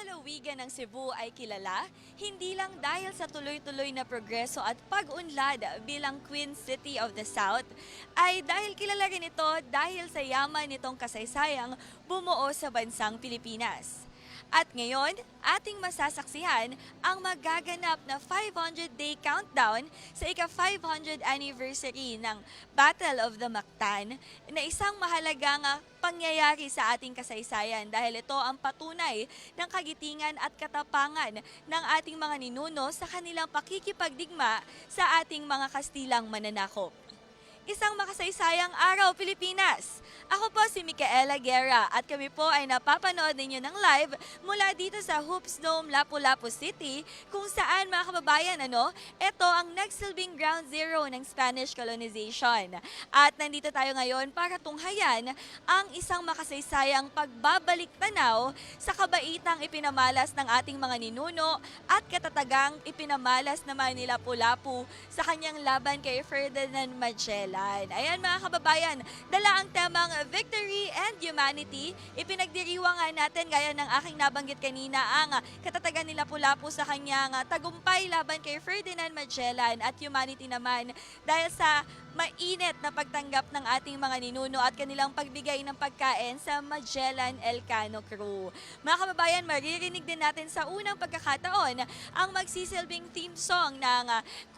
lalawigan ng Cebu ay kilala, hindi lang dahil sa tuloy-tuloy na progreso at pag-unlad bilang Queen City of the South, ay dahil kilala rin ito dahil sa yaman nitong kasaysayang bumuo sa bansang Pilipinas. At ngayon, ating masasaksihan ang magaganap na 500-day countdown sa ika-500 anniversary ng Battle of the Mactan na isang mahalagang pangyayari sa ating kasaysayan dahil ito ang patunay ng kagitingan at katapangan ng ating mga ninuno sa kanilang pakikipagdigma sa ating mga Kastilang mananakop. Isang makasaysayang araw, Pilipinas! Ako po si Micaela Guerra at kami po ay napapanood ninyo ng live mula dito sa Hoops Dome, Lapu-Lapu City kung saan mga kababayan, ito ang nagsilbing ground zero ng Spanish colonization. At nandito tayo ngayon para tunghayan ang isang makasaysayang pagbabalik tanaw sa kabaitang ipinamalas ng ating mga ninuno at katatagang ipinamalas naman ni Lapu-Lapu sa kanyang laban kay Ferdinand Magellan. Ayan mga kababayan, dala ang temang Victory and Humanity. Ipinagdiriwang nga natin gaya ng aking nabanggit kanina ang katatagan ni Lapu-Lapu sa kanyang tagumpay laban kay Ferdinand Magellan at humanity naman dahil sa mainit na pagtanggap ng ating mga ninuno at kanilang pagbigay ng pagkain sa Magellan Elcano crew. Mga kababayan, maririnig din natin sa unang pagkakataon ang magsisilbing theme song ng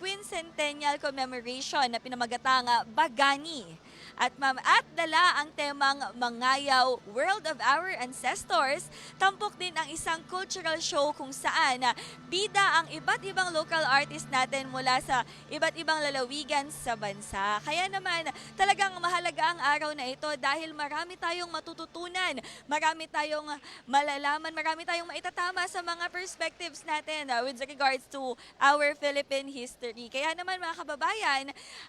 Quincentennial Commemoration na pinamagatang Bagani. At dala ang temang Mangayaw, World of Our Ancestors. Tampok din ang isang cultural show kung saan bida ang iba't ibang local artist natin mula sa iba't ibang lalawigan sa bansa. Kaya naman talagang mahalaga ang araw na ito dahil marami tayong matututunan, marami tayong malalaman, marami tayong maitatama sa mga perspectives natin with regards to our Philippine history. Kaya naman mga kababayan,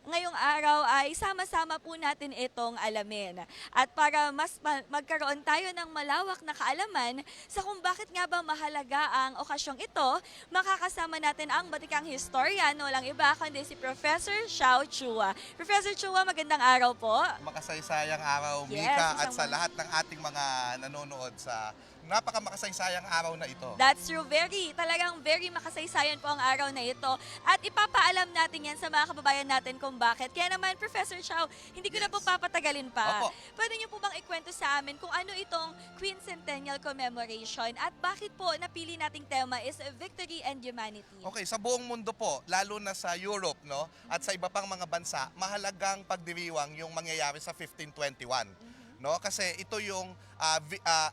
ngayong araw ay sama-sama po natin itong alamin. At para mas magkaroon tayo ng malawak na kaalaman sa kung bakit nga ba mahalaga ang okasyong ito, makakasama natin ang batikang historian, walang iba kundi si Professor Xiao Chua. Professor Chua, magandang araw po. Makasaysayang araw, Yes, Mika, at sa lahat ng ating mga nanonood sa napaka-makasaysayang araw na ito. That's true. Talagang very makasaysayan po ang araw na ito. At ipapaalam natin yan sa mga kababayan natin kung bakit. Kaya naman, Professor Xiao, hindi ko na po papatagalin pa. Opo. Pwede niyo po bang ikwento sa amin kung ano itong Quincentennial Commemoration at bakit po napili nating tema is Victory and Humanity? Okay, sa buong mundo po, lalo na sa Europe, at sa iba pang mga bansa, mahalagang pagdiriwang yung mangyayari sa 1521. Kasi ito yung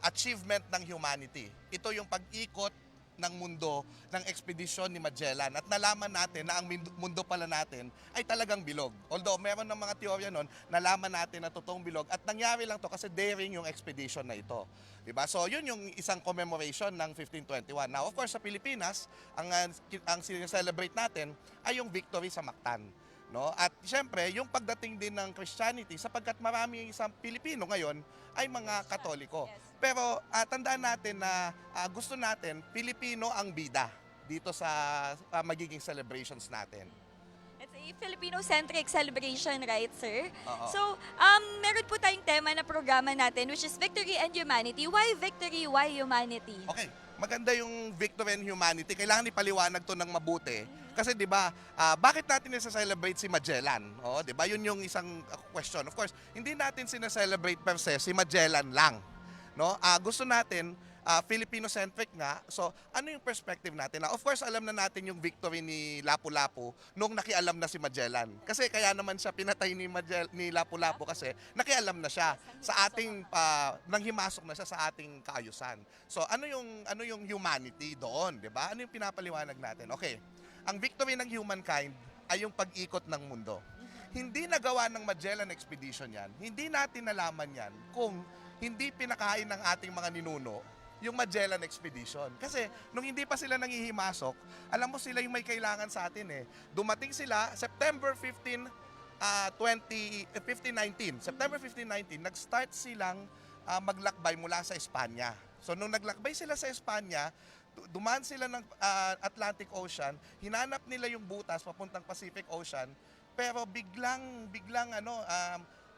achievement ng humanity. Ito yung pag-ikot ng mundo ng ekspedisyon ni Magellan at nalaman natin na ang mundo pala natin ay talagang bilog. Although meron ng mga teorya nun, nalaman natin na totoong bilog at nangyari lang to kasi daring yung expedition na ito. Diba? So yun yung isang commemoration ng 1521. Now of course sa Pilipinas, ang celebrate natin ay yung victory sa Mactan. At siyempre, yung pagdating din ng Christianity sapagkat marami sa Pilipino ngayon ay mga Katoliko. Pero tandaan natin na gusto natin, Pilipino ang bida dito sa magiging celebrations natin. It's a Filipino-centric celebration, right, sir? Oo. So, meron po tayong tema na programa natin which is Victory and Humanity. Why Victory? Why Humanity? Okay, maganda yung Victory and Humanity. Kailangan ipaliwanag to ng mabuti. Kasi 'di ba, bakit natin i-celebrate si Magellan? 'Di ba? Yun yung isang question. Of course, hindi natin sineselebrate per se si Magellan lang. Gusto natin Filipino-centric nga. So, ano yung perspective natin? Of course, alam na natin yung victory ni Lapu-Lapu nung nakialam na si Magellan. Kasi kaya naman siya pinatay ni Lapu-Lapu kasi nakialam na siya sa ating nanghimasok na siya sa ating kaayusan. So, ano yung humanity doon, 'di ba? Ano yung pinapaliwanag natin? Okay. Ang victory ng humankind ay yung pag-ikot ng mundo. Hindi nagawa ng Magellan Expedition yan. Hindi natin nalaman yan kung hindi pinakain ng ating mga ninuno yung Magellan Expedition. Kasi nung hindi pa sila nangihimasok, alam mo sila yung may kailangan sa atin . Dumating sila September 15, 1519. September 1519, nag-start silang maglakbay mula sa Espanya. So nung naglakbay sila sa Espanya, dumaan sila ng Atlantic Ocean, hinanap nila yung butas papuntang Pacific Ocean, pero biglang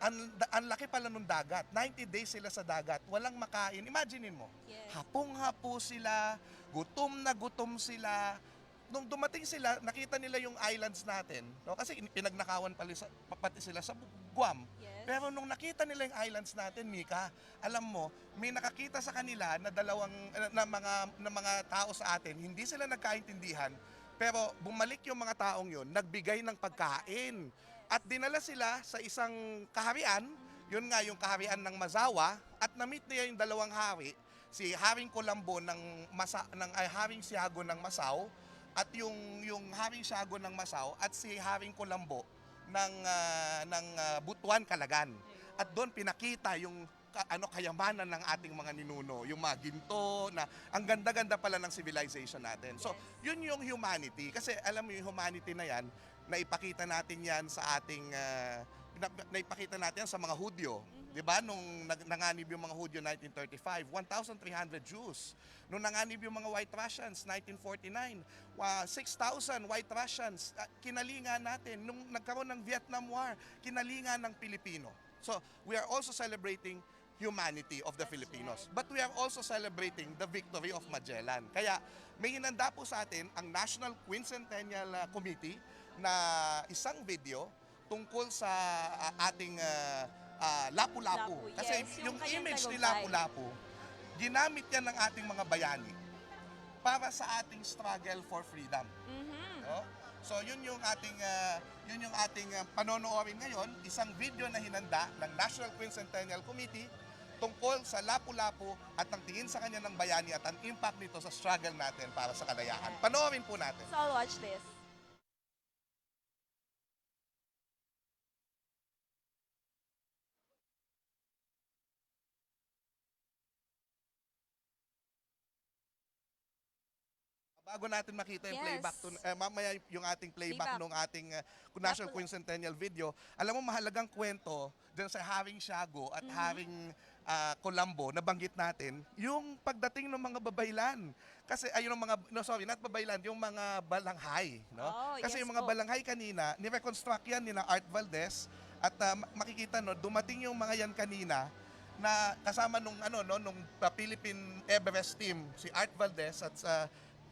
ang laki pala nung dagat. 90 days sila sa dagat, walang makain. Imaginein mo, Yes. hapong-hapo sila, gutom na gutom sila. Nung dumating sila, nakita nila yung islands natin, no? Kasi pinagnakawan pati sila sa Guam. Yes. Pero nung nakita nila yung islands natin, Mika, alam mo, may nakakita sa kanila na mga tao sa atin, hindi sila nagkaintindihan, pero bumalik yung mga taong yun, nagbigay ng pagkain. At dinala sila sa isang kaharian, yun nga yung kaharian ng Mazawa, at na-meet niya yung dalawang hari, si Haring Colombo Haring Siago ng Masao, at yung Haring Siago ng Masao at si Haring Colombo ng Butuan Calagan. At doon pinakita yung kayamanan ng ating mga ninuno, yung mga ginto na ang ganda-ganda pala ng civilization natin. So, yun yung humanity. Kasi alam mo yung humanity na yan, naipakita natin yan sa ating naipakita natin yan sa mga Hudyo. 'Di ba? Nung nanganib yung mga Hudyo 1935, 1,300 Jews. Nung nanganib yung mga White Russians 1949, 6,000 White Russians. Kinalingan natin nung nagkaroon ng Vietnam War, kinalingan ng Pilipino. So, we are also celebrating humanity of the Filipinos. But we are also celebrating the victory of Magellan. Kaya may hinanda po sa atin ang National Quincentennial Committee na isang video tungkol sa ating Lapu-Lapu. Lapu, Kasi yes, yung kanyang image ni tagumpay. Lapu-Lapu, ginamit yan ng ating mga bayani para sa ating struggle for freedom. No? So yun yung ating panonoorin ngayon, isang video na hinanda ng National Quincentennial Committee tungkol sa Lapu-Lapu at ang tingin sa kanya ng bayani at ang impact nito sa struggle natin para sa kalayaan. Panoorin po natin. So I'll watch this. Bago natin makita yung Yes. playback, mamaya yung ating playback Playback. ng ating National Quincentennial video, alam mo mahalagang kwento dyan sa Haring Siago at Haring Colombo, nabanggit natin, yung pagdating ng mga babaylan. Kasi ayun ang not babaylan, yung mga balanghay. No? Oh, Kasi yes yung mga po. balanghay kanina, ni-reconstruct yan ni na Art Valdez at makikita no, dumating yung mga yan kanina na kasama nung Philippine Everest team, si Art Valdez at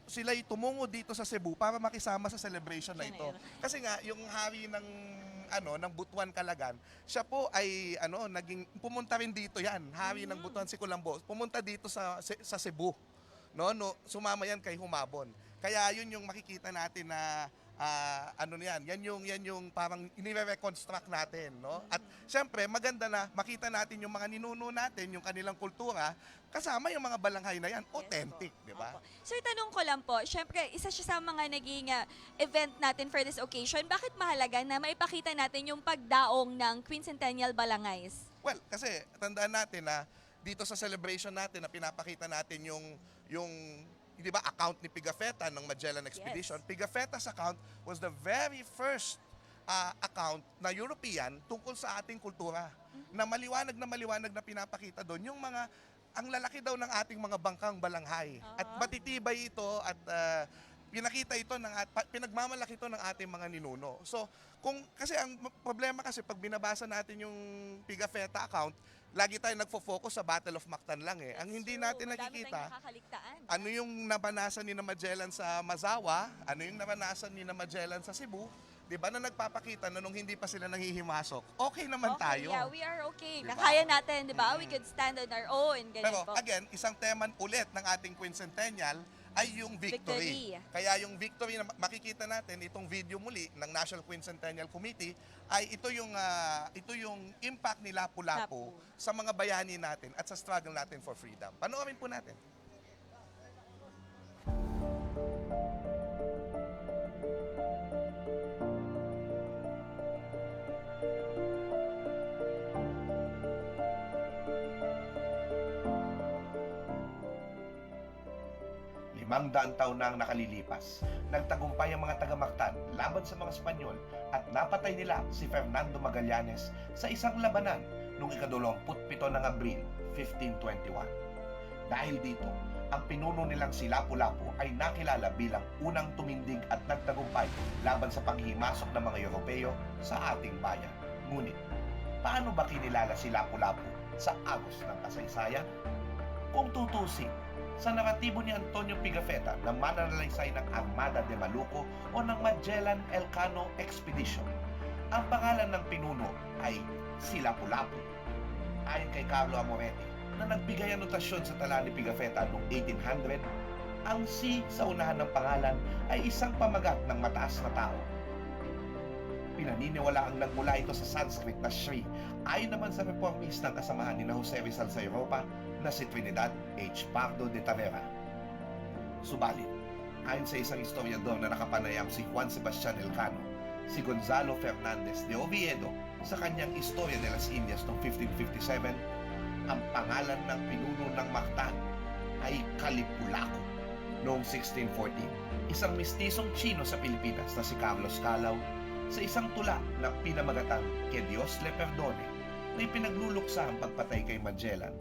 sila'y tumungo dito sa Cebu para makisama sa celebration na ito. Kasi nga yung hari ng Butuan Calagan, siya po ay pumunta rin dito yan. Hari ng Butuan si Colombo, pumunta dito sa Cebu. No, sumama yan kay Humabon. Kaya yun yung makikita natin na yan yung parang inire-reconstruct natin, no? At syempre maganda na makita natin yung mga ninuno natin, yung kanilang kultura, kasama yung mga balanghay na yan, authentic, di ba? Sir, tanong ko lang po, syempre, isa siya sa mga naging event natin for this occasion. Bakit mahalaga na maipakita natin yung pagdaong ng Quincentennial Balangays? Well, kasi tandaan natin na dito sa celebration natin na pinapakita natin yung di ba, account ni Pigafetta ng Magellan Expedition. Yes. Pigafetta's account was the very first account na European tungkol sa ating kultura. Na maliwanag na pinapakita doon yung ang lalaki daw ng ating mga bangkang balanghay. At matitibay ito at pinakita ito pinagmamalaki ito ng ating mga ninuno. So, kasi ang problema kasi pag binabasa natin yung Pigafetta account, lagi tayo nagfo-focus sa Battle of Mactan lang eh. Ang hindi natin nakikita, ano yung nabanasan ni na Magellan sa Mazawa, ano yung nabanasan ni na Magellan sa Cebu, di ba, na nagpapakita na nung hindi pa sila nanghihimasok, okay naman tayo. Yeah, we are okay. Diba? Nakaya natin, di ba? We could stand on our own. Ganyan Pero po. again, isang tema ulit ng ating Quincentennial ay yung victory. Kaya yung victory na makikita natin, itong video muli ng National Quincentennial Committee, ay ito yung impact ni Lapu-Lapu sa mga bayani natin at sa struggle natin for freedom. Panoorin po natin. Limang-daang taon na ang nakalilipas. Nagtagumpay ang mga taga-Mactan laban sa mga Espanyol at napatay nila si Fernando Magallanes sa isang labanan noong ika-27 ng Abril, 1521. Dahil dito, ang pinuno nilang si Lapu-Lapu ay nakilala bilang unang tumindig at nagtagumpay laban sa panghimasok ng mga Europeo sa ating bayan. Ngunit, paano ba kinilala si Lapu-Lapu sa agos ng kasaysayan? Kung tutusin, sa naratibo ni Antonio Pigafetta na mananalaysay ng Armada de Maluco o ng Magellan Elcano Expedition, ang pangalan ng pinuno ay si Lapu-Lapu. Ayon kay Carlo Amoretti, na nagbigay anotasyon sa tala ni Pigafetta noong 1800, ang si sa unahan ng pangalan ay isang pamagat ng mataas na tao. Pinaniniwala ang nagmula ito sa Sanskrit na Shri, ayon naman sa reformistang kasamahan ni Jose Rizal sa Europa na si Trinidad H. Pardo de Tavera. Subalit, ayon sa isang historiador na nakapanayam si Juan Sebastian Elcano, si Gonzalo Fernandez de Oviedo sa kanyang Historia de las Indias noong 1557, ang pangalan ng pinuno ng Mactan ay Lapu-Lapu. Noong 1614, isang mistisong Chino sa Pilipinas na si Carlos Calao, sa isang tula na pinamagatang Que Dios le Perdone na ipinagluluksa ang pagpatay kay Magellan,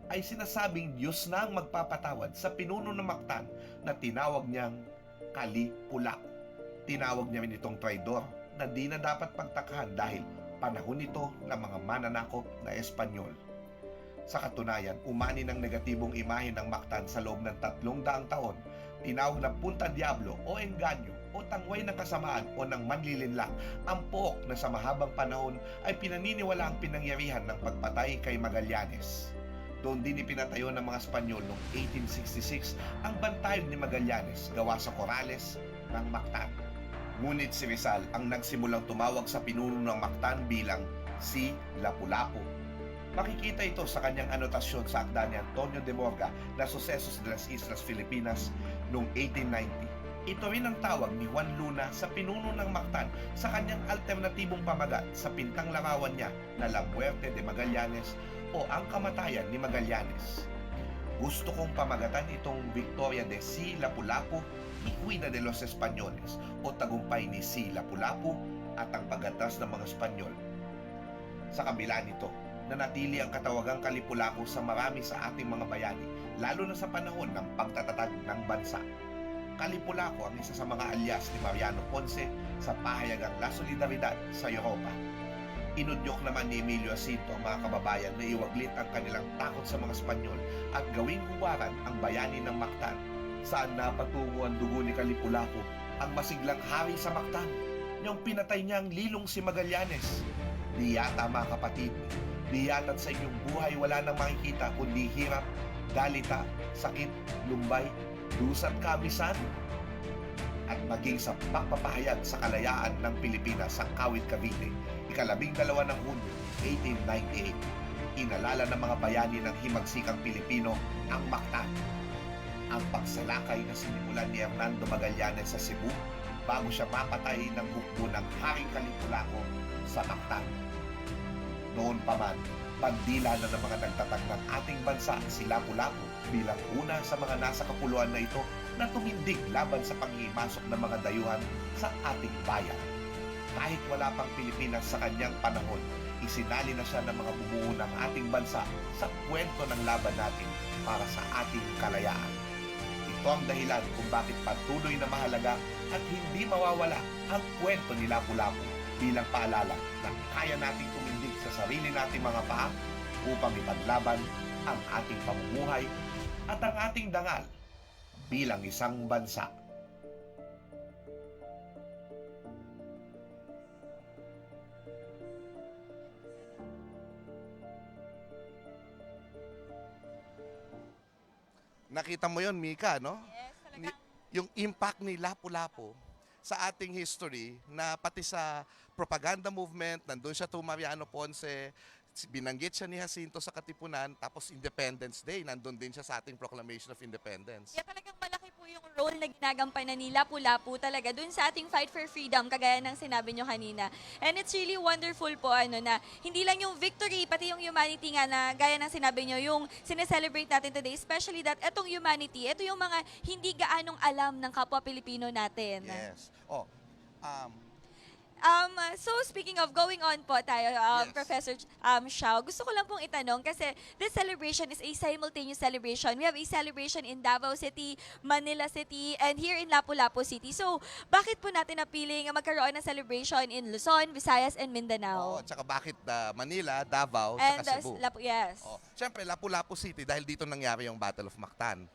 ay sinasabing Diyos na ang magpapatawad sa pinuno ng Mactan na tinawag niyang Lapu-Lapu. Tinawag niya rin itong traidor na di na dapat pagtakhan dahil panahon ito ng mga mananakop na Espanyol. Sa katunayan, umani ng negatibong imahe ng Mactan sa loob ng 300 taon, tinawag na Punta Diablo o Enganyo o tangway ng kasamaan o ng manlilinlang, ang pook na sa mahabang panahon ay pinaniniwala ang pinangyarihan ng pagpatay kay Magallanes. Doon din ipinatayo ng mga Espanyol noong 1866 ang bantayog ni Magallanes gawa sa korales ng Mactan. Ngunit si Rizal ang nagsimulang tumawag sa pinuno ng Mactan bilang si Lapu-Lapu. Makikita ito sa kanyang anotasyon sa akda ni Antonio de Borga na Sucesos de las Islas Filipinas noong 1890. Ito rin ang tawag ni Juan Luna sa pinuno ng Mactan sa kanyang alternatibong pamagat sa pintang larawan niya na La Muerte de Magallanes o Ang Kamatayan ni Magallanes. Gusto kong pamagatan itong Victoria de si Lapu-Lapu, Iquina de los Españoles o tagumpay ni si Lapu-Lapu at ang pag-atras ng mga Espanyol. Sa kabila nito, nanatili ang katawagang Lapu-Lapu sa marami sa ating mga bayani, lalo na sa panahon ng pagtatatag ng bansa. Lapu-Lapu ang isa sa mga alias ni Mariano Ponce sa pahayagang La Solidaridad sa Europa. Inudyok naman ni Emilio Jacinto ang mga kababayan na iwaglit ang kanilang takot sa mga Espanyol at gawing huwaran ang bayani ng Mactan, saan napatungo ang dugo ni Lapu-Lapu, ang masiglang hari sa Mactan, niyang pinatay niya ang lilong si Magallanes. Di yata mga kapatid, di yata't sa inyong buhay wala nang makikita kundi hirap, dalita, sakit, lumbay, dusat kamisan, at maging sa pagpapahayag sa kalayaan ng Pilipinas sa Kawit Cavite, 12 ng Hunyo, 1898. Inalala ng mga bayani ng himagsikang Pilipino ang Mactan. Ang pagsalakay na sinimulan ni Hernando Magallanes sa Cebu bago siya mapatay ng hukbo ng Haring Lapu-Lapu sa Mactan. Noon pa man, bandila na ng mga nagtatag ng ating bansa si Lapu-Lapu bilang una sa mga nasa kapuluan na ito na tumindig laban sa panghimasok ng mga dayuhan sa ating bayan. Kahit wala pang Pilipinas sa kanyang panahon, isinali na siya ng mga bumuo ng ating bansa sa kwento ng laban natin para sa ating kalayaan. Ito ang dahilan kung bakit patuloy na mahalaga at hindi mawawala ang kwento ni Lapu-Lapu bilang paalala na kaya nating tumindig sa sarili nating mga paa upang ipaglaban ang ating pamumuhay at ang ating dangal bilang isang bansa. Nakita mo yon, Mika, no? Yes, talagang Yung impact ni Lapu-Lapu sa ating history na pati sa propaganda movement, nandun siya to Mariano Ponce, binanggit siya ni Jacinto sa Katipunan, tapos Independence Day, nandun din siya sa ating Proclamation of Independence. kaya talagang malaki po yung role na ginagampanan ni Lapu-Lapu talaga dun sa ating fight for freedom, kagaya ng sinabi nyo kanina. And it's really wonderful po na hindi lang yung victory, pati yung humanity nga na gaya ng sinabi nyo, yung sineselebrate natin today, especially that etong humanity, ito yung mga hindi gaanong alam ng kapwa Pilipino natin. Yes. So speaking of going on po tayo, Yes. Professor Xiao, gusto ko lang pong itanong kasi this celebration is a simultaneous celebration. We have a celebration in Davao City, Manila City, and here in Lapu-Lapu City. So bakit po natin napiling magkaroon ng celebration in Luzon, Visayas, and Oo, Mindanao? at saka bakit Manila, Davao, And saka Cebu? yes. Oh, siyempre, Lapu-Lapu City dahil dito nangyari yung Battle of Mactan.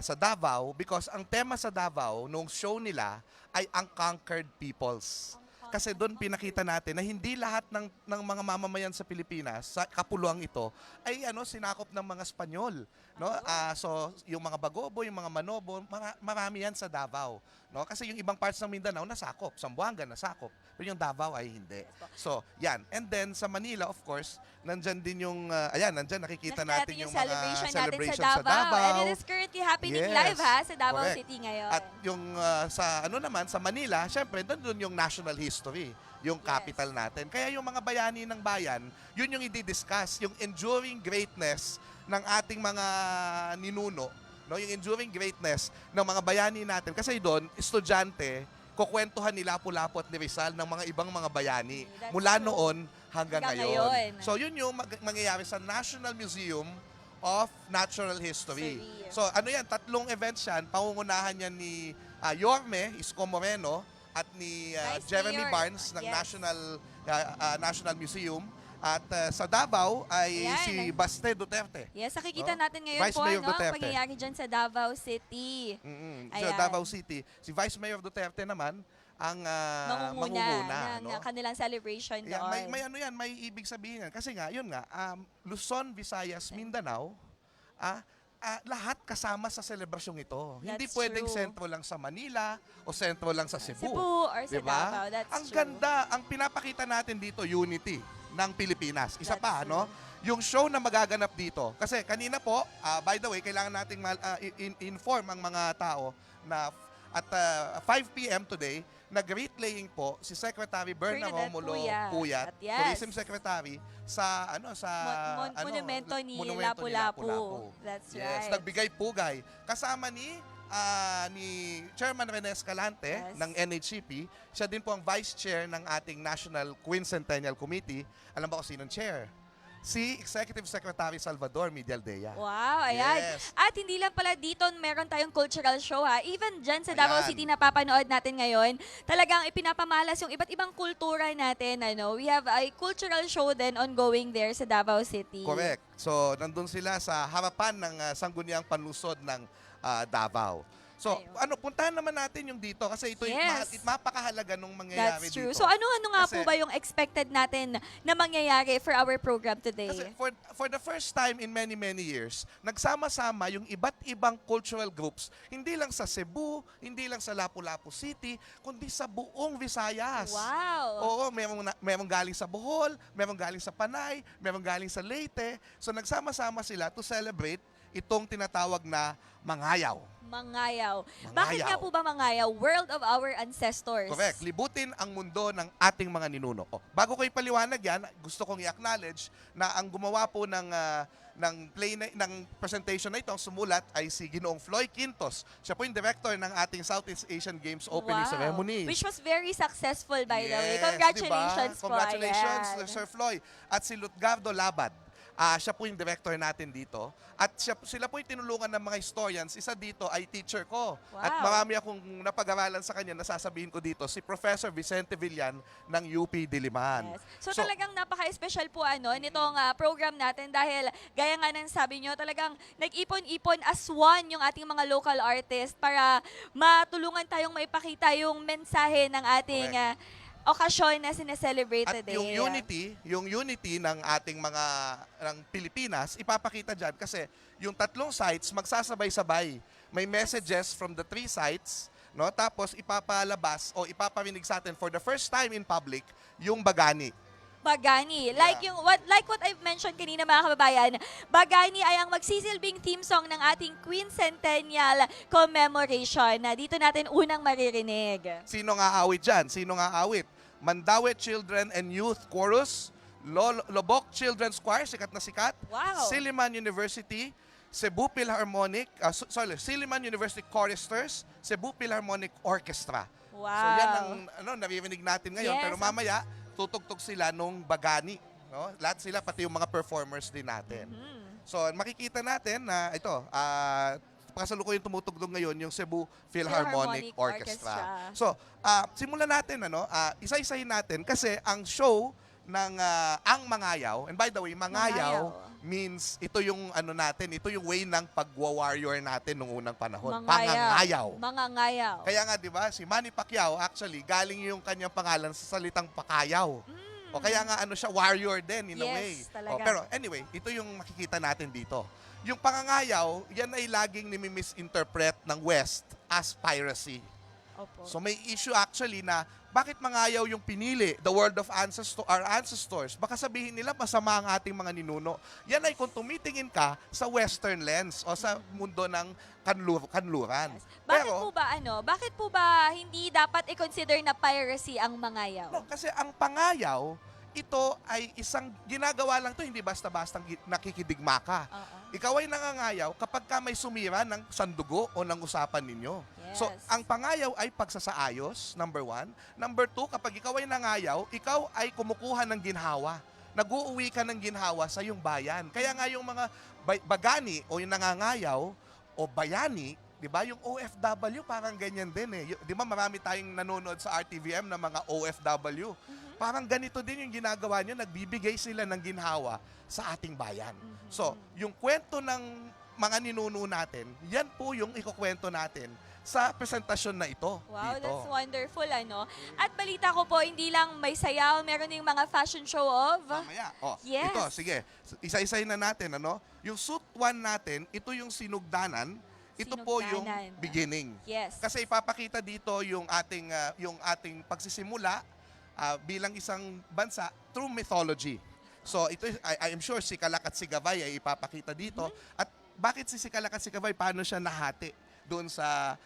Sa Davao, because ang tema sa Davao, nung show nila, ay Unconquered Peoples. Kasi doon pinakita natin na hindi lahat ng mga mamamayan sa Pilipinas, sa kapuluang ito, ay sinakop ng mga Espanyol. No? So, yung mga Bagobo, yung mga Manobo, marami yan sa Davao. No? Kasi yung ibang parts ng Mindanao nasakop, Zamboanga nasakop, pero yung Davao ay hindi. So, yan. And then sa Manila, of course, nandyan din yung, nandyan nakikita natin yung mga celebration sa Davao. And it is currently happening Yes, live sa Davao correct. City ngayon. At yung sa Manila, syempre, doon yung national history, yung capital natin. Kaya yung mga bayani ng bayan, yun yung i-discuss, yung enduring greatness ng ating mga ninuno, no? Yung enduring greatness ng mga bayani natin. Kasi doon, estudyante, kukwentuhan ni Lapu-Lapu at ni Rizal ng mga ibang mga bayani That's mula true. noon hanggang Hanggang ngayon. ngayon. So yun yung mangyayari sa National Museum of Natural History. So ano yan, 3 events yan, pangungunahan yan ni Yorme Isko Moreno at ni Vice Jeremy Mayor. Barnes ng Yes. National Museum. At sa Davao ay Ayan. si Baste Duterte. Yes, nakikita No? natin ngayon Vice po Mayor ang Duterte. pangyayari dyan sa Davao City. Sa Ayan. Davao City. Si Vice Mayor Duterte naman ang mangunguna. ng kanilang celebration Yeah, doon. may ibig sabihin yan. Kasi nga, yun nga, Luzon, Visayas, Mindanao, lahat kasama sa selebrasyong ito. Hindi That's pwedeng true. sentro lang sa Manila o sentro lang sa Cebu. Cebu or sa Diba? Davao, that's Ang true. ganda, ang pinapakita natin dito, unity ng Pilipinas. Isa That's pa, true. no? Yung show na magaganap dito. Kasi kanina po, by the way, kailangan nating inform ang mga tao na at 5 p.m. today, nag-retelling po si Secretary Berna Bernadette Romulo Puyat. Puyat, At yes. Tourism Secretary sa Monumento ni Monumento Lapu-Lapu. That's Yes, right. nagbigay pugay kasama ni Chairman Rene Escalante Yes. ng NHCP. Siya din po ang Vice Chair ng ating National Quincentennial Committee. Alam ba kung sinong chair? Si Executive Secretary Salvador Medialdea. Wow, ayan. Yes. At hindi lang pala dito meron tayong cultural show Even dyan sa Davao Ayan. City na papanood natin ngayon, talagang ipinapamalas yung iba't ibang kultura natin. We have a cultural show din ongoing there sa Davao City. Correct. So, nandun sila sa harapan ng Sangguniang Panlusod ng Davao. So, Ayun. puntahan naman natin yung dito kasi ito Yes. mapakahalaga nung mangyayari That's true. dito. So ano nga po Kasi- ba yung expected natin na mangyayari for our program today? Kasi for the first time in many, many years, nagsama-sama yung iba't ibang cultural groups, hindi lang sa Cebu, hindi lang sa Lapu-Lapu City, kundi sa buong Visayas. Wow. Oo, merong galing sa Bohol, merong galing sa Panay, merong galing sa Leyte. So nagsama-sama sila to celebrate itong tinatawag na Mangayaw. Mangayaw. Mangayaw. Bakit nga po ba Mangayaw? World of our ancestors. Correct. Libutin ang mundo ng ating mga ninuno. Bago ko ipaliwanag yan, gusto kong i-acknowledge na ang gumawa po ng presentation na ito, ang sumulat ay si Ginoong Floy Quintos. Siya po yung director ng ating Southeast Asian Games opening Wow. ceremony. Which was very successful, by the way. Yes, Congratulations diba? po. Congratulations, Ayan. Sir Floy. At si Lutgardo Labad. Siya po yung director natin dito. At sila po yung tinulungan ng mga historians. Isa dito ay teacher ko. Wow. At marami akong napag-aralan sa kanya na sasabihin ko dito, si Professor Vicente Villan ng UP Diliman. Yes. So talagang napaka-special po nitong program natin dahil gaya nga ng sabi nyo, talagang nag-ipon-ipon as one yung ating mga local artists para matulungan tayong maipakita yung mensahe ng ating okasyon na sineselebrate At today. yung unity ng ating ng Pilipinas, ipapakita dyan kasi yung 3 sites magsasabay-sabay. May messages from the 3 sites, no? Tapos ipapalabas o ipaparinig sa atin for the first time in public yung Bagani. Bagani. Like what I've mentioned kanina mga kababayan, Bagani ay ang magsisilbing theme song ng ating Quincentennial Commemoration na dito natin unang maririnig. Sino nga awit dyan? Sino nga awit? Mandaue Children and Youth Chorus, Loboc Children's Choir, sikat na sikat. Wow. Silliman University, Cebu Philharmonic, Silliman University Choristers, Cebu Philharmonic Orchestra. Wow. So yan ang naririnig natin ngayon. Yes, Pero mamaya, tutugtog sila nung bagani. No? Lahat sila, pati yung mga performers din natin. So makikita natin na ito, kasalukuyang tumutugtog ngayon yung Cebu Philharmonic Orchestra. So, simulan natin, isa-isahin natin kasi ang show ng Ang Mangayaw, and by the way, Mangayaw means ito yung ito yung way ng pagwa-warrior natin nung unang panahon. Pangangayaw. Mangangayaw. Kaya nga, di ba, si Manny Pacquiao, actually, galing yung kanyang pangalan sa salitang pakayaw. O kaya nga siya, warrior din in a way. Talaga. Pero anyway, ito yung makikita natin dito. Yung pangangayaw, yan ay laging nimi-misinterpret ng West as piracy. Opo. So may issue actually na bakit mangayaw yung pinili, the word of our ancestors. Baka sabihin nila masama ang ating mga ninuno. Yan ay kung tumitingin ka sa Western lens o sa mundo ng kanluran. Yes. Bakit po ba hindi dapat i-consider na piracy ang mangayaw? No, kasi ang pangayaw, ito ay isang ginagawa lang to, hindi basta-basta nakikidigma ka. Ikaw ay nangangayaw kapag ka may sumira ng sandugo o ng usapan ninyo. Yes. So, ang pangayaw ay pagsasaayos, number 1. Number 2, kapag ikaw ay nangayaw, ikaw ay kumukuha ng ginhawa. Nag-uuwi ka ng ginhawa sa iyong bayan. Kaya nga yung mga bagani o yung nangangayaw o bayani, di ba, yung OFW parang ganyan din eh. Di ba marami tayong nanonood sa RTVM na mga OFW. Parang ganito din yung ginagawa nyo, nagbibigay sila ng ginhawa sa ating bayan. So, yung kwento ng mga ninuno natin, yan po yung ikukwento natin sa presentasyon na ito. Wow, dito. that's wonderful, At balita ko po, hindi lang may sayaw, meron ding mga fashion show of... Mamaya. Yes. Ito, sige. Isa-isahin na natin, Yung suit 1 natin, ito yung sinugdanan. Ito po yung beginning. Yes. Kasi ipapakita dito yung ating pagsisimula bilang isang bansa through mythology. So ito, I am sure si Kalak at si Gavay ay ipapakita dito. At bakit si Kalak at si Gavay, paano siya nahati doon sa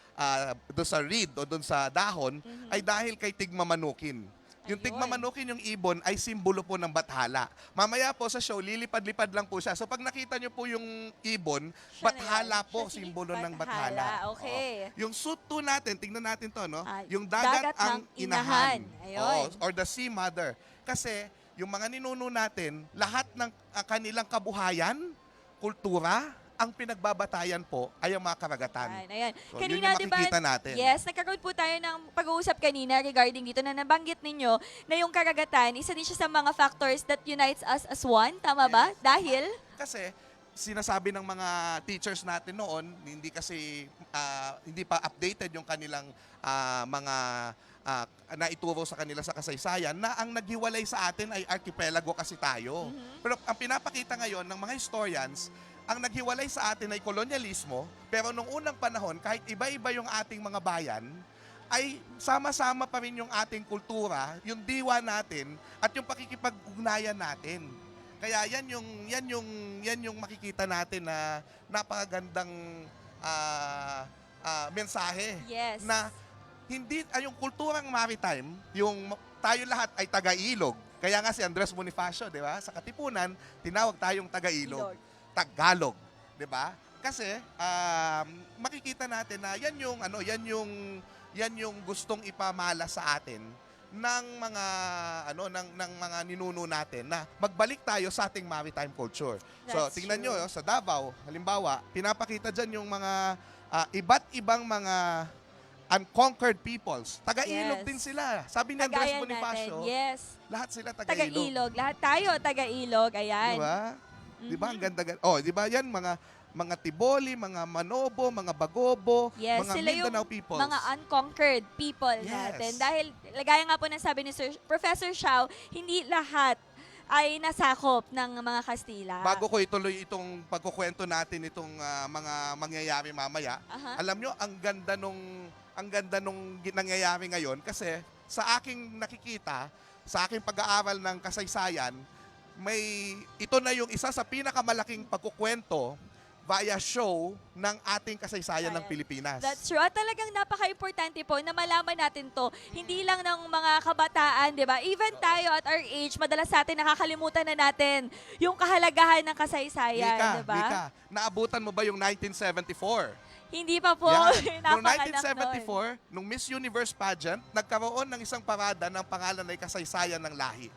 reed o doon sa dahon, ay dahil kay Tigmamanukin. Yung Tigmamanukin, yung ibon, ay simbolo po ng Bathala. Mamaya po sa show, lilipad-lipad lang po siya. So pag nakita nyo po yung ibon, Bathala po, simbolo ng Bathala. Okay. Yung suit 2 natin, tingnan natin to, yung dagat dagat ang ng inahan. inahan. Or the sea mother. Kasi yung mga ninuno natin, lahat ng kanilang kabuhayan, kultura, ang pinagbabatayan po ay ang mga karagatan. Ayan. So, Kanina, yun yung di ba? makikita natin. Yes, nagkaroon po tayo ng pag-uusap kanina regarding dito na nabanggit ninyo na yung karagatan, isa din siya sa mga factors that unites us as one. Tama ba? Dahil? Kasi sinasabi ng mga teachers natin noon, hindi pa updated yung kanilang mga naituro sa kanila sa kasaysayan, na ang naghiwalay sa atin ay archipelago kasi tayo. Pero ang pinapakita ngayon ng mga historians, ang naghiwalay sa atin ay kolonyalismo, pero nung unang panahon, kahit iba-iba yung ating mga bayan, ay sama-sama pa rin yung ating kultura, yung diwa natin, at yung pakikipag-ugnayan natin. Kaya yan yung makikita natin na napakagandang mensahe. Yes. Na hindi yung kulturang maritime, yung tayo lahat ay taga-ilog. Kaya nga si Andres Bonifacio, di ba? Sa Katipunan, tinawag tayong taga-ilog. Tagalog, 'di ba? Kasi makikita natin na yan yung gustong ipamala sa atin ng mga ng mga ninuno natin na magbalik tayo sa ating maritime culture. So tingnan niyo sa Davao, halimbawa, pinapakita diyan yung mga iba't ibang mga unconquered peoples. Taga-ilog din sila. Sabi ni Andres Bonifacio, lahat sila taga-ilog. Taga-ilog. Lahat tayo taga-ilog. Ayan. Diba? Diba? Ang ganda. Diba yan? Mga Tiboli, mga Manobo, mga Bagobo, mga sila Mindanao yung peoples. mga unconquered people natin. Dahil, gaya nga po ng sabi ni Professor Xiao, hindi lahat ay nasakop ng mga Kastila. Bago ko ituloy itong pagkukwento natin itong mga mangyayari mamaya, alam nyo, ang ganda nung nangyayari ngayon kasi sa aking nakikita, sa aking pag-aaral ng kasaysayan, ito na yung isa sa pinakamalaking pagkukwento via show ng ating kasaysayan ng Pilipinas. That's true. At talagang napaka-importante po na malaman natin to. Hindi lang ng mga kabataan, di ba? Even tayo at our age, madalas sa atin nakakalimutan na natin yung kahalagahan ng kasaysayan, di ba? Mika, naabutan mo ba yung 1974? Hindi pa po Yan. Noong napanganak noon. 1974, nung Miss Universe pageant, nagkaroon ng isang parada ng pangalan ay kasaysayan ng lahi.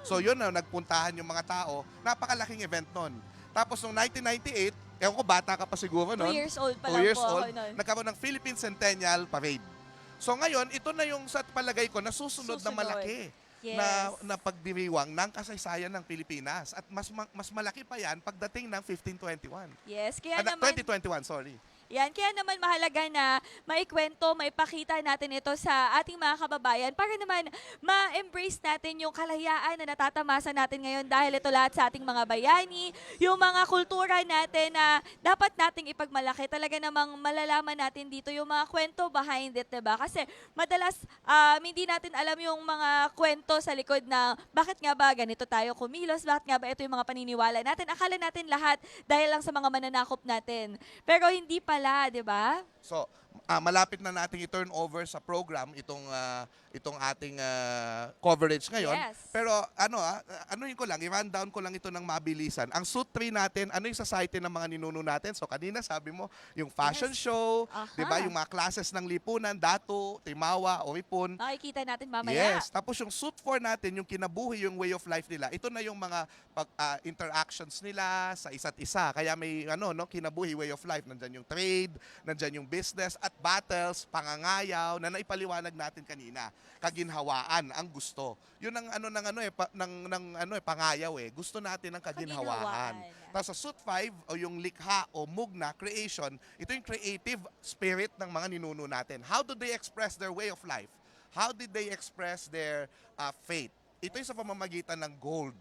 So yun na, nagpuntahan yung mga tao. Napakalaking event nun. Tapos noong 1998, ewan ko, bata ka pa siguro 2 nun. years old pa 2 lang years po ako old, noon. nagkaroon ng Philippine Centennial Parade. So ngayon, ito na yung sa palagay ko, nasusunod na malaki Yes. na pagdiriwang ng kasaysayan ng Pilipinas. At mas malaki pa yan pagdating ng 1521. Yes, kaya naman 2021, sorry. yan, kaya naman mahalaga na maikwento, maipakita natin ito sa ating mga kababayan para naman ma-embrace natin yung kalayaan na natatamasa natin ngayon dahil ito lahat sa ating mga bayani, yung mga kultura natin na dapat nating ipagmalaki. Talaga namang malalaman natin dito yung mga kwento behind it, diba? Kasi madalas hindi natin alam yung mga kwento sa likod na bakit nga ba ganito tayo kumilos, bakit nga ba ito yung mga paniniwala natin. Akala natin lahat dahil lang sa mga mananakop natin. Pero hindi pala, di ba? So, malapit na nating i-turn over sa program itong ating coverage ngayon. Yes. Pero anuhin ko lang, i-rundown ko lang ito ng mabilisan. Ang suit 3 natin, ano yung society ng mga ninuno natin? So kanina sabi mo, yung fashion show, Aha. 'di ba? Yung mga classes ng lipunan, dato, timawa, oripon. Makikita natin mamaya. Yes. Tapos yung suit 4 natin, yung kinabuhi, yung way of life nila. Ito na yung mga interactions nila sa isa't isa. Kaya may kinabuhi, way of life. Nandyan yung trade, nandyan yung business at battles, pangangayaw na naipaliwanag natin kanina. Kaginhawaan ang gusto. Yun ang pangayaw eh. Gusto natin ng kaginhawaan. Tapos sa suit 5 o yung likha o mugna, creation, ito yung creative spirit ng mga ninuno natin. How do they express their way of life? How did they express their faith? Ito yung sa pamamagitan ng gold.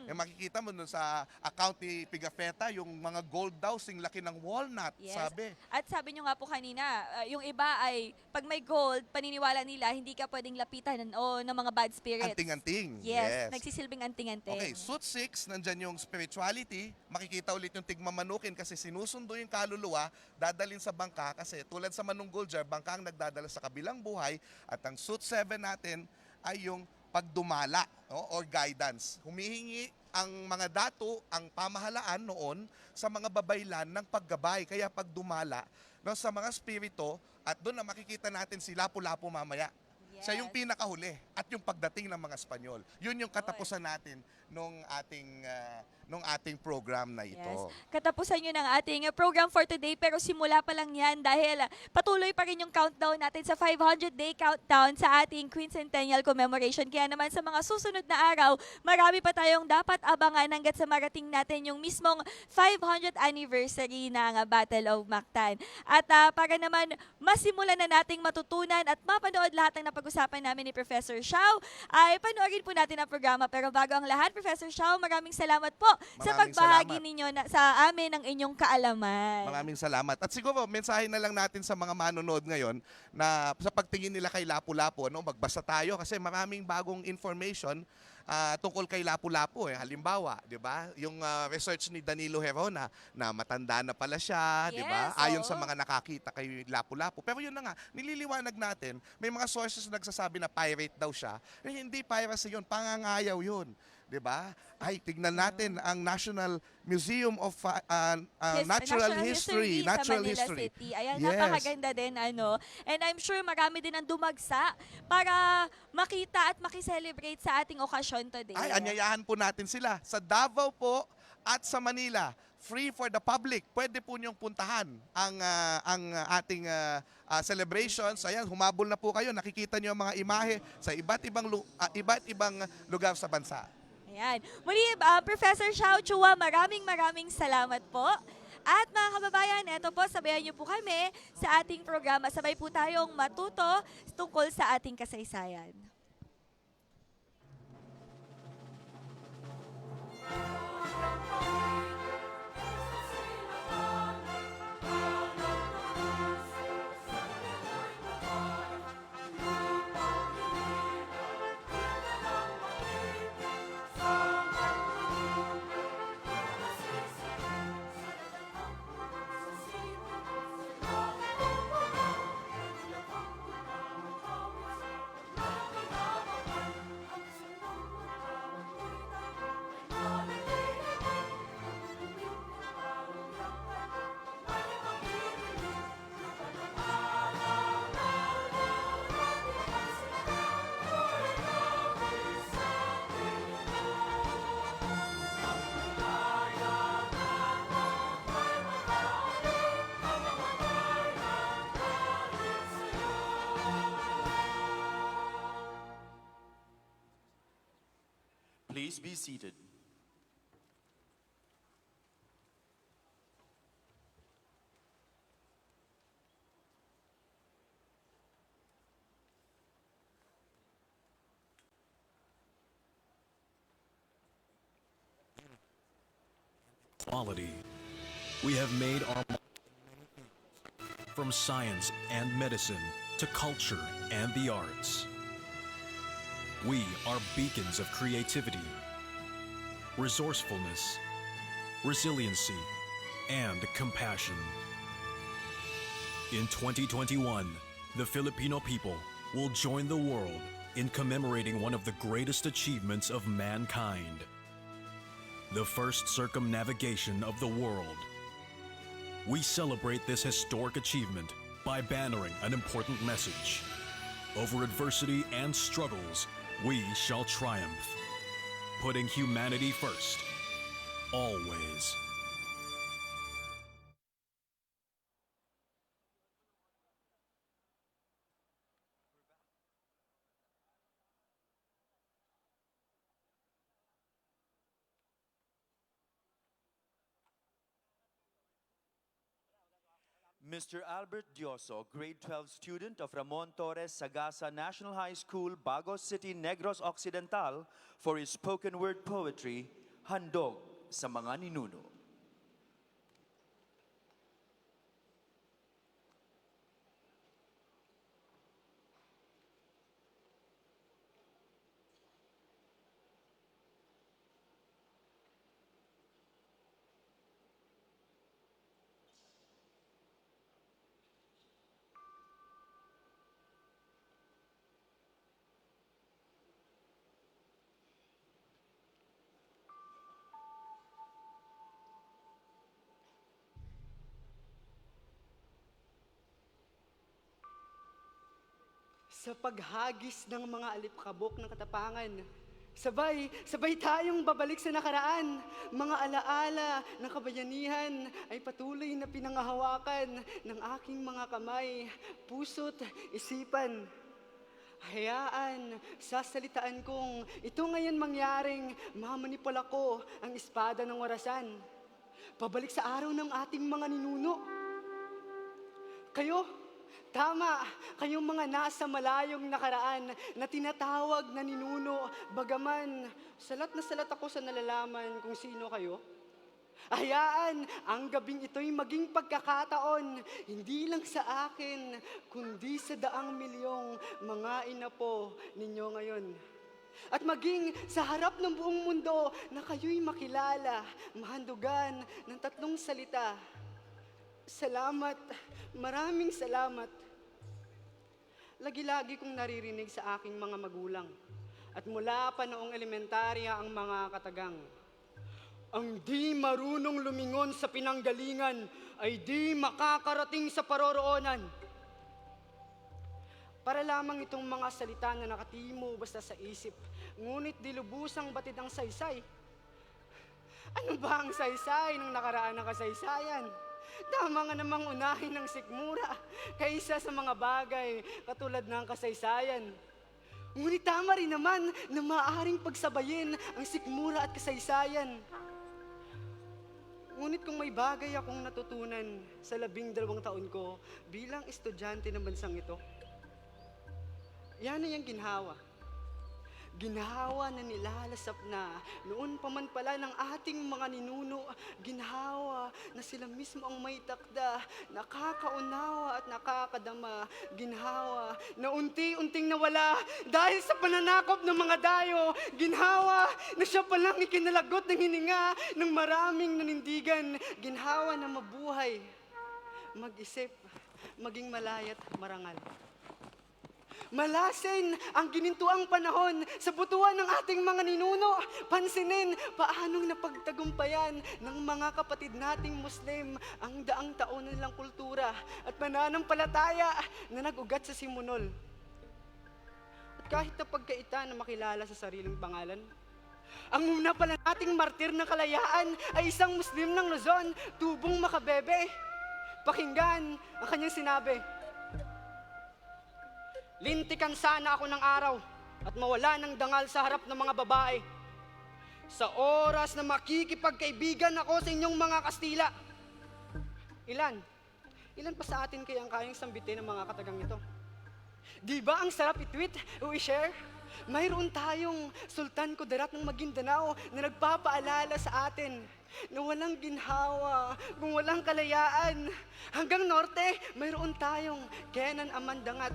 Yung makikita mo dun sa account ni Pigafetta, yung mga gold daw, sing laki ng walnut, Yes. sabi. At sabi nyo nga po kanina, yung iba ay pag may gold, paniniwala nila, hindi ka pwedeng lapitan o ng mga bad spirits. Anting-anting. Yes, nagsisilbing anting-anting. Okay, suit 6, nandyan yung spirituality. Makikita ulit yung tigmamanukin kasi sinusundo yung kaluluwa, dadalin sa bangka kasi tulad sa Manunggol Jar, bangka ang nagdadala sa kabilang buhay. At ang suit 7 natin ay yung pagdumala or guidance. Humihingi ang mga dato, ang pamahalaan noon sa mga babaylan ng paggabay. Kaya pagdumala sa mga spirito at doon na makikita natin si Lapu-Lapu mamaya. Yes. Siya yung pinakahuli at yung pagdating ng mga Espanyol. Yun yung katapusan natin nung ating program na ito. Yes. Katapusan nyo ng ating program for today pero simula pa lang yan dahil patuloy pa rin yung countdown natin sa 500-day countdown sa ating Quincentennial Commemoration. Kaya naman sa mga susunod na araw, marami pa tayong dapat abangan hanggat sa marating natin yung mismong 500th anniversary ng Battle of Mactan. At para naman masimulan na nating matutunan at mapanood lahat ng napag-usapan namin ni Professor Xiao, ay panoorin po natin ang programa. Pero bago ang lahat, Professor Xiao, maraming salamat po sa Maraming pagbahagi salamat. ninyo sa amin ng inyong kaalaman. Maraming salamat. At siguro, mensahe na lang natin sa mga manonood ngayon na sa pagtingin nila kay Lapu-Lapu, magbasa tayo kasi maraming bagong information tungkol kay Lapu-Lapu. Halimbawa, di ba? Yung research ni Danilo Herona na matanda na pala siya, di ba? Yes, Ayon oo. sa mga nakakita kay Lapu-Lapu. Pero yun na nga, nililiwanag natin, may mga sources na nagsasabi na pirate daw siya. Hindi piracy yun, pangangayaw yun. 'Di ba? Ay, tignan natin ang National Museum of Natural History, sa Natural Manila History. City. Ayan, Yes. napakaganda din And I'm sure marami din ang dumagsa para makita at makiselebrate sa ating okasyon today. Ay, anyayahan po natin sila sa Davao po at sa Manila. Free for the public. Pwede po niyong puntahan ang ating celebrations. Ayan, humabol na po kayo. Nakikita niyo ang mga imahe sa iba't ibang lugar sa bansa. Ayan. Muli, Professor Xiao Chua, maraming salamat po. At mga kababayan, eto po, sabayan niyo po kami sa ating programa. Sabay po tayong matuto tungkol sa ating kasaysayan. Please be seated. Quality. We have made our from science and medicine to culture and the arts. We are beacons of creativity, resourcefulness, resiliency, and compassion. In 2021, the Filipino people will join the world in commemorating one of the greatest achievements of mankind, the first circumnavigation of the world. We celebrate this historic achievement by bannering an important message. Over adversity and struggles, we shall triumph. Putting humanity first, always. Mr. Albert Dioso, grade 12 student of Ramon Torres Sagasa National High School, Bagos City, Negros Occidental, for his spoken word poetry, Handog sa Mga Ninuno. Sa paghagis ng mga alipkabok ng katapangan, sabay tayong babalik sa nakaraan. Mga alaala ng kabayanihan ay patuloy na pinangahawakan ng aking mga kamay, puso't isipan. Hayaan, sasalitaan kong ito ngayon mangyaring mamanipol ako ang espada ng orasan. Pabalik sa araw ng ating mga ninuno. Kayo, tama, kayong mga nasa malayong nakaraan na tinatawag na ninuno, bagaman salat na salat ako sa nalalaman kung sino kayo. Hayaan, ang gabing ito'y maging pagkakataon, hindi lang sa akin, kundi sa daang milyong mga inapo ninyo ngayon. At maging sa harap ng buong mundo na kayo'y makilala, mahandugan ng tatlong salita. Salamat, maraming salamat. Lagi-lagi kong naririnig sa aking mga magulang at mula pa noong elementarya ang mga katagang. Ang di marunong lumingon sa pinanggalingan ay di makakarating sa paroroonan. Para lamang itong mga salita na nakatimo basta sa isip, ngunit di lubusang batid ang saysay. Ano ba ang saysay ng nakaraan ng kasaysayan? Tama nga namang unahin ng sikmura kaysa sa mga bagay katulad ng kasaysayan. Ngunit tama rin naman na maaaring pagsabayin ang sikmura at kasaysayan. Ngunit kung may bagay akong natutunan sa 12 taon ko bilang estudyante ng bansang ito, yan ay ang ginhawa. Ginhawa na nilalasap na noon pa man pala ng ating mga ninuno. Ginhawa na sila mismo ang may takda, nakakaunawa at nakakadama. Ginhawa na unti-unting nawala dahil sa pananakop ng mga dayo. Ginhawa na siya palang ikinalagot ng hininga ng maraming nanindigan. Ginhawa na mabuhay, mag-isip, maging malayat marangal. Malasin ang ginintuang panahon sa butuan ng ating mga ninuno. Pansinin paanong napagtagumpayan ng mga kapatid nating Muslim ang daang taon nilang kultura at pananampalataya na nag-ugat sa simunol. At kahit na pagkaita na makilala sa sariling pangalan, ang una pala nating martir ng kalayaan ay isang Muslim ng Luzon, Tubong Makabebe. Pakinggan ang kanyang sinabi. Lintikan sana ako ng araw at mawala ng dangal sa harap ng mga babae. sa oras na makikipagkaibigan ako sa inyong mga Kastila. Ilan pa sa atin kaya ang kayang sambitin ng mga katagang ito? Di ba ang sarap i-tweet o i-share? Mayroon tayong Sultan Kudarat ng Maguindanao na nagpapaalala sa atin na walang ginhawa kung walang kalayaan. Hanggang norte, mayroon tayong Kenan Amandangat,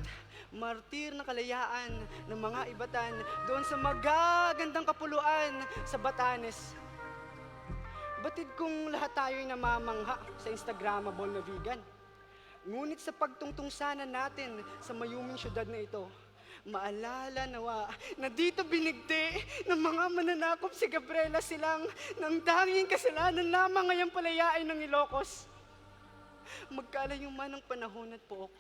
martir na kalayaan ng mga Ibatan doon sa magagandang kapuluan sa Batanes. Batid kung lahat tayo'y namamangha sa Instagrammable na vegan. Ngunit sa pagtungtong sana natin sa mayuming syudad na ito, maalala nawa na dito binigti ng mga mananakop si Gabriela silang ng tanging kasalanan lamang ngayong palayain ng Ilocos. Magkalayo man ang panahon at pook,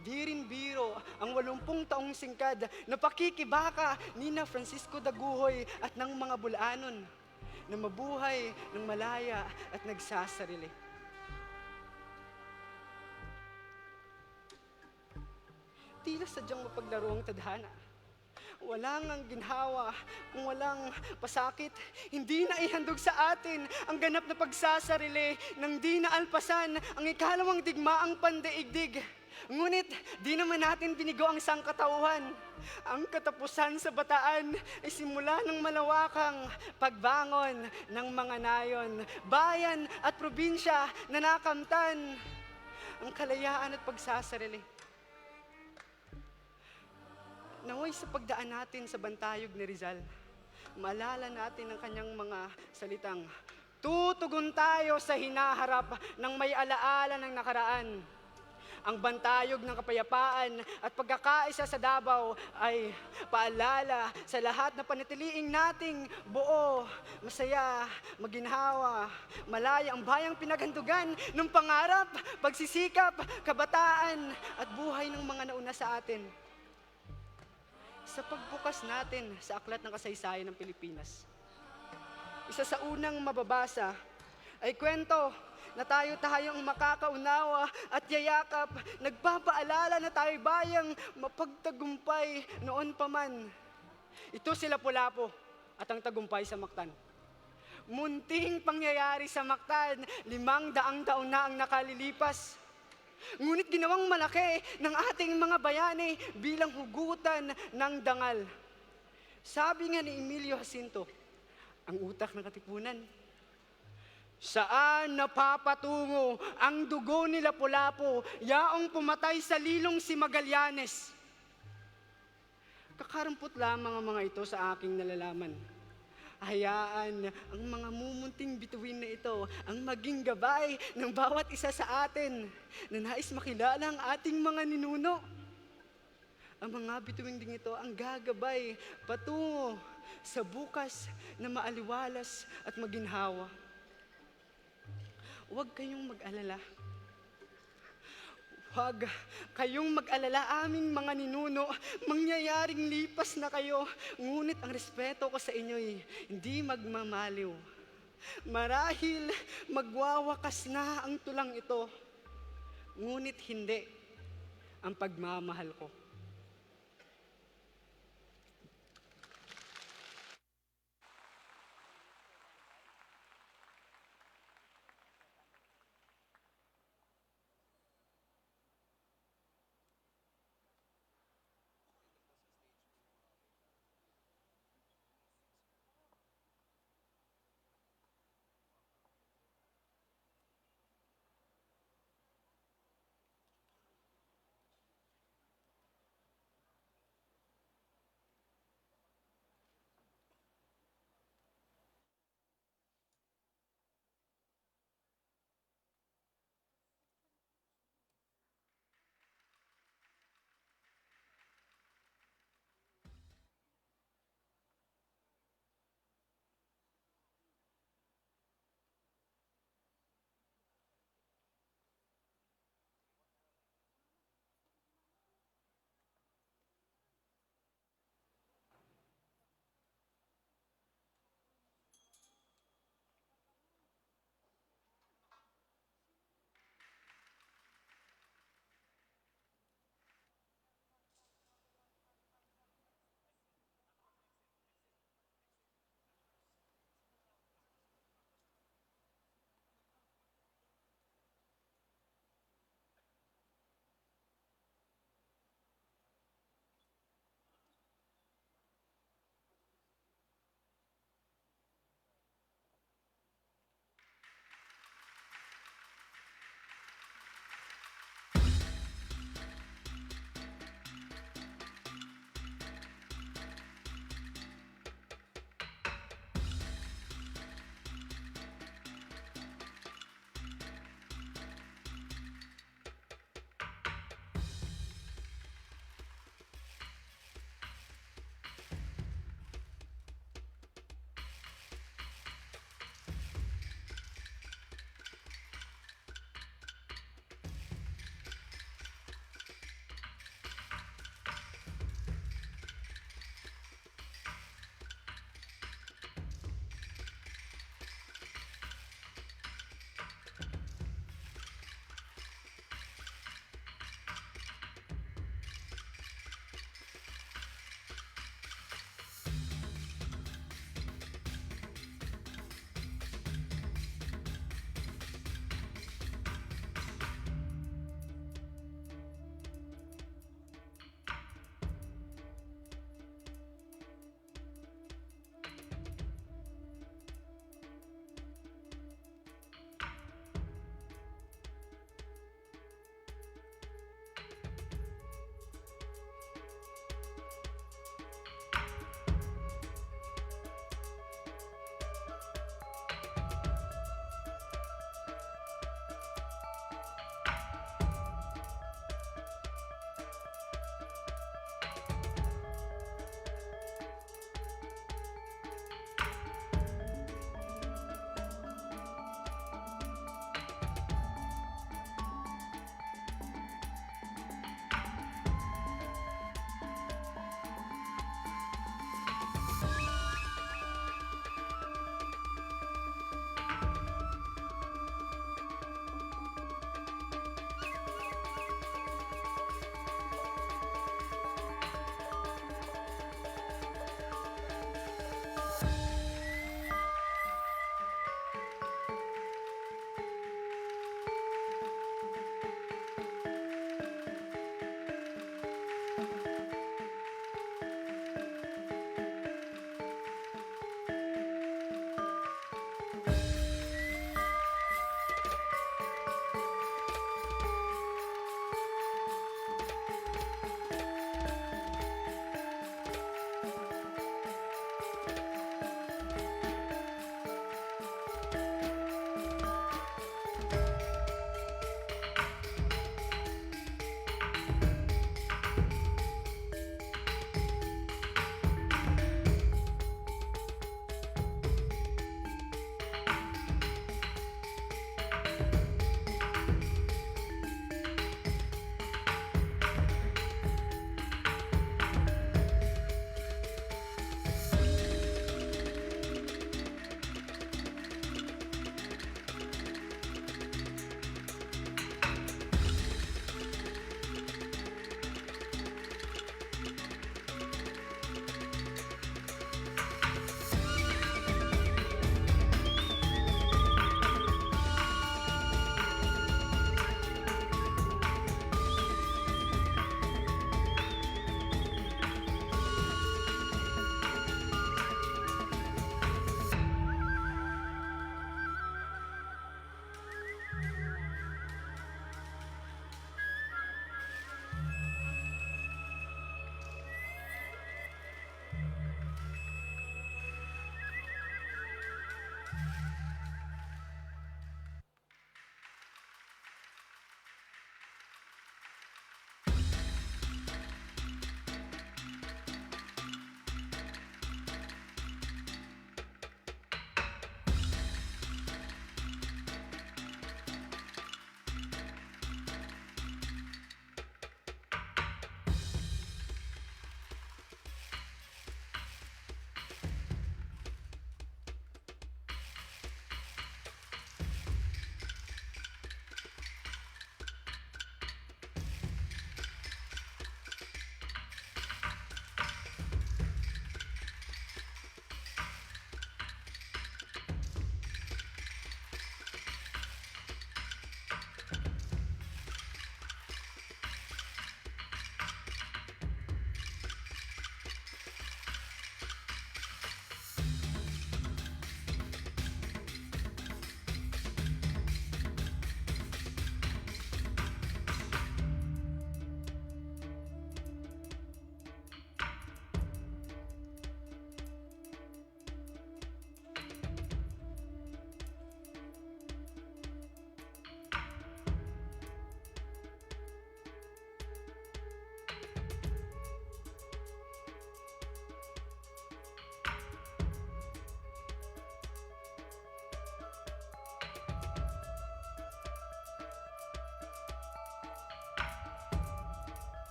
di rin biro ang 80 taong singkad na pakikibaka ni na Francisco Daguhoy at ng mga Bulanon na mabuhay ng malaya at nagsasarili. Tila sadyang mapaglaro ang tadhana. Walang ang ginhawa kung walang pasakit. Hindi na ihandog sa atin ang ganap na pagsasarili nang di na alpasan ang ikalawang digmaang pandaigdig. Ngunit di naman natin binigo ang sangkatauhan. Ang katapusan sa Bataan ay simula ng malawakang pagbangon ng mga nayon, bayan at probinsya na nakamtan ang kalayaan at pagsasarili. Naway sa pagdaan natin sa bantayog ni Rizal, maalala natin ang kanyang mga salitang, tutugon tayo sa hinaharap ng may alaala ng nakaraan. Ang bantayog ng kapayapaan at pagkakaisa sa Davao ay paalala sa lahat na panatiliing nating buo, masaya, maginhawa, malaya ang bayang pinaghandugan ng pangarap, pagsisikap, kabataan at buhay ng mga nauna sa atin. Sa pagbukas natin sa aklat ng kasaysayan ng Pilipinas, isa sa unang mababasa ay kwento na tayo-tayong makakaunawa at yayakap, nagpapaalala na tayo bayang mapagtagumpay noon pa man. Ito si Lapu-Lapu at ang tagumpay sa Mactan. Munting pangyayari sa Mactan, 500 taon na ang nakalilipas. Ngunit ginawang malaki ng ating mga bayani bilang hugutan ng dangal. Sabi nga ni Emilio Jacinto, ang utak ng katipunan, saan napapatungo ang dugo ni Lapu-Lapu, yaong pumatay sa lilong si Magallanes? Kakarampot lamang ang mga ito sa aking nalalaman. Hayaan ang mga mumunting bituin na ito ang maging gabay ng bawat isa sa atin na nais makilala ang ating mga ninuno. Ang mga bituin ding ito ang gagabay patungo sa bukas na maaliwalas at maginhawa. Huwag kayong mag-alala. Huwag kayong mag-alala, aming mga ninuno, mangyayaring lipas na kayo, ngunit ang respeto ko sa inyo'y hindi magmamaliw. Marahil magwawakas na ang tulang ito, ngunit hindi ang pagmamahal ko.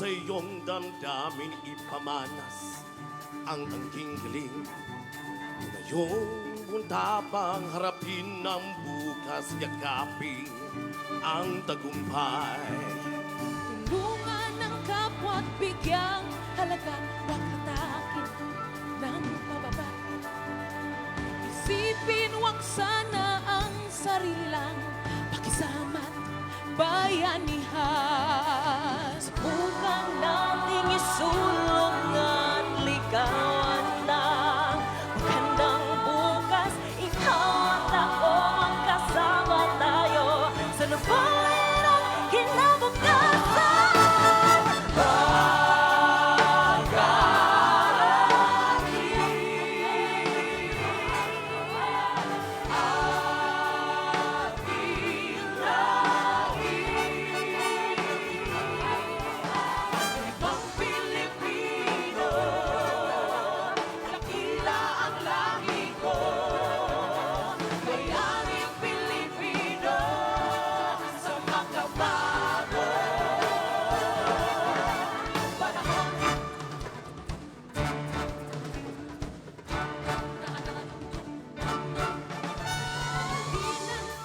sa iyong damdamin ipamanas ang angking galing. Ngayong buntabang harapin ng bukas, yakapin ang tagumpay. Tulungan ng kapwa at bigyang halaga, huwag hatakin ng pababa. Isipin huwag sana ang sarili lang, pakisama't bayanihan. Subukan nating isulong at ligawan ng magandang bukas. Ikaw at ako magkasama tayo sa lupain at kinabukasan.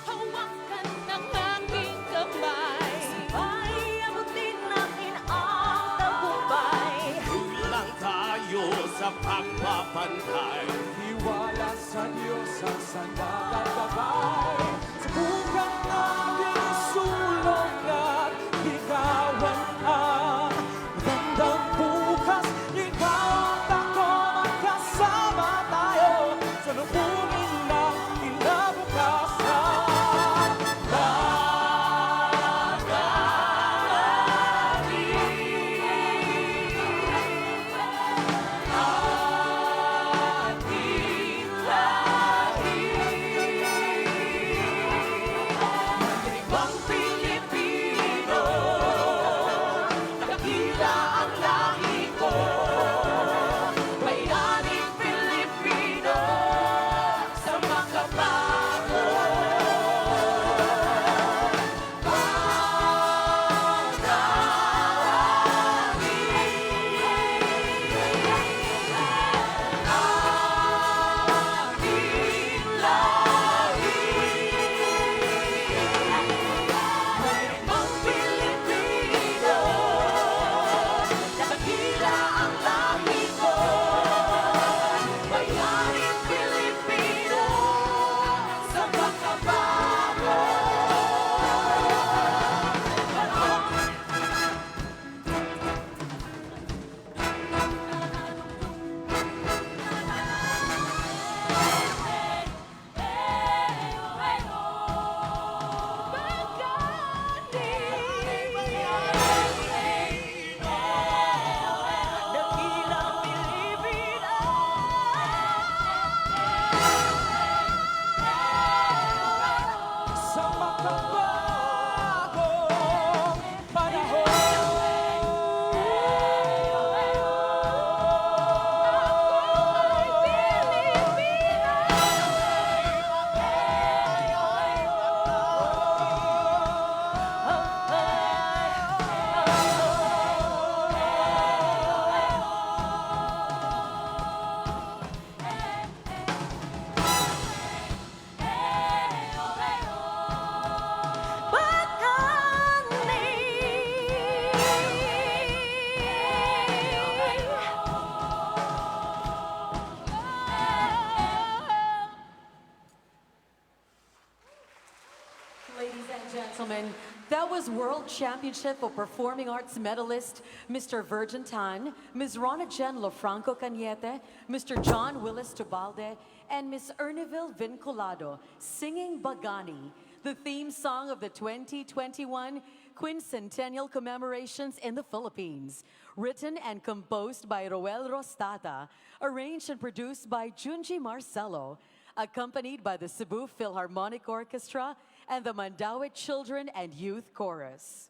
Hawakan ng aking kamay, sabay abutin natin ang tagumpay. Kulang tayo sa pagpapantay. Iwala sa Diyos ang sandat at gabay. Subukan natin sulong at ligawan ang magandang bukas. Ikaw at ako magkasama tayo sa lubunin ng kinabukasan. Ibang Pilipino, dakila ang lahi ko. Bayaning Pilipino, sa makabago. Ibang Pilipino, dakila ang lahi ko. Bayaning Pilipino, sa makabago. Dakilang Pilipino, Sa makabagong panahon. Ladies and gentlemen, that was World Championship of Performing Arts medalist Mr. Virgin Tan, Ms. Rona Jen Lofranco Cañete, Mr. John Willis Tubalde, and Ms. Erneville Vinculado singing Bagani, the theme song of the 2021 Quincentennial Commemorations in the Philippines. Written and composed by Roel Rostata, arranged and produced by Junji Marcelo, accompanied by the Cebu Philharmonic Orchestra and the Mandaue Children and Youth Chorus.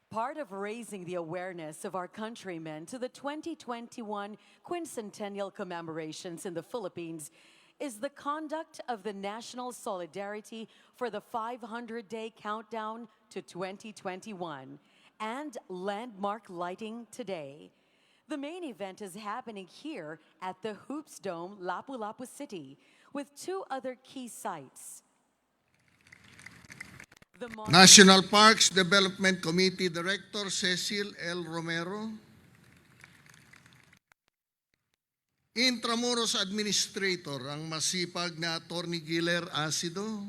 Part of raising the awareness of our countrymen to the 2021 Quincentennial Commemorations in the Philippines is the conduct of the National Solidarity for the 500-day countdown to 2021 and landmark lighting today. The main event is happening here at the Hoops Dome, Lapu-Lapu City, with two other key sites. National Parks Development Committee Director Cecil L. Romero, Intramuros Administrator ang masipag na Attorney Giler Acido,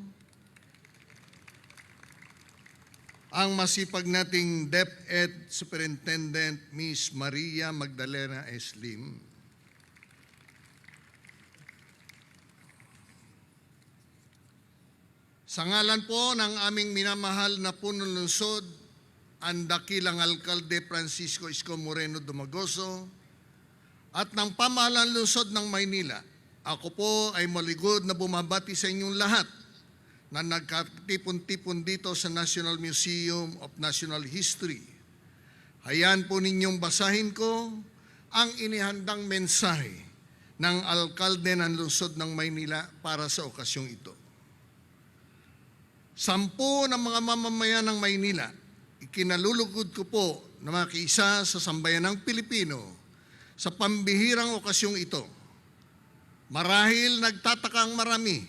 ang masipag nating DepEd Superintendent Miss Maria Magdalena S. Lim, sa ngalan po ng aming minamahal na punong lungsod, ang dakilang Alkalde Francisco Isko Moreno Dumagoso, at ng pamahalaan lungsod ng Maynila, ako po ay maligod na bumabati sa inyong lahat na nagkatipon-tipon dito sa National Museum of National History. Hayaan po ninyong basahin ko ang inihandang mensahe ng Alkalde ng lungsod ng Maynila para sa okasyong ito. 10 ng mga mamamayan ng Maynila, ikinalulugod ko po na makiisa sa sambayanang Pilipino sa pambihirang okasyong ito. Marahil nagtataka ang marami,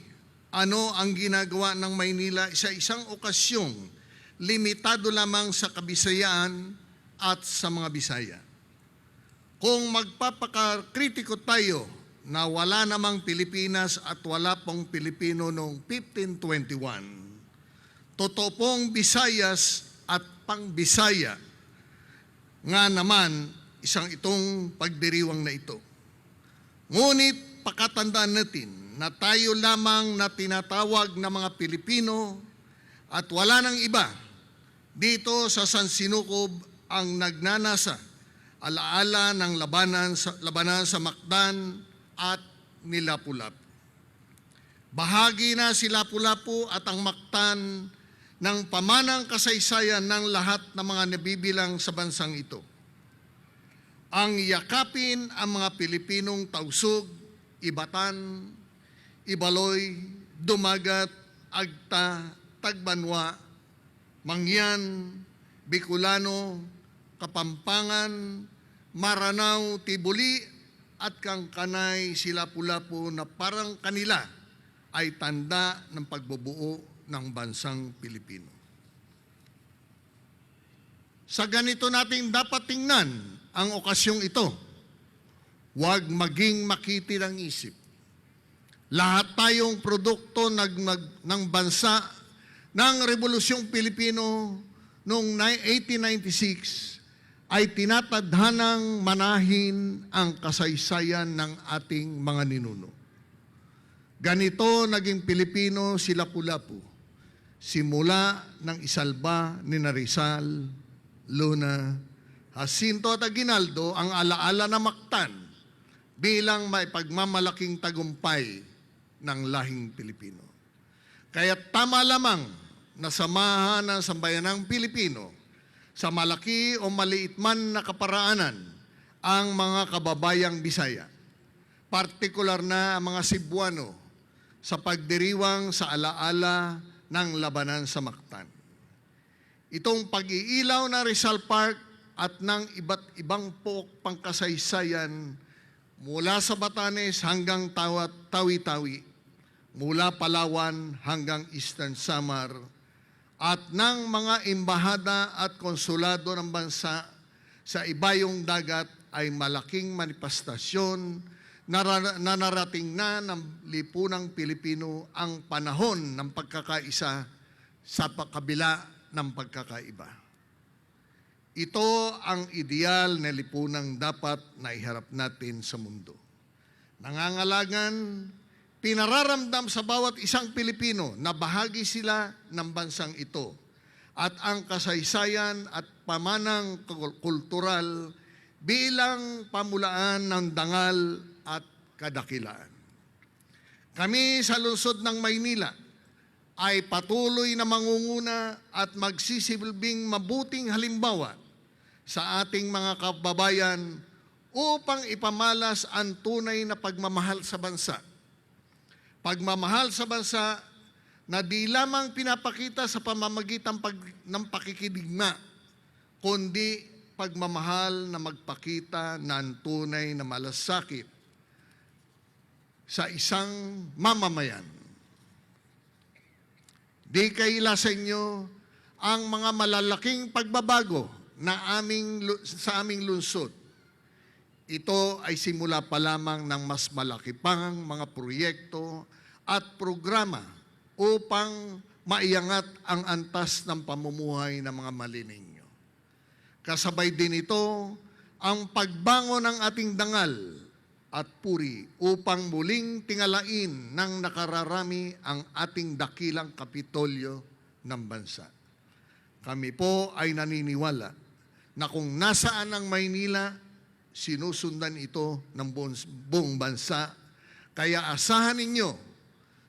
ano ang ginagawa ng Maynila sa isang okasyong limitado lamang sa Kabisayaan at sa mga Bisaya. Kung magpapakritiko tayo na wala namang Pilipinas at wala pong Pilipino noong 1521, totoo pong Bisayas at pang-Bisaya nga naman isang itong pagdiriwang na ito. Ngunit pakatandaan natin na tayo lamang na tinatawag na mga Pilipino at wala nang iba dito sa San Sinukob ang nagnanasa alaala ng labanan sa Mactan at ni Lapu-Lapu. Bahagi na si Lapu-Lapu at ang Mactan ng pamanang kasaysayan ng lahat ng mga nabibilang sa bansang ito. Ang yakapin ang mga Pilipinong Tausug, Ibatan, Ibaloy, Dumagat, Agta, Tagbanwa, Mangyan, Bicolano, Kapampangan, Maranao, Tibuli at Kangkanay si Lapu-Lapu na parang kanila ay tanda ng pagbubuo ng bansang Pilipino. Sa ganito nating dapat tingnan ang okasyong ito. Huwag maging makiti ng isip. Lahat tayong produkto ng bansa ng Rebolusyong Pilipino noong 1896 ay tinatadhanang manahin ang kasaysayan ng ating mga ninuno. Ganito naging Pilipino si Lapu-Lapu. Simula ng isalba ni Rizal, Luna, Jacinto at Aguinaldo ang alaala na Mactan bilang may pagmamalaking tagumpay ng lahing Pilipino. Kaya tama lamang na samahan ng sambayanang Pilipino sa malaki o maliit man na kaparaanan ang mga kababayang Bisaya, partikular na ang mga Cebuano sa pagdiriwang sa alaala ng labanan sa Mactan. Itong pag-iilaw na Rizal Park at ng iba't ibang pangkasaysayan mula sa Batanes hanggang Tawi-Tawi, mula Palawan hanggang Eastern Samar, at ng mga embahada at konsulado ng bansa sa ibayong dagat ay malaking manifestasyon na narating na ng lipunang Pilipino ang panahon ng pagkakaisa sa kabila ng pagkakaiba. Ito ang ideal na lipunang dapat na iharap natin sa mundo. Nangangalagan, pinararamdam sa bawat isang Pilipino na bahagi sila ng bansang ito at ang kasaysayan at pamanang kultural bilang pamulaan ng dangal at kadakilaan. Kami sa lungsod ng Maynila ay patuloy na mangunguna at magsisilbing mabuting halimbawa sa ating mga kababayan upang ipamalas ang tunay na pagmamahal sa bansa. Pagmamahal sa bansa na di lamang pinapakita sa pamamagitan ng pakikidigma, kundi pagmamahal na magpakita ng tunay na malasakit sa isang mamamayan. Di kaila sa inyo ang mga malalaking pagbabago na sa aming lungsod. Ito ay simula pa lamang ng mas malaki pang mga proyekto at programa upang maiangat ang antas ng pamumuhay ng mga malininyo. Kasabay din ito ang pagbangon ng ating dangal at puri upang muling tingalain ng nakararami ang ating dakilang kapitolyo ng bansa. Kami po ay naniniwala na kung nasaan ang Maynila, sinusundan ito ng buong bansa. Kaya asahan ninyo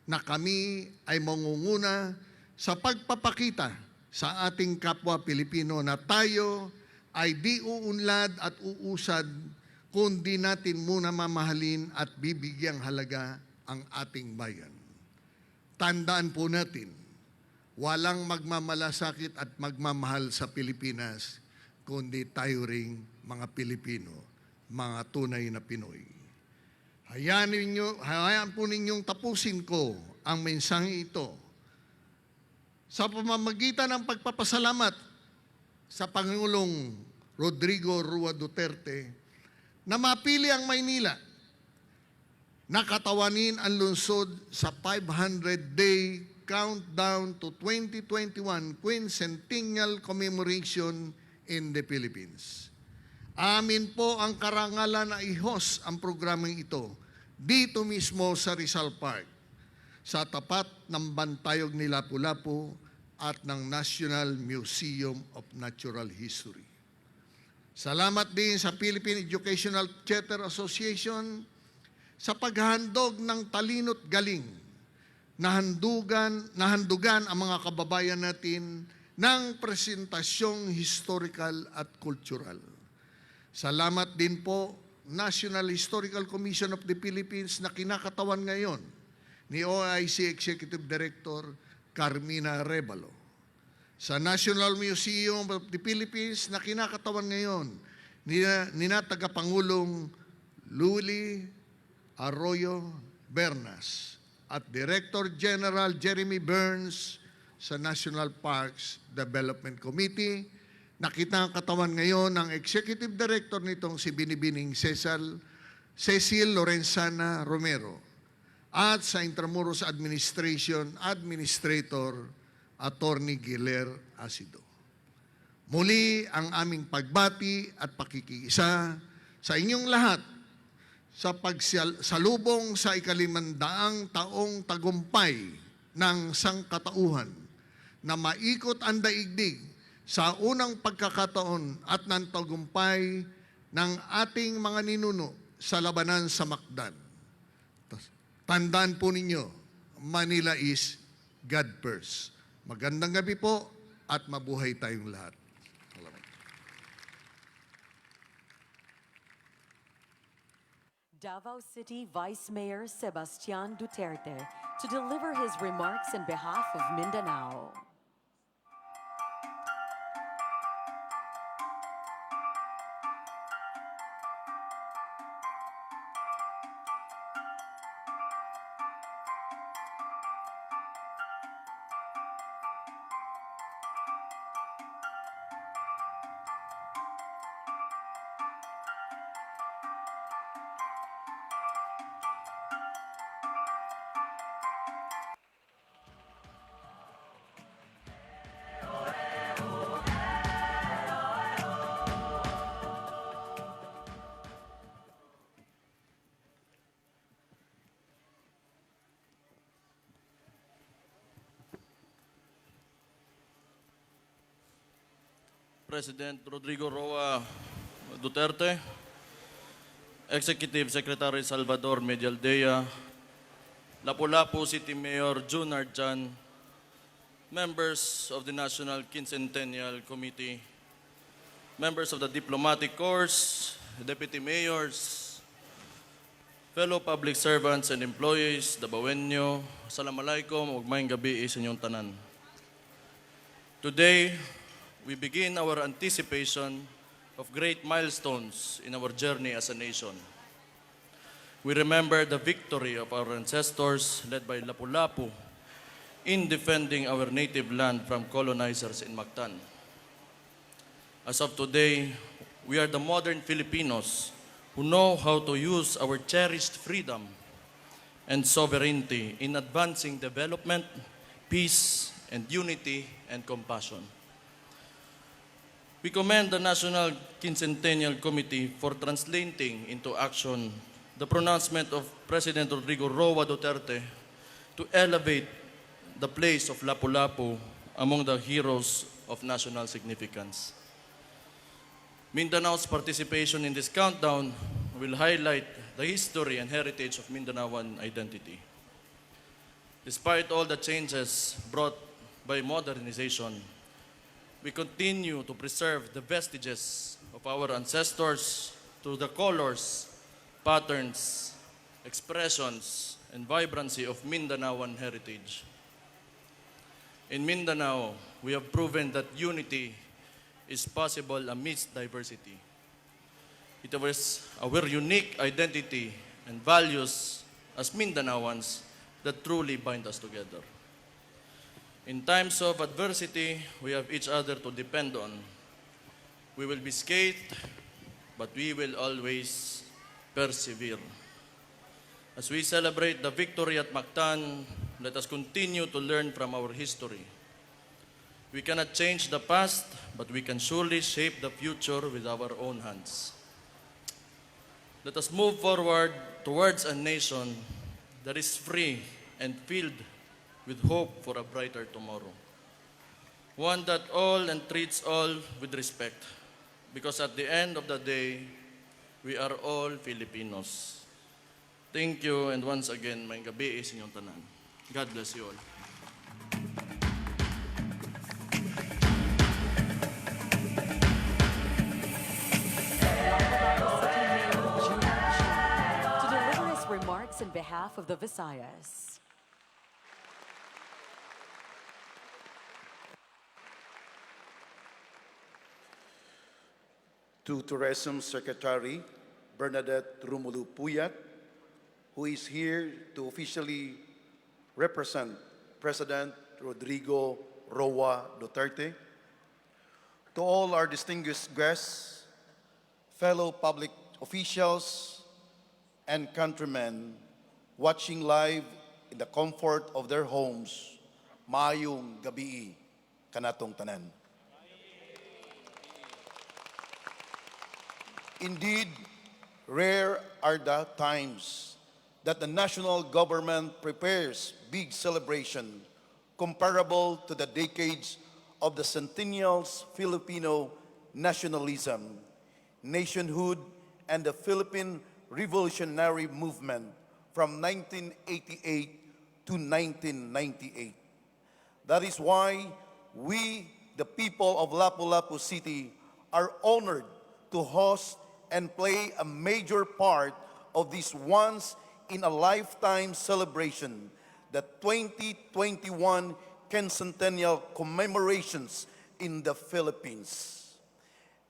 na kami ay mangunguna sa pagpapakita sa ating kapwa Pilipino na tayo ay di uunlad at uusad kundi natin muna mamahalin at bibigyang halaga ang ating bayan. Tandaan po natin, walang magmamalasakit at magmamahal sa Pilipinas kundi tayo ring mga Pilipino, mga tunay na Pinoy. Hayaan po ninyong tapusin ko ang mensahe ito sa pamamagitan ng pagpapasalamat sa Pangulong Rodrigo Roa Duterte na mapili ang Maynila na katawanin ang lungsod sa 500-day countdown to 2021 Quincentennial Commemoration in the Philippines. Amin po ang karangalan na i-host ang programang ito dito mismo sa Rizal Park, sa tapat ng bantayog ni Lapu-Lapu at ng National Museum of Natural History. Salamat din sa Philippine Educational Theater Association sa paghandog ng talino't galing na handugan ang mga kababayan natin ng presentasyong historical at cultural. Salamat din po National Historical Commission of the Philippines na kinakatawan ngayon ni OIC Executive Director Carmina Revalo. Sa National Museum of the Philippines na kinakatawan ngayon ni Tagapangulong Luli Arroyo Bernas at Director General Jeremy Burns sa National Parks Development Committee na kinakatawan ngayon ng Executive Director nitong si Binibining Cecil Lorenzana Romero at sa Intramuros Administration Administrator Attorney Giler Asido. Muli ang aming pagbati at pakikiisa sa inyong lahat sa pagsalubong sa ika-500 taong tagumpay ng sangkatauhan na maikot ang daigdig sa unang pagkakataon at ng tagumpay ng ating mga ninuno sa labanan sa Macdan. Tandaan po ninyo, Manila is God first. Magandang gabi po at mabuhay tayong lahat. Salamat. Davao City Vice Mayor Sebastian Duterte to deliver his remarks on behalf of Mindanao. President Rodrigo Roa Duterte, Executive Secretary Salvador Medialdea, Lapu-Lapu City Mayor June Arjan, members of the National Quincentennial Committee, members of the Diplomatic Corps, Deputy Mayors, fellow public servants and employees, Dabawenyo, Assalamualaikum, ug maayong gabi sa inyong tanan. Today, we begin our anticipation of great milestones in our journey as a nation. We remember the victory of our ancestors led by Lapu-Lapu in defending our native land from colonizers in Mactan. As of today, we are the modern Filipinos who know how to use our cherished freedom and sovereignty in advancing development, peace, and unity and compassion. We commend the National Quincentennial Committee for translating into action the pronouncement of President Rodrigo Roa Duterte to elevate the place of Lapu-Lapu among the heroes of national significance. Mindanao's participation in this countdown will highlight the history and heritage of Mindanaoan identity. Despite all the changes brought by modernization, we continue to preserve the vestiges of our ancestors through the colors, patterns, expressions, and vibrancy of Mindanaoan heritage. In Mindanao, we have proven that unity is possible amidst diversity. It was our unique identity and values as Mindanaoans that truly bind us together. In times of adversity, we have each other to depend on. We will be scathed, but we will always persevere. As we celebrate the victory at Mactan, let us continue to learn from our history. We cannot change the past, but we can surely shape the future with our own hands. Let us move forward towards a nation that is free and filled with hope for a brighter tomorrow. One that all and treats all with respect, because at the end of the day, we are all Filipinos. Thank you, and once again, may gabi sa inyong tanan. God bless you all. To deliver his remarks in behalf of the Visayas. To Tourism Secretary Bernadette Rumulu Puyat, who is here to officially represent President Rodrigo Roa Duterte. To all our distinguished guests, fellow public officials, and countrymen watching live in the comfort of their homes, maayong gabi kanatong tanan. Indeed, rare are the times that the national government prepares big celebration comparable to the decades of the centennial's Filipino nationalism, nationhood, and the Philippine revolutionary movement from 1988 to 1998. That is why we, the people of Lapu-Lapu City, are honored to host and play a major part of this once-in-a-lifetime celebration, the 2021 Quincentennial Commemorations in the Philippines.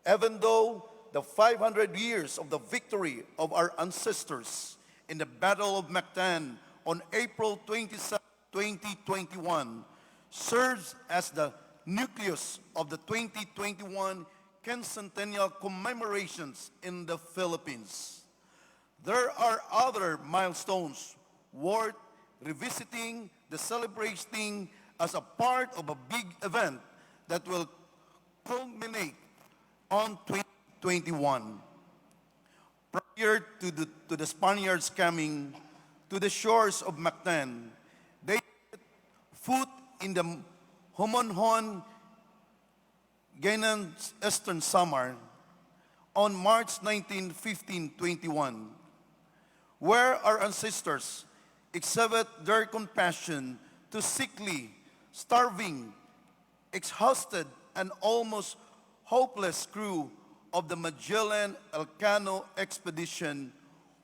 Even though the 500 years of the victory of our ancestors in the Battle of Mactan on April 27, 2021 serves as the nucleus of the 2021 Quincentennial Commemorations in the Philippines. There are other milestones worth revisiting the celebrating as a part of a big event that will culminate on 2021. Prior to the Spaniards coming to the shores of Mactan, they set foot in the Homonhon Ganan's Eastern Samar on March 19, 1521, where our ancestors exhibit their compassion to sickly, starving, exhausted, and almost hopeless crew of the Magellan Elcano expedition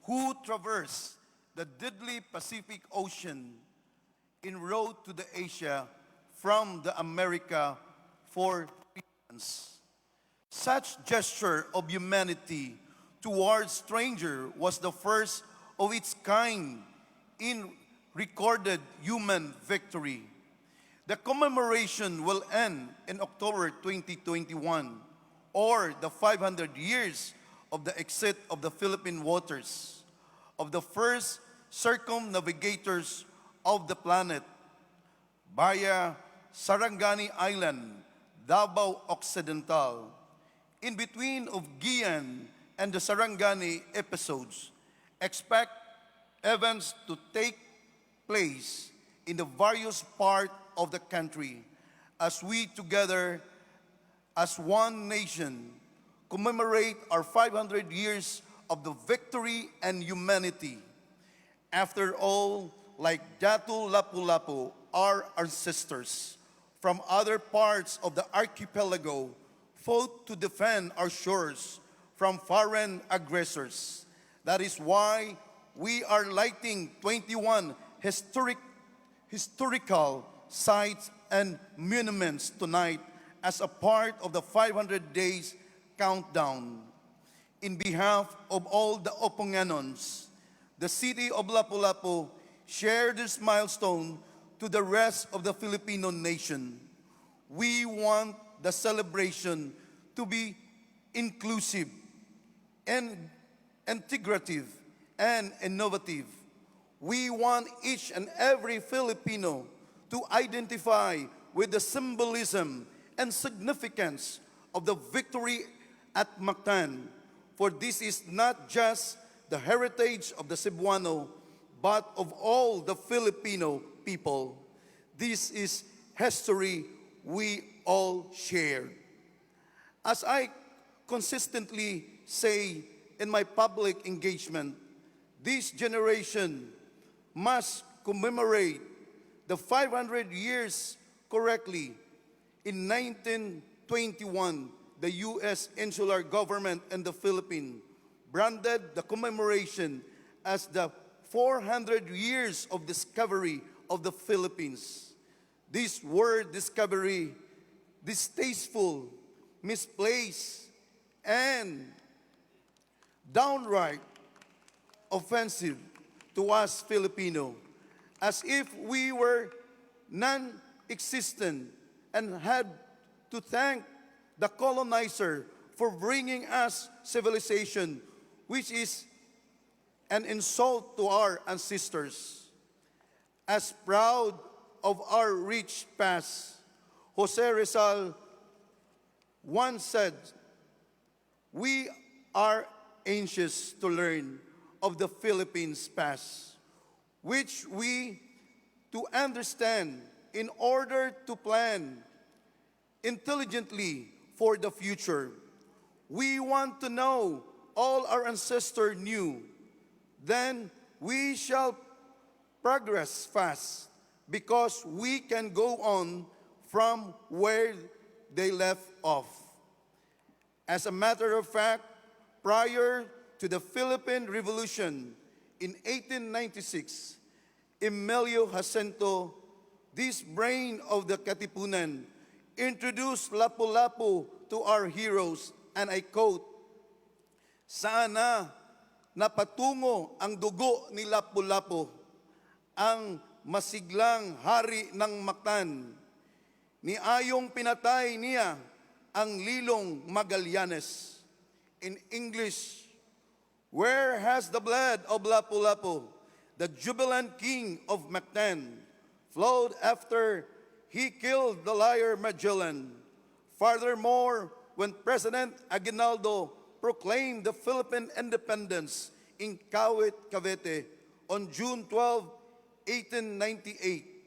who traversed the deadly Pacific Ocean en route to the Asia from the America for treatments. Such gesture of humanity towards stranger was the first of its kind in recorded human victory. The commemoration will end in October 2021, or the 500 years of the exit of the Philippine waters, of the first circumnavigators of the planet, via Sarangani Island, Davao Occidental. In between of Gian and the Sarangani episodes, expect events to take place in the various parts of the country as we together, as one nation, commemorate our 500 years of the victory and humanity. After all, like Datu Lapu-Lapu, our ancestors from other parts of the archipelago fought to defend our shores from foreign aggressors. That is why we are lighting 21 historical sites and monuments tonight as a part of the 500 days countdown. In behalf of all the Oponganons, the city of Lapu-Lapu share this milestone to the rest of the Filipino nation. We want the celebration to be inclusive and integrative and innovative. We want each and every Filipino to identify with the symbolism and significance of the victory at Mactan, for this is not just the heritage of the Cebuano, but of all the Filipino people. This is history we all share. As I consistently say in my public engagement, this generation must commemorate the 500 years correctly. In 1921, the U.S. Insular Government and the Philippines branded the commemoration as the 400 years of discovery of the Philippines. This word discovery, distasteful, misplaced, and downright offensive to us Filipino, as if we were non-existent and had to thank the colonizer for bringing us civilization, which is an insult to our ancestors. As proud of our rich past, Jose Rizal once said, "We are anxious to learn of the Philippines' past, which we to understand in order to plan intelligently for the future. We want to know all our ancestors knew. Then we shall progress fast because we can go on from where they left off." As a matter of fact, prior to the Philippine Revolution in 1896, Emilio Jacinto, this brain of the Katipunan, introduced Lapu-Lapu to our heroes, and I quote, "Sana napatungo ang dugo ni Lapu-Lapu, ang masiglang hari ng Mactan. Niayong pinatay niya ang Lilong Magallanes." In English, "Where has the blood of Lapu-Lapu, the jubilant king of Mactan, flowed after he killed the liar Magellan? Furthermore, when President Aguinaldo proclaimed the Philippine independence in Kawit, Cavite on June 12, 1898,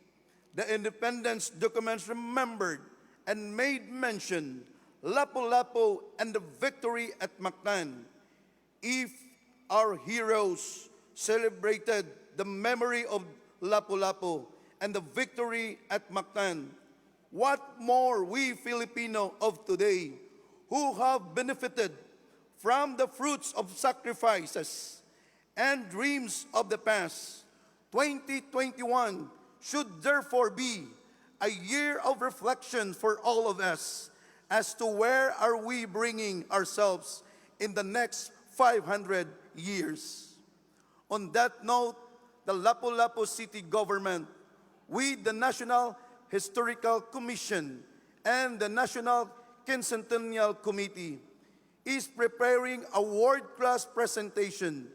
the independence documents remembered and made mention Lapu-Lapu and the victory at Mactan. If our heroes celebrated the memory of Lapu-Lapu and the victory at Mactan, what more we Filipino of today, who have benefited from the fruits of sacrifices and dreams of the past, 2021 should therefore be a year of reflection for all of us as to where are we bringing ourselves in the next 500 years. On that note, the Lapu-Lapu City government, with the National Historical Commission and the National Quincentennial Committee, is preparing a world-class presentation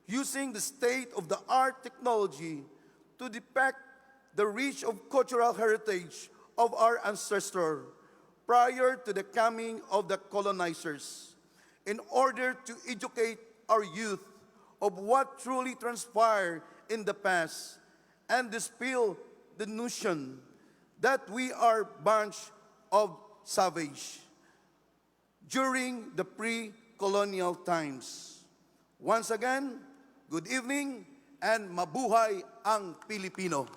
using the state-of-the-art technology to depict the rich of cultural heritage of our ancestors prior to the coming of the colonizers, in order to educate our youth of what truly transpired in the past and dispel the notion that we are a bunch of savage during the pre-colonial times. Once again, good evening and mabuhay ang Pilipino.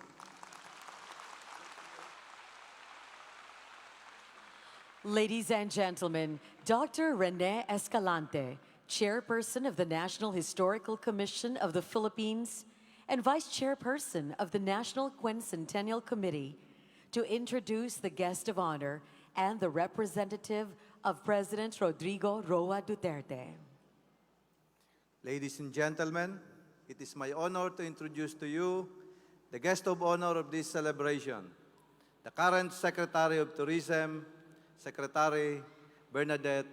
Ladies and gentlemen, Dr. Rene Escalante, Chairperson of the National Historical Commission of the Philippines and Vice Chairperson of the National Quincentennial Committee, to introduce the guest of honor and the representative of President Rodrigo Roa Duterte. Ladies and gentlemen, it is my honor to introduce to you the guest of honor of this celebration, the current Secretary of Tourism, Secretary Bernadette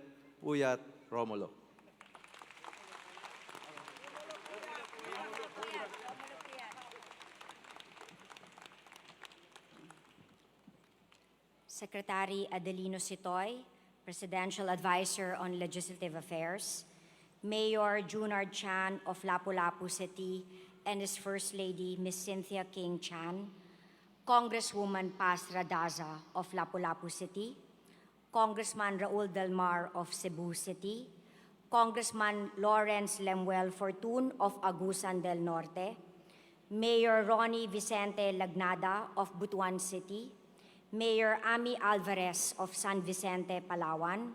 Puyat Romulo. Secretary Adelino Sitoy, Presidential Advisor on Legislative Affairs, Mayor Junard Chan of Lapu-Lapu City and his First Lady, Ms. Cynthia King Chan, Congresswoman Paz Radaza of Lapu-Lapu City, Congressman Raul Delmar of Cebu City, Congressman Lawrence Lemuel Fortun of Agusan del Norte, Mayor Ronnie Vicente Lagnada of Butuan City, Mayor Ami Alvarez of San Vicente, Palawan,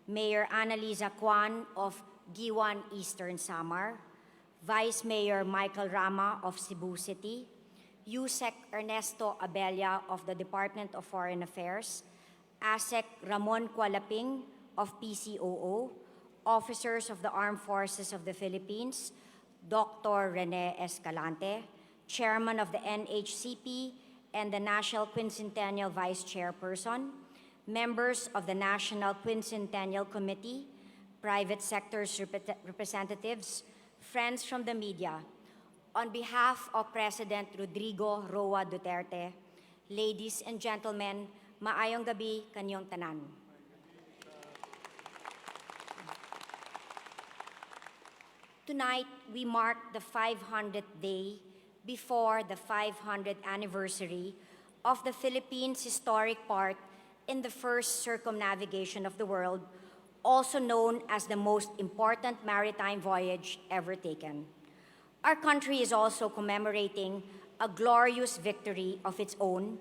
Mayor Annalisa Kwan of Giwan Eastern Samar, Vice Mayor Michael Rama of Cebu City, Yusek Ernesto Abella of the Department of Foreign Affairs, ASEC Ramon Kualaping of PCOO, officers of the Armed Forces of the Philippines, Dr. Rene Escalante, Chairman of the NHCP and the National Quincentennial Vice Chairperson, members of the National Quincentennial Committee, private sector's representatives, friends from the media, on behalf of President Rodrigo Roa Duterte, ladies and gentlemen, maayong gabi kanyong tanan. Tonight, we mark the 500th day before the 500th anniversary of the Philippines' historic part in the first circumnavigation of the world, also known as the most important maritime voyage ever taken. Our country is also commemorating a glorious victory of its own,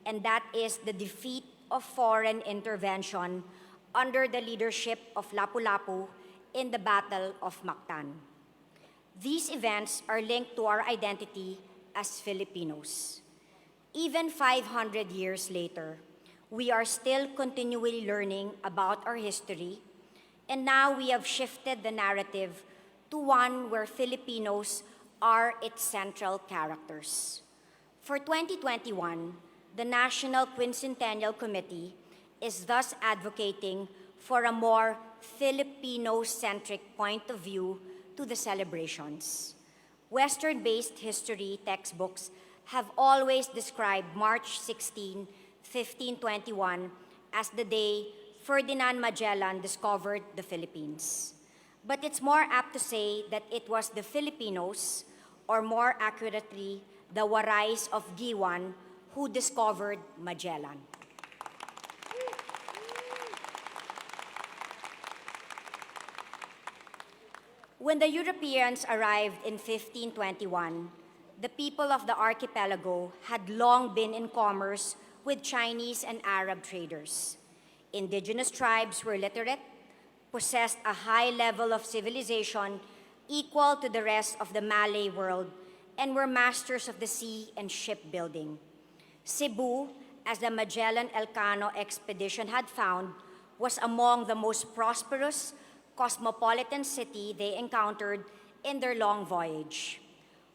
and that is the defeat of foreign intervention under the leadership of Lapu-Lapu in the Battle of Mactan. These events are linked to our identity as Filipinos. Even 500 years later, we are still continually learning about our history, and now we have shifted the narrative to one where Filipinos are its central characters. For 2021, the National Quincentennial Committee is thus advocating for a more Filipino-centric point of view to the celebrations. Western-based history textbooks have always described March 16, 1521 as the day Ferdinand Magellan discovered the Philippines. But it's more apt to say that it was the Filipinos, or more accurately, the Warais of Giwan, who discovered Magellan. When the Europeans arrived in 1521, the people of the archipelago had long been in commerce with Chinese and Arab traders. Indigenous tribes were literate, possessed a high level of civilization, equal to the rest of the Malay world, and were masters of the sea and shipbuilding. Cebu, as the Magellan Elcano expedition had found, was among the most prosperous, cosmopolitan city they encountered in their long voyage.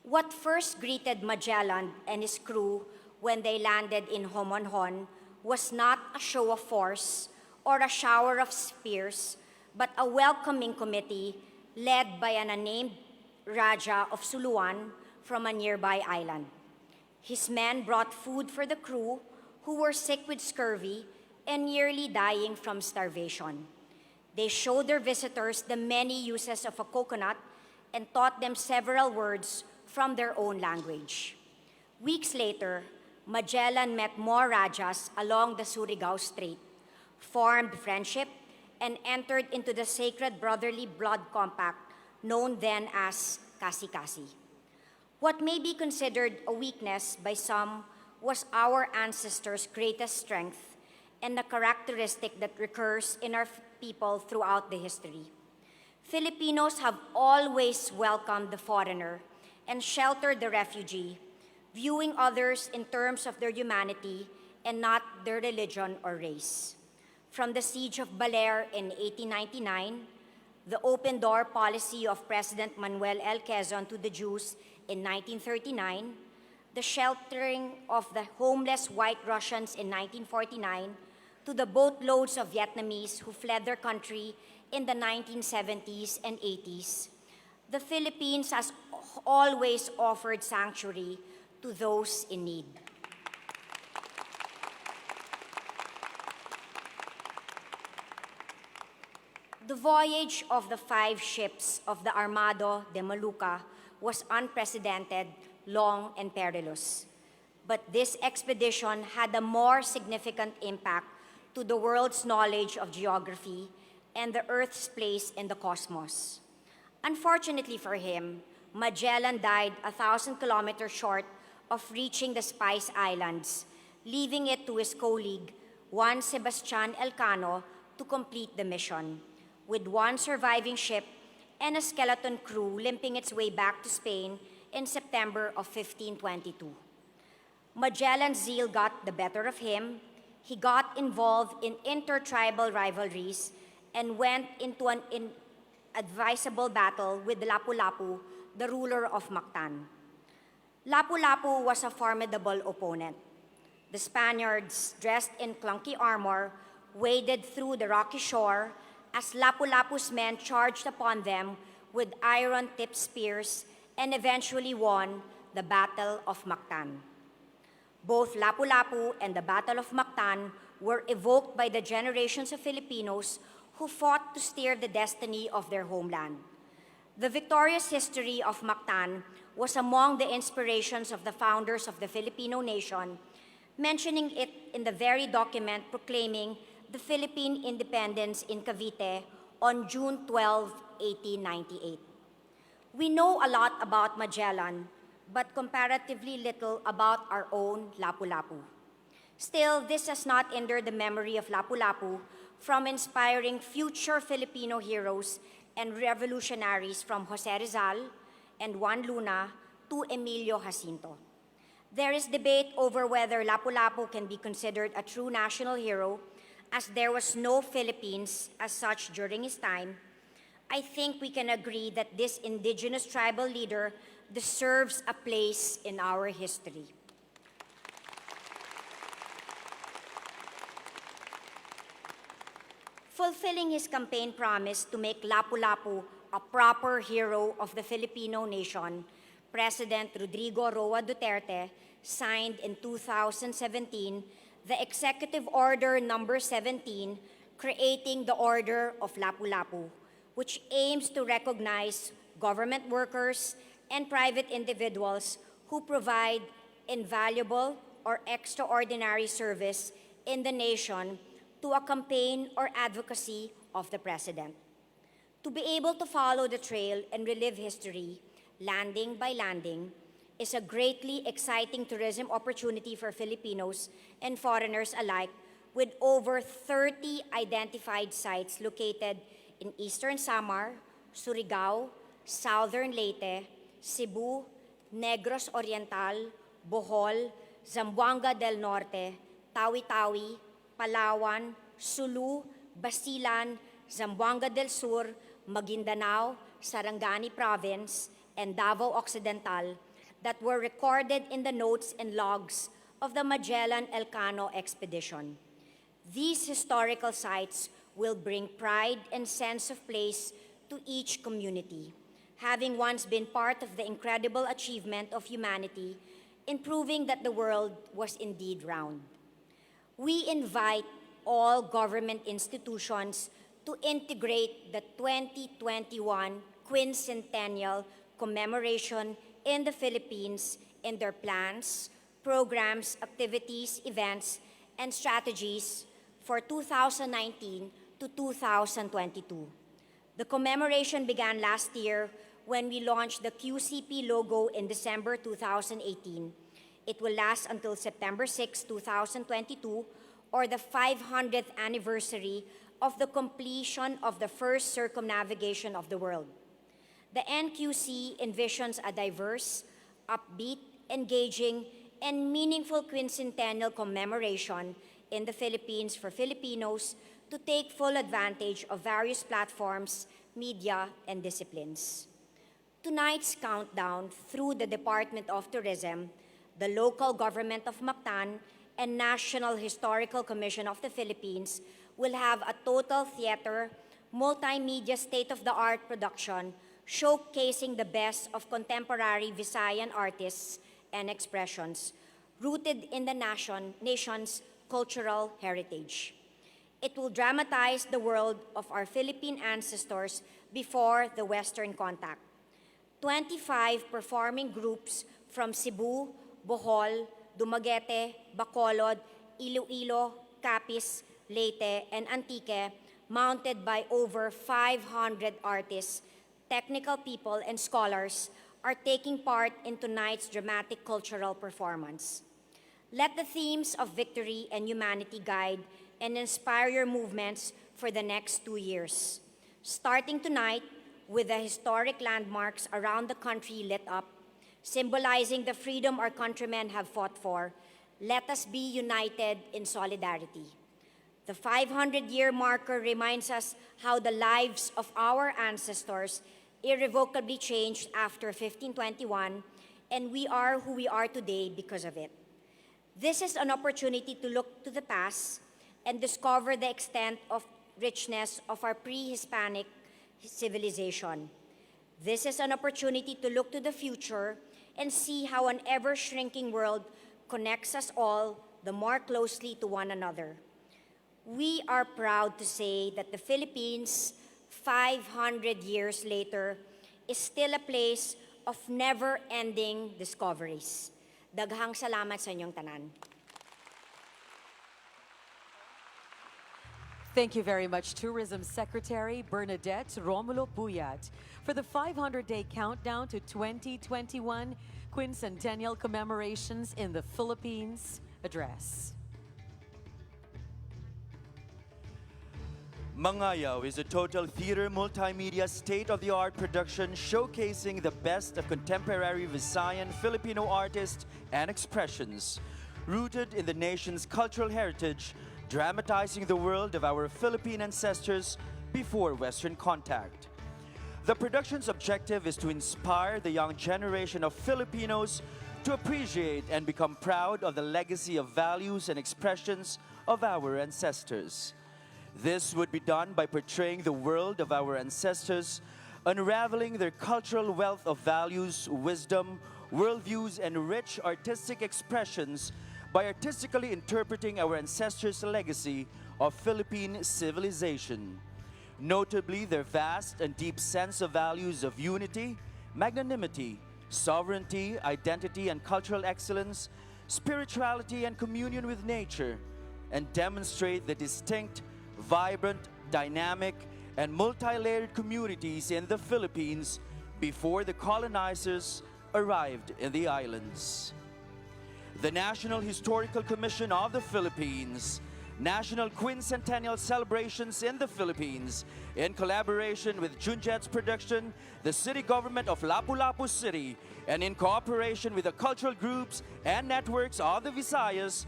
What first greeted Magellan and his crew when they landed in Homonhon was not a show of force or a shower of spears, but a welcoming committee led by an unnamed Raja of Suluan from a nearby island. His men brought food for the crew, who were sick with scurvy and nearly dying from starvation. They showed their visitors the many uses of a coconut and taught them several words from their own language. Weeks later, Magellan met more Rajas along the Surigao Strait, formed friendship, and entered into the sacred brotherly blood compact known then as Kasi-Kasi. What may be considered a weakness by some was our ancestors' greatest strength and a characteristic that recurs in our people throughout the history. Filipinos have always welcomed the foreigner and sheltered the refugee, viewing others in terms of their humanity and not their religion or race. From the siege of Baler in 1899, the open-door policy of President Manuel L. Quezon to the Jews in 1939, the sheltering of the homeless white Russians in 1949, to the boatloads of Vietnamese who fled their country in the 1970s and 80s, the Philippines has always offered sanctuary to those in need. The voyage of the 5 ships of the Armado de Maluca was unprecedented, long, and perilous. But this expedition had a more significant impact to the world's knowledge of geography and the Earth's place in the cosmos. Unfortunately for him, Magellan died 1,000 kilometers short of reaching the Spice Islands, leaving it to his colleague, Juan Sebastian Elcano, to complete the mission, with one surviving ship and a skeleton crew limping its way back to Spain in September of 1522. Magellan's zeal got the better of him. He got involved in intertribal rivalries and went into an inadvisable battle with Lapu-Lapu, the ruler of Mactan. Lapu-Lapu was a formidable opponent. The Spaniards, dressed in clunky armor, waded through the rocky shore as Lapu-Lapu's men charged upon them with iron-tipped spears and eventually won the Battle of Mactan. Both Lapu-Lapu and the Battle of Mactan were evoked by the generations of Filipinos who fought to steer the destiny of their homeland. The victorious history of Mactan was among the inspirations of the founders of the Filipino nation, mentioning it in the very document proclaiming the Philippine independence in Cavite on June 12, 1898. We know a lot about Magellan, but comparatively little about our own Lapu-Lapu. Still, this has not hindered the memory of Lapu-Lapu from inspiring future Filipino heroes and revolutionaries from Jose Rizal and Juan Luna to Emilio Jacinto. There is debate over whether Lapu-Lapu can be considered a true national hero, as there was no Philippines as such during his time. I think we can agree that this indigenous tribal leader deserves a place in our history. Fulfilling his campaign promise to make Lapu-Lapu a proper hero of the Filipino nation, President Rodrigo Roa Duterte signed in 2017 the Executive Order Number 17, creating the Order of Lapu-Lapu, which aims to recognize government workers and private individuals who provide invaluable or extraordinary service in the nation to a campaign or advocacy of the President. To be able to follow the trail and relive history, landing by landing, is a greatly exciting tourism opportunity for Filipinos and foreigners alike, with over 30 identified sites located in Eastern Samar, Surigao, Southern Leyte, Cebu, Negros Oriental, Bohol, Zamboanga del Norte, Tawi-Tawi, Palawan, Sulu, Basilan, Zamboanga del Sur, Maguindanao, Sarangani Province, and Davao Occidental that were recorded in the notes and logs of the Magellan Elcano expedition. These historical sites will bring pride and sense of place to each community, having once been part of the incredible achievement of humanity in proving that the world was indeed round. We invite all government institutions to integrate the 2021 Quincentennial Commemoration in the Philippines in their plans, programs, activities, events, and strategies for 2019 to 2022. The commemoration began last year when we launched the QCP logo in December 2018. It will last until September 6, 2022, or the 500th anniversary of the completion of the first circumnavigation of the world. The NQC envisions a diverse, upbeat, engaging, and meaningful quincentennial commemoration in the Philippines for Filipinos to take full advantage of various platforms, media, and disciplines. Tonight's countdown through the Department of Tourism, the local government of Mactan, and National Historical Commission of the Philippines will have a total theater, multimedia state-of-the-art production showcasing the best of contemporary Visayan artists and expressions rooted in the nation's cultural heritage. It will dramatize the world of our Philippine ancestors before the Western contact. 25 performing groups from Cebu, Bohol, Dumaguete, Bacolod, Iloilo, Capiz, Leyte, and Antique, mounted by over 500 artists, technical people, and scholars, are taking part in tonight's dramatic cultural performance. Let the themes of victory and humanity guide and inspire your movements for the next 2 years. Starting tonight, with the historic landmarks around the country lit up, symbolizing the freedom our countrymen have fought for, let us be united in solidarity. The 500-year marker reminds us how the lives of our ancestors irrevocably changed after 1521, and we are who we are today because of it. This is an opportunity to look to the past and discover the extent of richness of our pre-Hispanic civilization. This is an opportunity to look to the future and see how an ever-shrinking world connects us all the more closely to one another. We are proud to say that the Philippines, 500 years later, is still a place of never-ending discoveries. Daghang salamat sa inyong tanan. Thank you very much, Tourism Secretary Bernadette Romulo Puyat, for the 500-day countdown to 2021 Quincentennial Commemorations in the Philippines address. Mangayaw is a total theater multimedia state-of-the-art production showcasing the best of contemporary Visayan Filipino artists and expressions, rooted in the nation's cultural heritage, dramatizing the world of our Philippine ancestors before Western contact. The production's objective is to inspire the young generation of Filipinos to appreciate and become proud of the legacy of values and expressions of our ancestors. This would be done by portraying the world of our ancestors, unraveling their cultural wealth of values, wisdom, worldviews, and rich artistic expressions by artistically interpreting our ancestors' legacy of Philippine civilization. Notably, their vast and deep sense of values of unity, magnanimity, sovereignty, identity, and cultural excellence, spirituality, and communion with nature, and demonstrate the distinct, vibrant, dynamic, and multi-layered communities in the Philippines before the colonizers arrived in the islands. The National Historical Commission of the Philippines, National Quincentennial Celebrations in the Philippines, in collaboration with Junjet's production, the city government of Lapu-Lapu City, and in cooperation with the cultural groups and networks of the Visayas,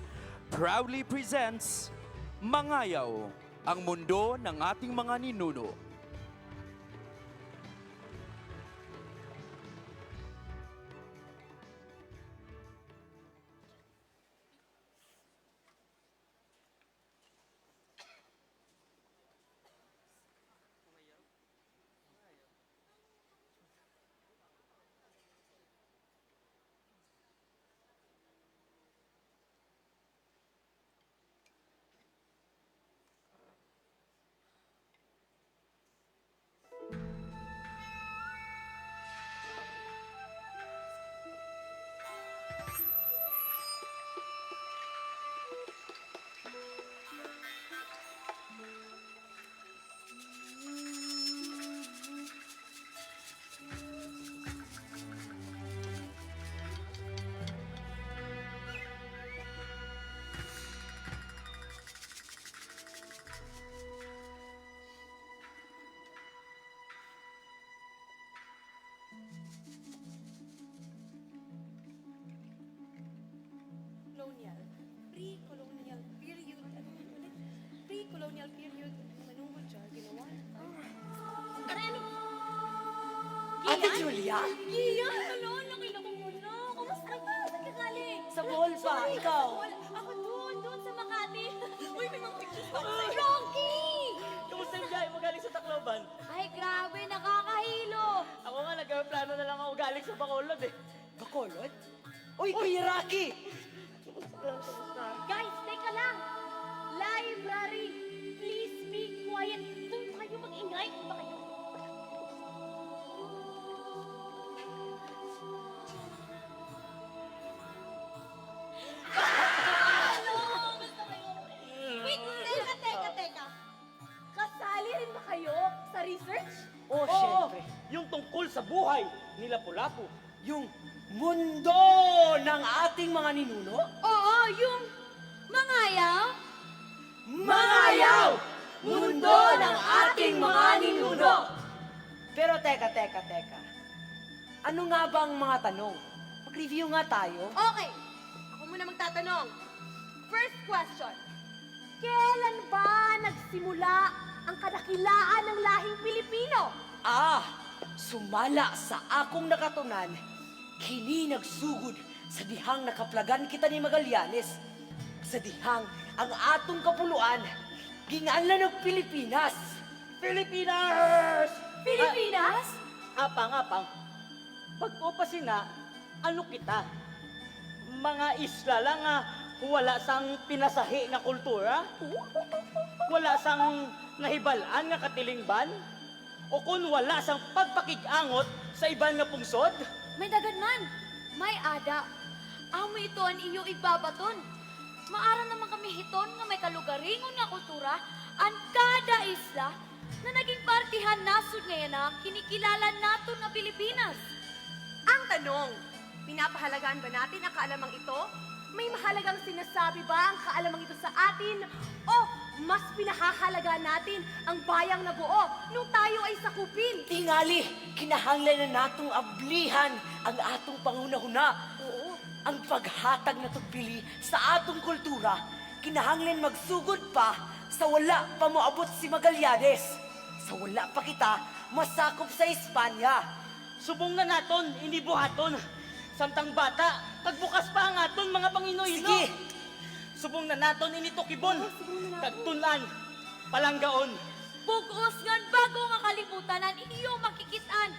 proudly presents Mangayaw, ang mundo ng ating mga ninuno. Pre-colonial period, ano yun ulit? Pre-colonial period, manungod siya, ginawa. Ano? Ate Julia? Gian, ano? Nakita ko muna. Kamusta ka? Saan ka galing? Sa mall pa, ikaw? Ako doon sa Makati. Uy, may mga pictures pa sa'yo. Rocky! Kamusta yung biyahe mo galing sa Tacloban? Ay, grabe, nakakahilo. Ako nga, nagplano na lang ako galing sa Bacolod eh. Bacolod? Uy, Kuya Rocky! Guys, teka lang. Library, please be quiet. Doon kayo mag-ingay. Doon ba kayo? Wait, teka. Kasali rin ba kayo sa research? Oh, syempre. Yung tungkol sa buhay ni Lapu-Lapu. Yung mundo ng ating mga ninuno? Oo, yung Mangayaw. Mangayaw! Mundo ng ating mga ninuno! Pero teka. Ano nga bang mga tanong? Mag-review nga tayo. Okay, ako muna magtatanong. First question. Kailan ba nagsimula ang kadakilaan ng lahing Pilipino? Sumala sa akong nakatunan, kini nagsugod sa dihang nakaplagan kita ni Magallanes. Sa dihang ang atong kapuluan, ginganlan ng Pilipinas. Filipinas! Pilipinas? Apang. Pag-upasin na, ano kita? Mga isla lang nga, wala sang pinasahi nga kultura? Wala sang nahibalaan nga katilingban? O kung wala sang pagpakig-angot sa iban nga pungsod? May dagan man. May ada. Amo ito ang iyo igbabaton. Maara naman kami hiton nga may kalugaringon nga kultura ang kada isla na naging partihan nasod ngayon na kinikilala nato nga Pilipinas. Ang tanong, pinapahalagaan ba natin ang kaalamang ito? May mahalagang sinasabi ba ang kaalamang ito sa atin? O mas pinahahalagaan natin ang bayang nabuo nung tayo ay sakupin? Tingali, kinahanglan na natong ablihan ang atong pangunahuna. Oo. Ang paghatag na tugpili sa atong kultura, kinahanglan magsugod pa sa wala pa moabot si Magallanes. Sa wala pa kita masakop sa Espanya. Subong na naton, inibuhaton. Samtang bata, pagbukas pa ang aton mga Panginoy. Sige! Subong na naton initukibon. Kagtunan, palanggaon. Bugos ngan bago nga kalibutanan iyo makikitaan.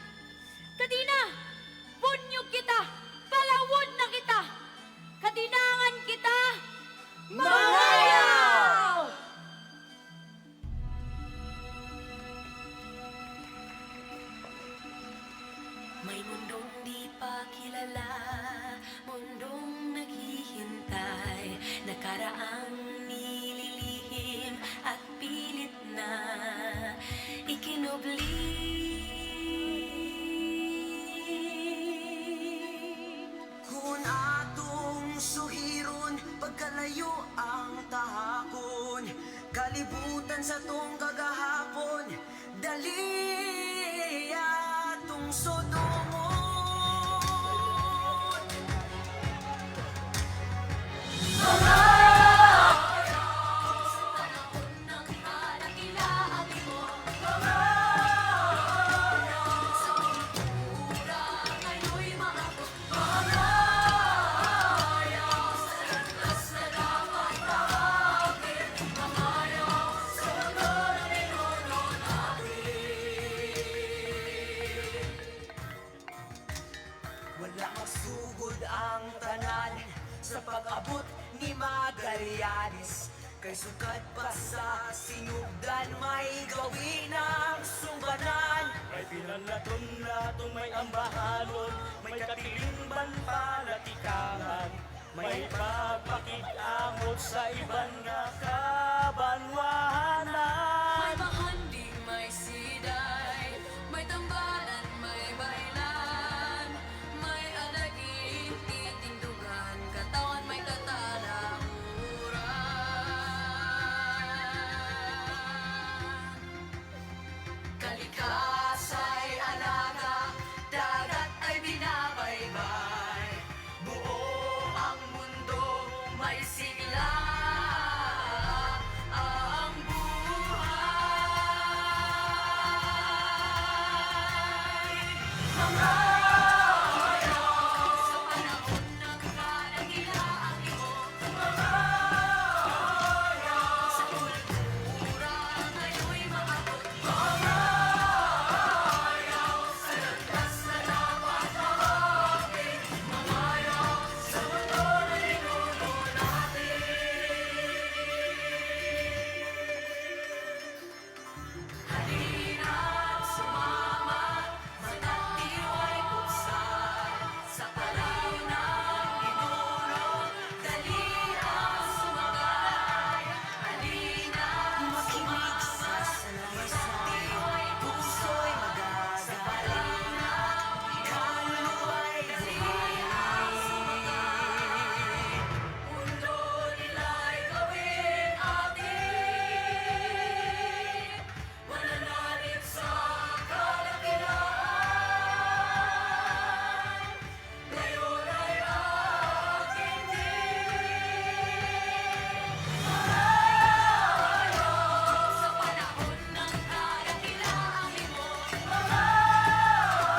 Kadina, bunyog kita, palawod na kita. Kadinangan kita, Mangayaw! May mundong di pa kilala, mundong naghihintay, nakaraang nililihim at pilit na ikinubli. Kung atong suhiron, pagkalayo ang tahakon, atong kagahapon, dali atong sudumon. Wala magsugod ang tanan sa pag-abot ni Magallanes. Kay sukad pa sa sinugdan, may gawin ang sumbanan. May pinanlaton-laton, may ambahalon, may katilingban palatikangan, may pagpakit-amot sa iban nga kabanwahanan. May mahanding, may siday, may tambalan, may bailan, may alagin, titindugan, katawan may katalahuran. Kalikasay alaga, dagat ay binabaybay, buo ang mundo may sigla. Ang buhay, mga hayop, sa panahon ng kadakilaan mo, mga hayop, sa kultura ngayon'y maabot, mga hayop, sa landas na dapat mahagin, mga hayop, sa mundo na ninuno natin. Halina't sumama, magtatiway buksan, sa palaw ng ninuno, dalihan sumagay. Halina't makinig sa magtatiway puso'y magagay, sa palaw ng kaluluwa'y dalihan sumagay. Mundo nila'y gawin atin, mananalig sa kalakilaan. Ngayon ay akin din. Hayop, sa panahon ng kadakilaan mo, mga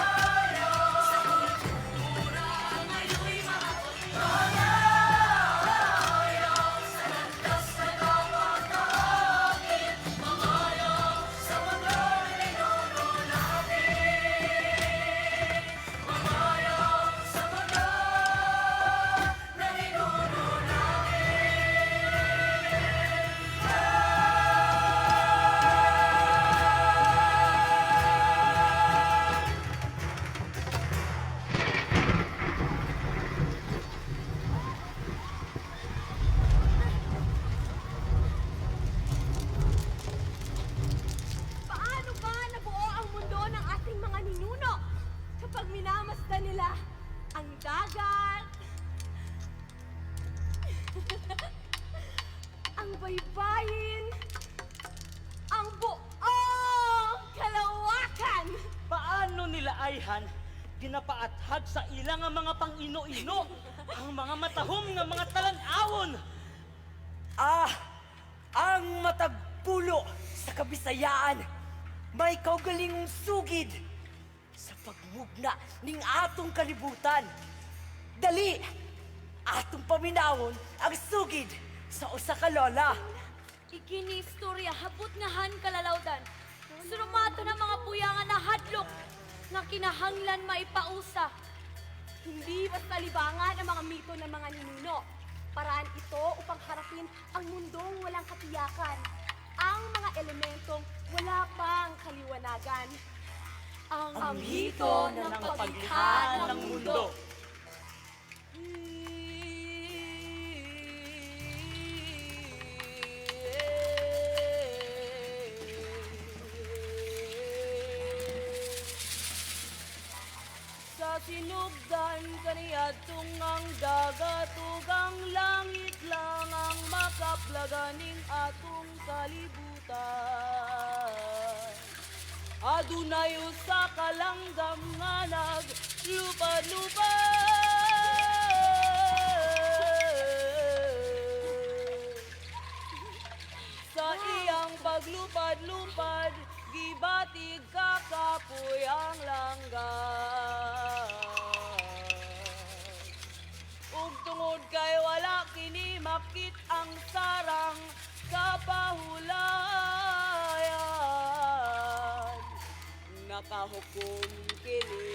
hayop, sa kultura ngayon'y maabot, mga hayop, sa landas na dapat mahagin, mga hayop, sa mundo na ninuno natin. Mga hayop, sa mundo na ninuno Paano ba nabuo ang mundo ng ating mga ninuno kapag minamasdan nila ang dagat, ang baybayin, ang buong kalawakan? Paano nila ayhan ginapaathag sa ilang ang mga pang-ino-ino, ang mga matahom nga mga talan-awon? ang matagpulo sa kabisayaan, may kaugalingong sugid sa pagmugna ning atong kalibutan. Dali, atong paminawon ang sugid sa usa ka lola. Ikini istorya hapot nga han kalalawdan. Surumato na mga puyangan na hadlok nga kinahanglan maipausa. Hindi basta libangan ang mga mito ng mga ninuno. Paraan ito upang harapin ang mundong walang katiyakan. Ang mga elementong wala pang kaliwanagan. Ang mito ng paglikha ng mundo. Sa sinugdan kaniyadtong ang dagat ug ang langit lang ang makaplaganing atong kalibutan. langgam. Adunay usa ka langgam nga naglupad-lupad. Sa iyang paglupad-lupad, gibatig kakapoy ang langgam. Ug tungod kay wala kini makit ang sarang kapahulayan, nakahukom kini.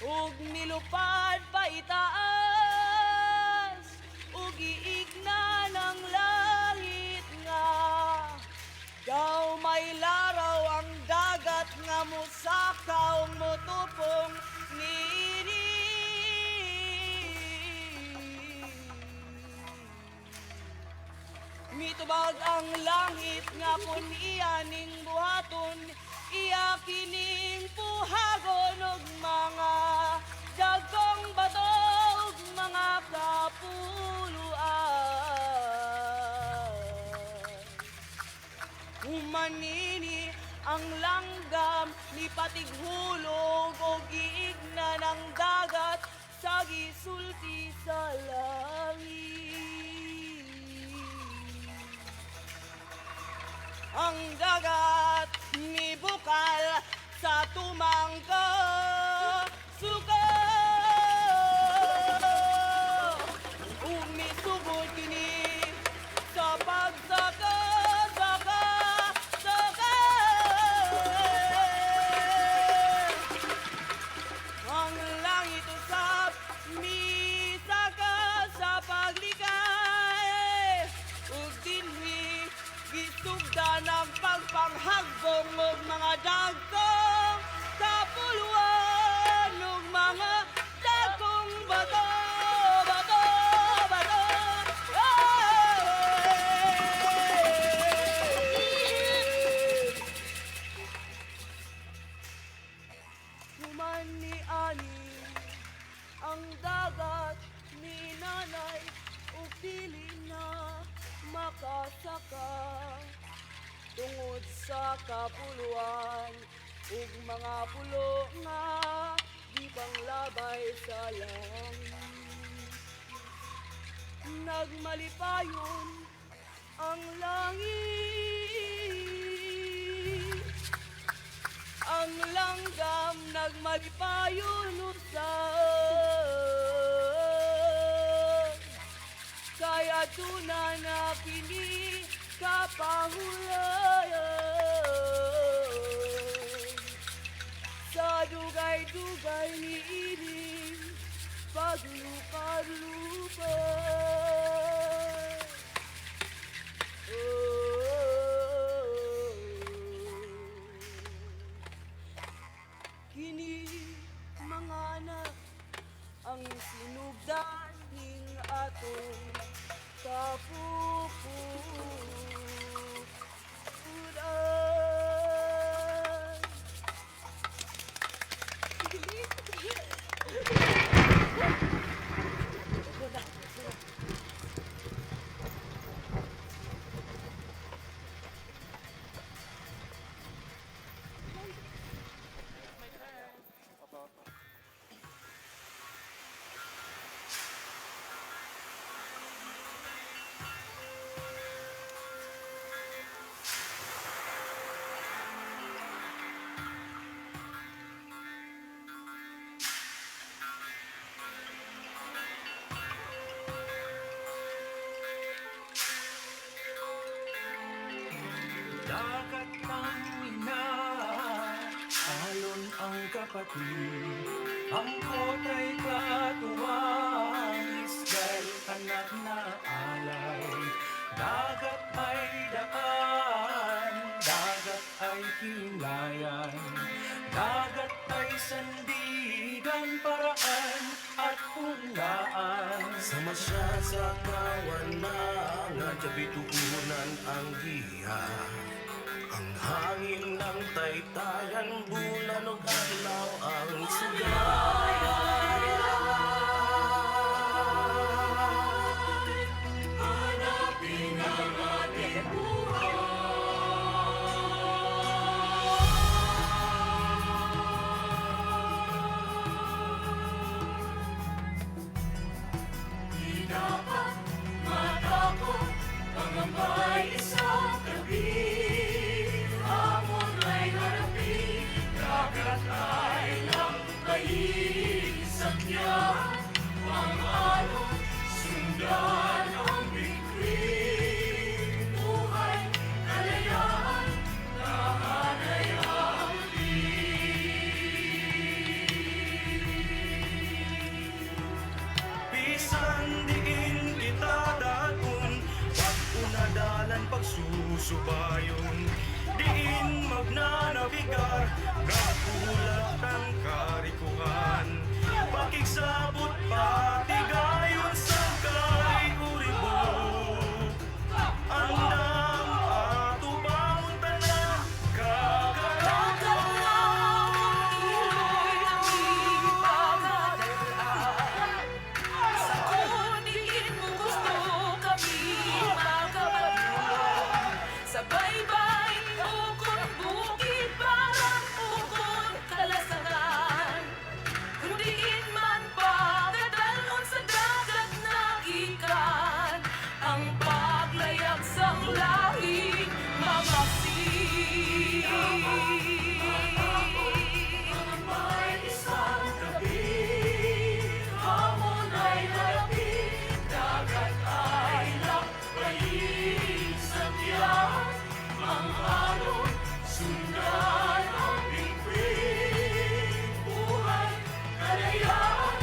Ug nilupad pa itaas, ug giigna ng langit nga daw may laraw ang dagat nga musakaw motupong niini. Mitubag ang langit nga kun iya ning buhaton, iya kining puhagon og mga dagkong bato ug mga kapuluan. Humanini ang langgam ni patighulog o giigna ng dagat sa gisulti sa langit. Ang dagat ni bukal sa tumangka suka. Umisugod kini sa pagsaka. Ang langit usap misaka sa paglikay, ug dinhi gisugdan ang pagpanghagbong og mga dagkong kapuluan ug mga dagkong bato. Human ni ani ang dagat ni nanay ug dili na makasaka tungod sa kapuluan ug mga pulo nga di panglabay sa langit. Nagmalipayon ang langit, ang langgam nagmalipayon usab, kaya tuna na kini kapahulayan. Sa dugay-dugay ni ining paglupad-lupad. Kini mga anak ang sinugdan ning atong kapupudan. Dagat ng ina, alon ang kapatid, ang kota'y katuwang, isgay anak na alay. Dagat ay daan, dagat ay himlayan, dagat ay sandigan, paraan at punlaan. Sama siya sa kawanan, nga bituunan ang giha. Ang hangin ng taytayan, bulan o adlaw ang sugay. Hanapin pagsusubayon, diin magnanabigar, nagulat ang karikuhan, pakigsabot patigayon sa kay-uribok. Andam ato bangon tanan, kakaroon iloy aming pagdadaan. Sa kundiin mo gusto kami magkabatuan, sa baybay ukon bukid parang ukon kalasagan. Kundiin man pagdadalon sa dagat na ikan, ang paglayag sang lahing mga may isang gabi, hamon ay harapin, dagat ay lakbayin sa tiyan, ang alon sundan ang bituin, buhay kalayaan,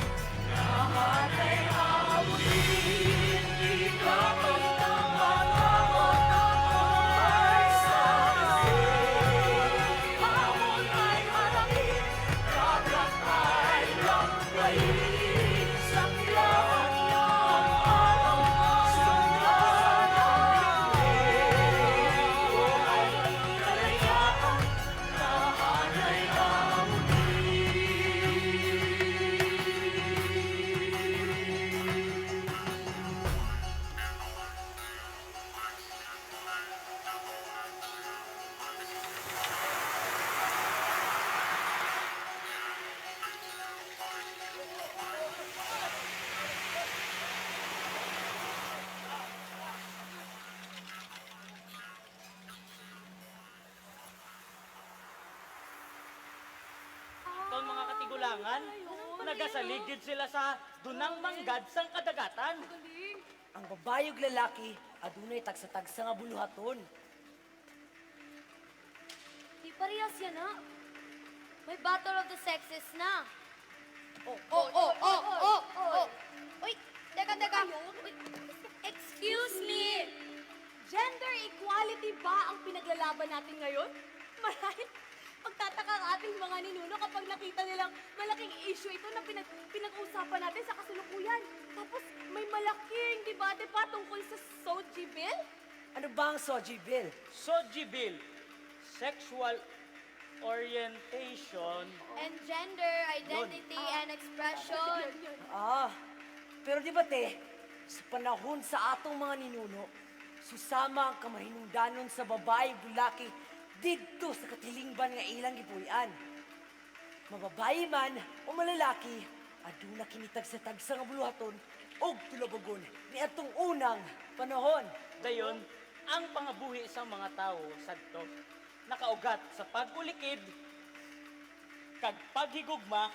nahanay hamunin, ikaw ang matawag ay sa hamon ay harapin, dagat ay lakbayin sa tiyan, ang alon sundan ang bituin, buhay kalayaan, nahanay Kung mga katigulangan, nagasaligid sila sa dunang manggad sang kadagatan. Ang babayog lalaki, adunay tagsa-tagsa nga buluhaton. Di parehas yan ha. May battle of the sexes na. Uy, teka. Uy, excuse me. Gender equality ba ang pinaglalaban natin ngayon? Marahil magtataka ang ating mga ninuno kapag nakita nilang malaking issue ito na pinag-uusapan natin sa kasalukuyan. Tapos may malaking debate pa tungkol sa Soji Bill? Ano ba ang Soji Bill? Soji Bill, sexual orientation. And gender, identity, and expression. Pero di ba te, sa panahon sa atong mga ninuno, susama ang kamahinungdanon sa babae ug lalaki didto sa katilingban nga ilang gipuy-an. Mababae man o malalaki, aduna kinitag sa tagsa nga buluhaton og tulabagon ni atong unang panahon. Dayon, ang pangabuhi sa mga tao sadto nakaugat sa pag-ulikid kag paghigugma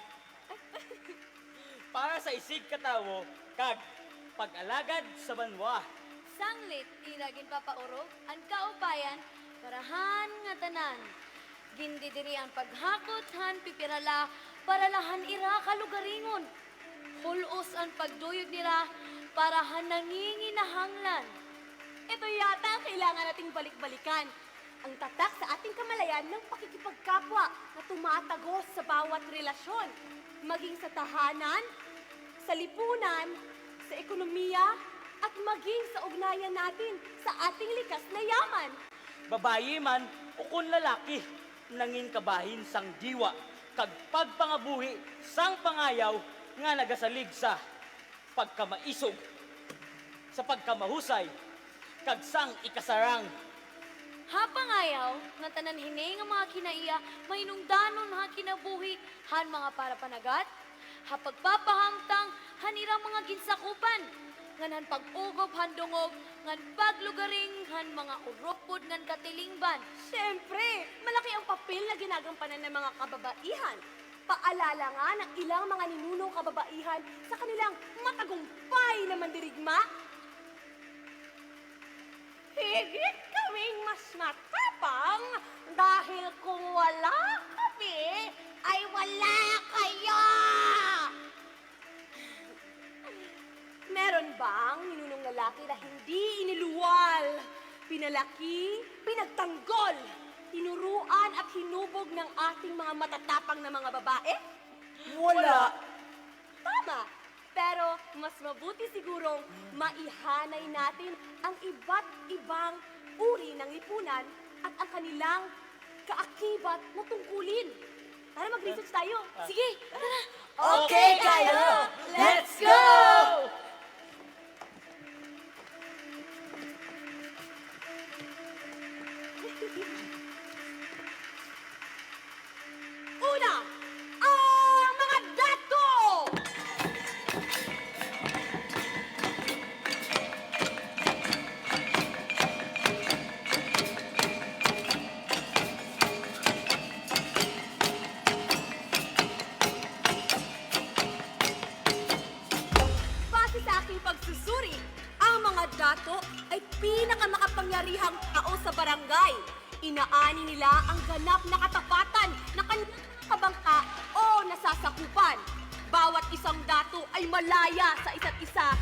para sa isig katawo kag pag-alagad sa banwa. Sanglit, iragin papaurog, ang kaupayan, parahan nga tanan. Gindidiri ang paghakot, han pipirala, paralahan ira kalugaringon. Hulos ang pagduyog nila, parahan nanginginahanglan. Ito yata ang kailangan nating balik-balikan. Ang tatak sa ating kamalayan ng pakikipagkapwa na tumatagos sa bawat relasyon. Maging sa tahanan, sa lipunan, sa ekonomiya, at maging sa ugnayan natin sa ating likas na yaman. Babayi man o kung lalaki, nangin kabahin sang diwa, kag pagpangabuhi sang pangayaw nga nagasalig sa pagkamaisog, sa pagkamahusay, kag sang ikasarang. Hapangayaw, nga tanan hini nga mga kinaiya, mainungdanon ha kinabuhi, han mga para panagat, ha pagpapahamtang, hanirang mga ginsakupan, ngan pag-ugop handungog, ngan paglugaring, han mga uropod ngan katilingban. Siyempre, malaki ang papel na ginagampanan ng mga kababaihan. Paalala nga ng ilang mga ninunong kababaihan sa kanilang matagumpay na mandirigma. Higit kaming mas matapang dahil kung wala kami, ay wala kayo! Meron bang ninunong lalaki na hindi iniluwal, Pinalaki, pinagtanggol, tinuruan at hinubog ng ating mga matatapang na mga babae? Wala. Tama. Pero mas mabuti sigurong maihanay natin ang iba't ibang uri ng lipunan at ang kanilang kaakibat na tungkulin. Tara, mag-research tayo. Sige, tara. Okay, kayo! Let's go! Una, ang mga dato! Base sa aking pagsusuri, ang mga dato ay pinakamakapangyarihang tao sa barangay. Inaani nila ang ganap na katapatan na kanilang kabangka o nasasakupan. Bawat isang dato ay malaya sa isa't isa,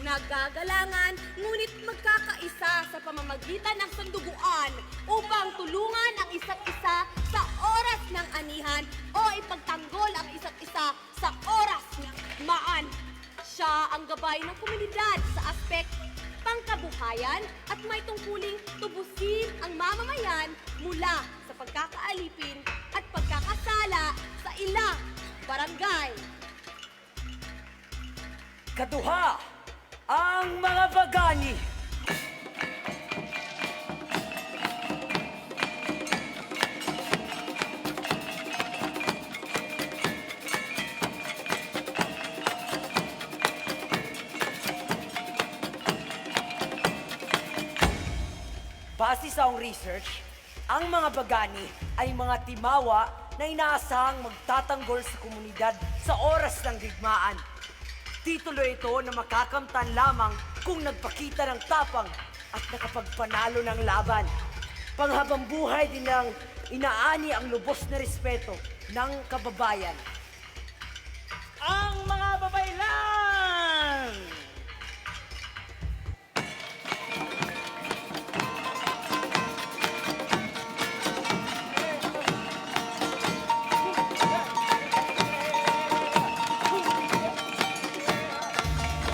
nagagalangan, ngunit magkakaisa sa pamamagitan ng sanduguan upang tulungan ang isa't isa sa oras ng anihan o ipagtanggol ang isa't isa sa oras ng maan. Siya ang gabay ng komunidad sa aspek pangkabuhayan at may tungkuling tubusin ang mamamayan mula sa pagkakaalipin at pagkakasala sa ilang barangay. Kaduha, ang mga bagani. Base sa akong research, ang mga bagani ay mga timawa na inaasahang magtatanggol sa komunidad sa oras ng digmaan. Titulo ito na makakamtan lamang kung nagpakita ng tapang at nakapagpanalo ng laban. Panghabang buhay din lang inaani ang lubos na respeto ng kababayan. Ang mga babaylan!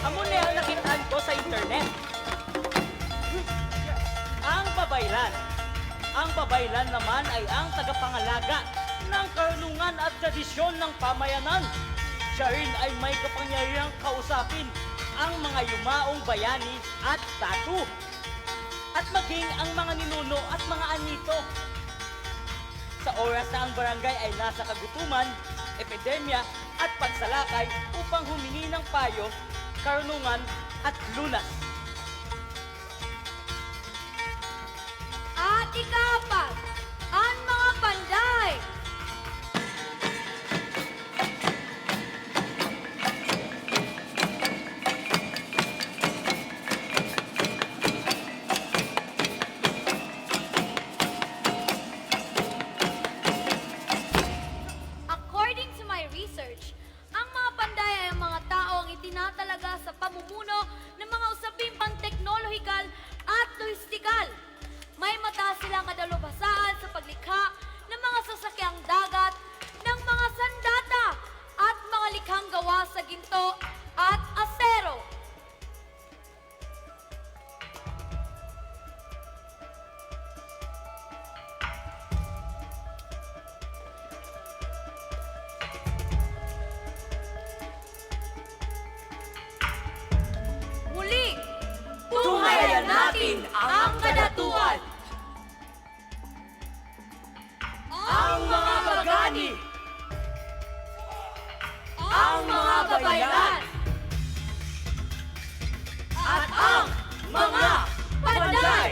Amo na ang nakitaan ko sa internet. Ang babaylan. Ang babaylan naman ay ang tagapangalaga ng karunungan at tradisyon ng pamayanan. Siya rin ay may kapangyarihang kausapin ang mga yumaong bayani at tatu. At maging ang mga ninuno at mga anito. Sa oras na ang barangay ay nasa kagutuman, epidemya at pagsalakay upang humingi ng payo, karunungan at lunas. At ikapat, ang mga panday. According to my research, ang mga panday ay ang mga taong itinatalaga sa pamumuno ng mga usaping pang-teknolohikal at lohistikal. May mataas silang kadalubhasaan sa paglikha ng mga sasakyang dagat, ng mga sandata at mga likhang gawa sa ginto at asero. Muli, tunghayan natin ang kadatuan. Ang mga bagani. Ang mga babaylan. At ang mga panday.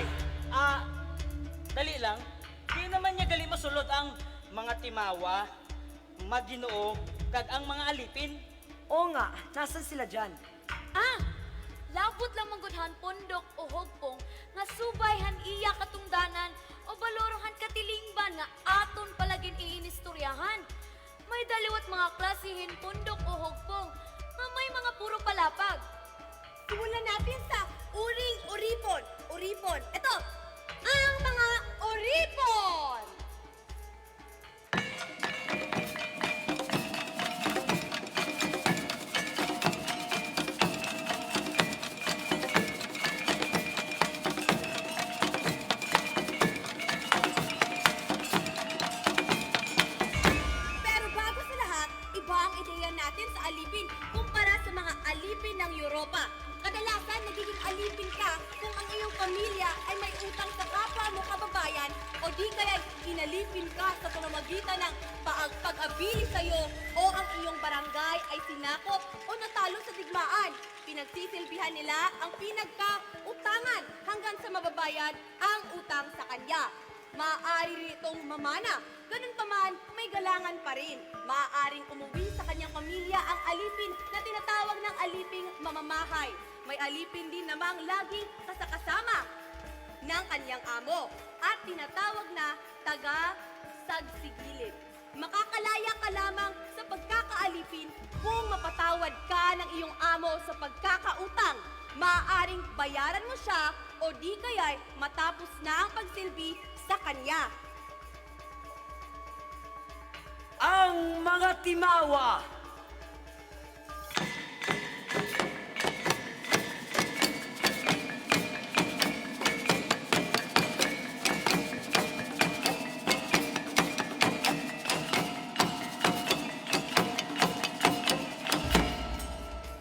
Dali lang. Di naman niya gali masulod ang mga timawa, maginoo, kag ang mga alipin. Oo nga, nasan sila dyan? Labot lang manggudhan pondok o hugpong nga subayhan iya katungdanan o balorohan katilingban nga aton palagin iinistoryahan. May daliwat mga klasihin pondok o hugpong nga may mga puro palapag. Simulan natin sa uring uripon. Uripon. oripon. Ito, ang mga oripon. Pero bago sa lahat, iba ang ideya natin sa alipin kumpara sa mga alipin ng Europa. Kadalasan, nagiging alipin ka kung ang iyong pamilya ay may utang sa kapwa mo kababayan o di kaya inalipin ka sa pamamagitan ng pag-abili sa'yo o ang iyong barangay ay sinakop o natalo sa digmaan. Pinagsisilbihan nila ang pinagkautangan hanggang sa mababayad ang utang sa kanya. Maaari itong mamana. Ganun pa man, may galangan pa rin. Maaaring umuwi sa kanyang pamilya ang alipin na tinatawag ng aliping mamamahay. May alipin din namang laging kasakasama ng kanyang amo at tinatawag na taga-sagsigilid. Makakalaya ka lamang sa pagkakaalipin kung mapatawad ka ng iyong amo sa pagkakautang. Maaaring bayaran mo siya o di kaya'y matapos na ang pagsilbi sa kanya. Ang mga timawa.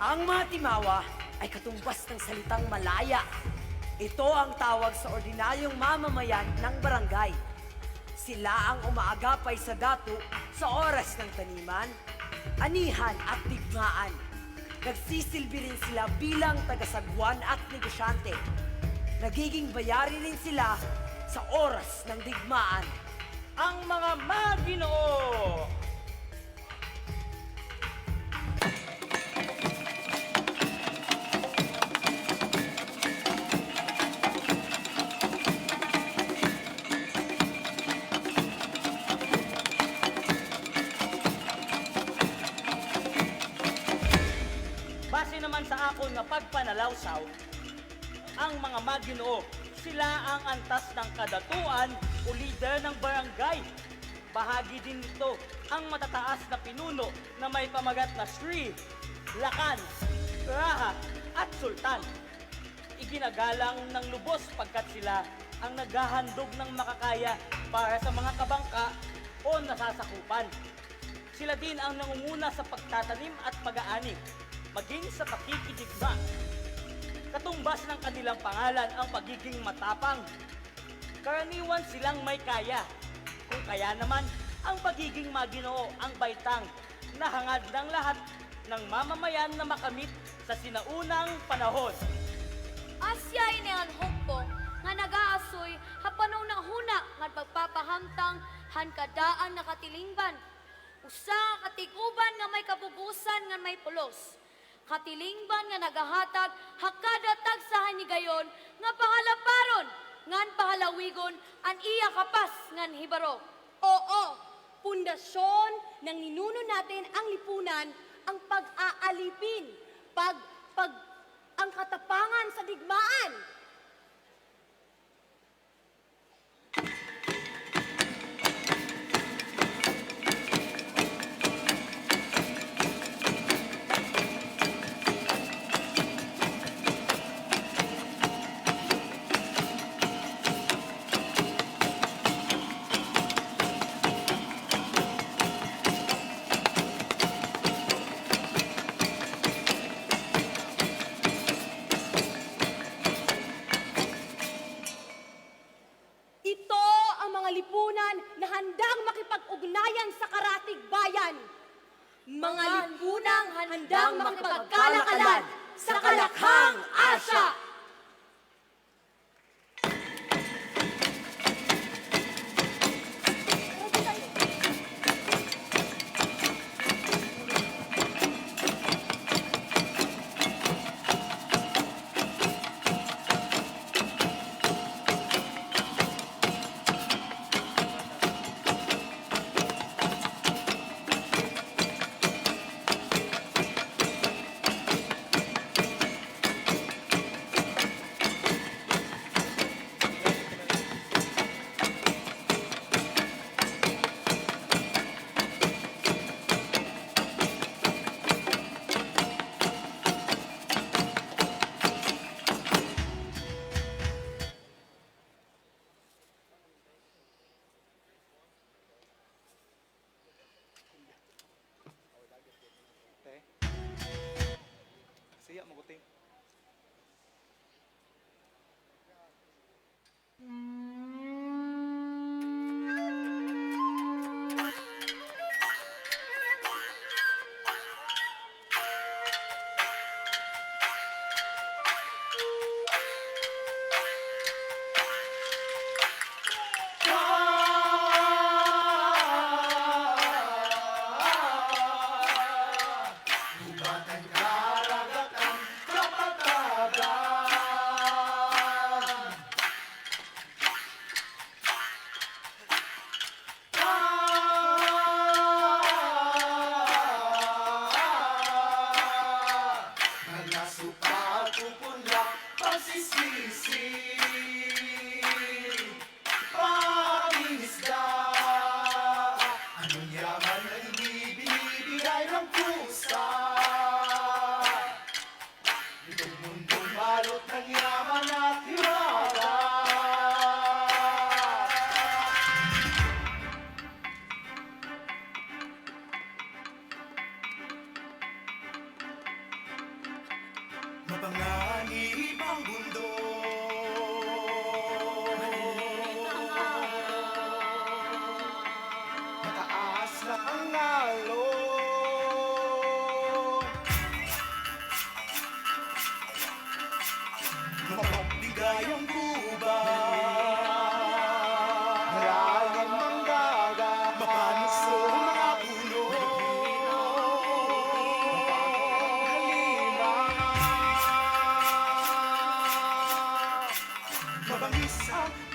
Ang mga timawa ay katumbas ng salitang malaya. Ito ang tawag sa ordinaryong mamamayan ng barangay. Sila ang umaagapay sa datu sa oras ng taniman, anihan at digmaan. Nagsisilbi rin sila bilang tagasagwan at negosyante. Nagiging bayari rin sila sa oras ng digmaan. Ang mga Maginoo. Base naman sa akon na pagpanalawsaw, ang mga Maginoo, sila ang antas ng kadatuan o leader ng barangay. Bahagi din nito ang matataas na pinuno na may pamagat na Sri, Lakan, Raha at Sultan. Iginagalang ng lubos pagkat sila ang naghahandog ng makakaya para sa mga kabangka o nasasakupan. Sila din ang nangunguna sa pagtatanim at pag-aani, maging sa pakikidigma. Katumbas ng kanilang pangalan ang pagiging matapang. Karaniwan silang may kaya. Kung kaya naman, ang pagiging Maginoo ang baitang na hangad ng lahat ng mamamayan na makamit sa sinaunang panahon. Asya inian hukpong nga nagaasoy hapanaw ng huna nga pagpapahamtang hankadaan na katilingban. Usa katiguban nga may kabubusan nga may pulos. Katilingban nga nagahatag hakada tagsahan ni gayon nga pahalaparon ngan pahalawigon an iya kapas ngan hibaro. Oo, pundasyon ng ninuno natin ang lipunan, ang pag-aalipin, ang katapangan sa digmaan. Ito ang mga lipunan na handang makipag-ugnayan sa karatig bayan. Mga lipunang handang makipagkalakalan sa Kalakhang Asya.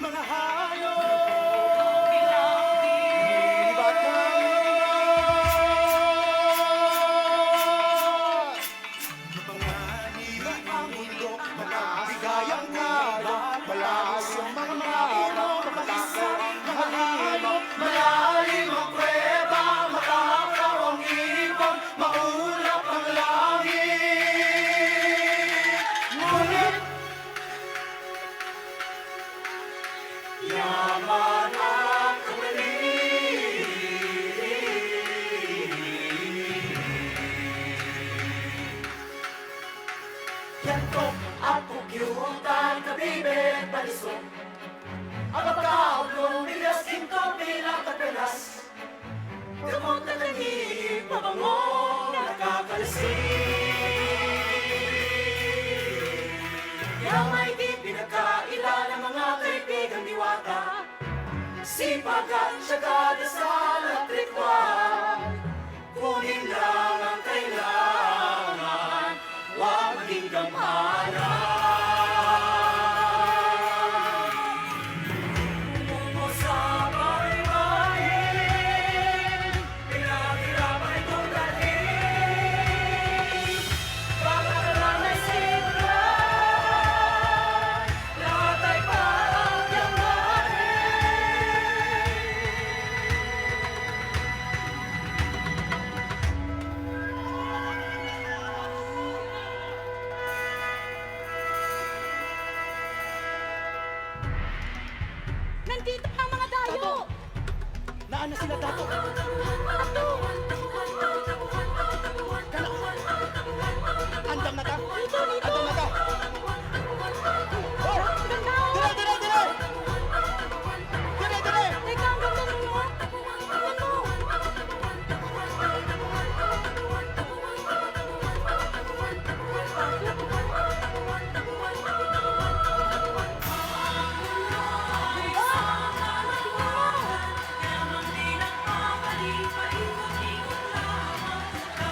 mga hayop, lilibat ng mga hila ang mundo, mga bigayang kalap, malayo mga maraw, mapalisang mga hayop, malalim ang kuweba, makakaw ang ibon, maulap ang langit. Ngunit yaman at Yantok at pugyutan, kabibig, balisok. Ang magkaulo, bilas, ginto, bilang kapelas. Gamot na nangihip, mabango, nakakalasing. Yamay di pinagkaila ng mga kaibigang diwata. Sipag at syaga, dasal at ritual. Kunin lang ang kailangan, huwag maging gamhanan. Umupo sa baybayin, pinaghirapan itong dalhin. Pagkakalan ay sigurad, lahat ay parang Nandito ang mga dayo! Naan na sila, Dato? Andam na ta? Andam na ta? Oh! Dire, dire, dire! Dire, dire! Teka, ang ganda nun, no? Ano?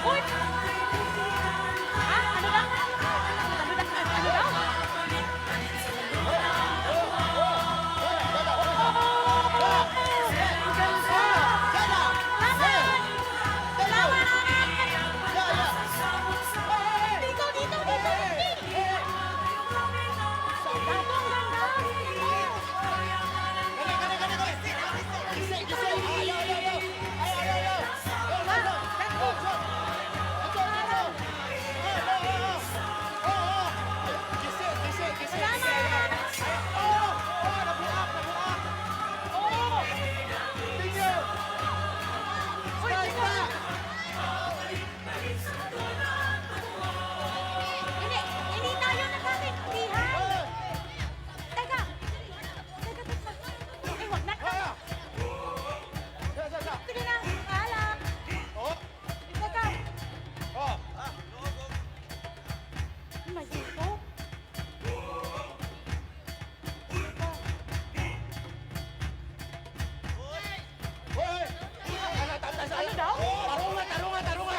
Uy! Ah, ano daw? Ano daw? Dito, dito, dito! Dato, ang ganda! Hindi tayo nagkakintihan! Teka! Teka, teka! Eh, wag na! Sige na! Alak! Teka! May dito? Ano daw? Tarunga, tarunga, tarunga!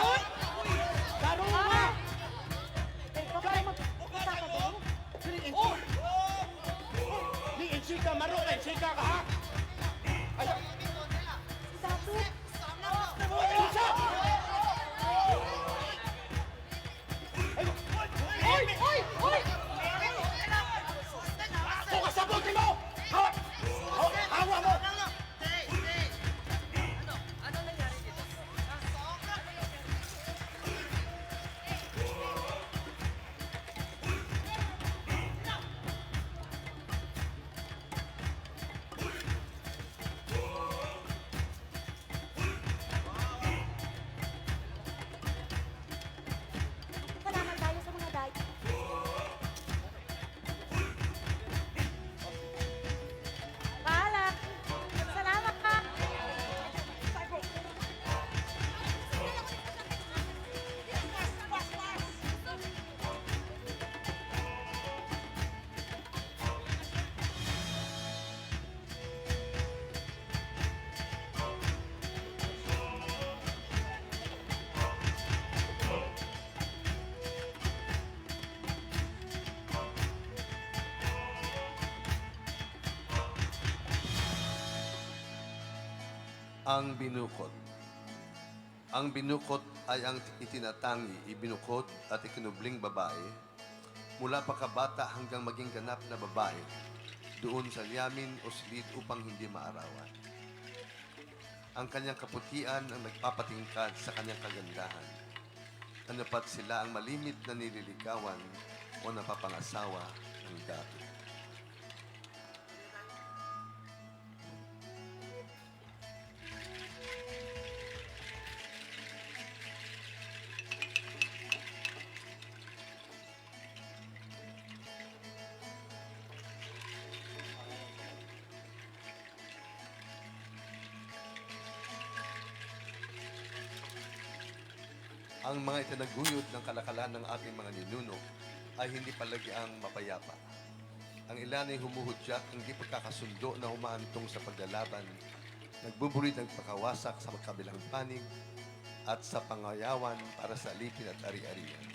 Tarunga! Teka, baka magkita ka doon? Ni Enchika, Maro, Enchika ka, ha? Ay, Si Dato! Elsa! Oy! Oy! Oy! Ako ka sa bote mo! Hawa! Hawa mo! Ang binukod. Ang binukod ay ang itinatangi, ibinukod at ikinubling babae mula pagkabata hanggang maging ganap na babae doon sa liyamin o silid upang hindi maarawan. Ang kanyang kaputian ang nagpapatingkad sa kanyang kagandahan. Anapat sila ang malimit na nililigawan o napapangasawa ng dati. Ang mga itinaguyod ng kalakalan ng ating mga ninuno ay hindi palagi ang mapayapa. Ang ilan ay humuhudyak ang di pagkakasundo na humahantong sa paglalaban, nagbuburid ng pagkawasak sa magkabilang panig at sa pangayawan para sa alipin at ari-arian.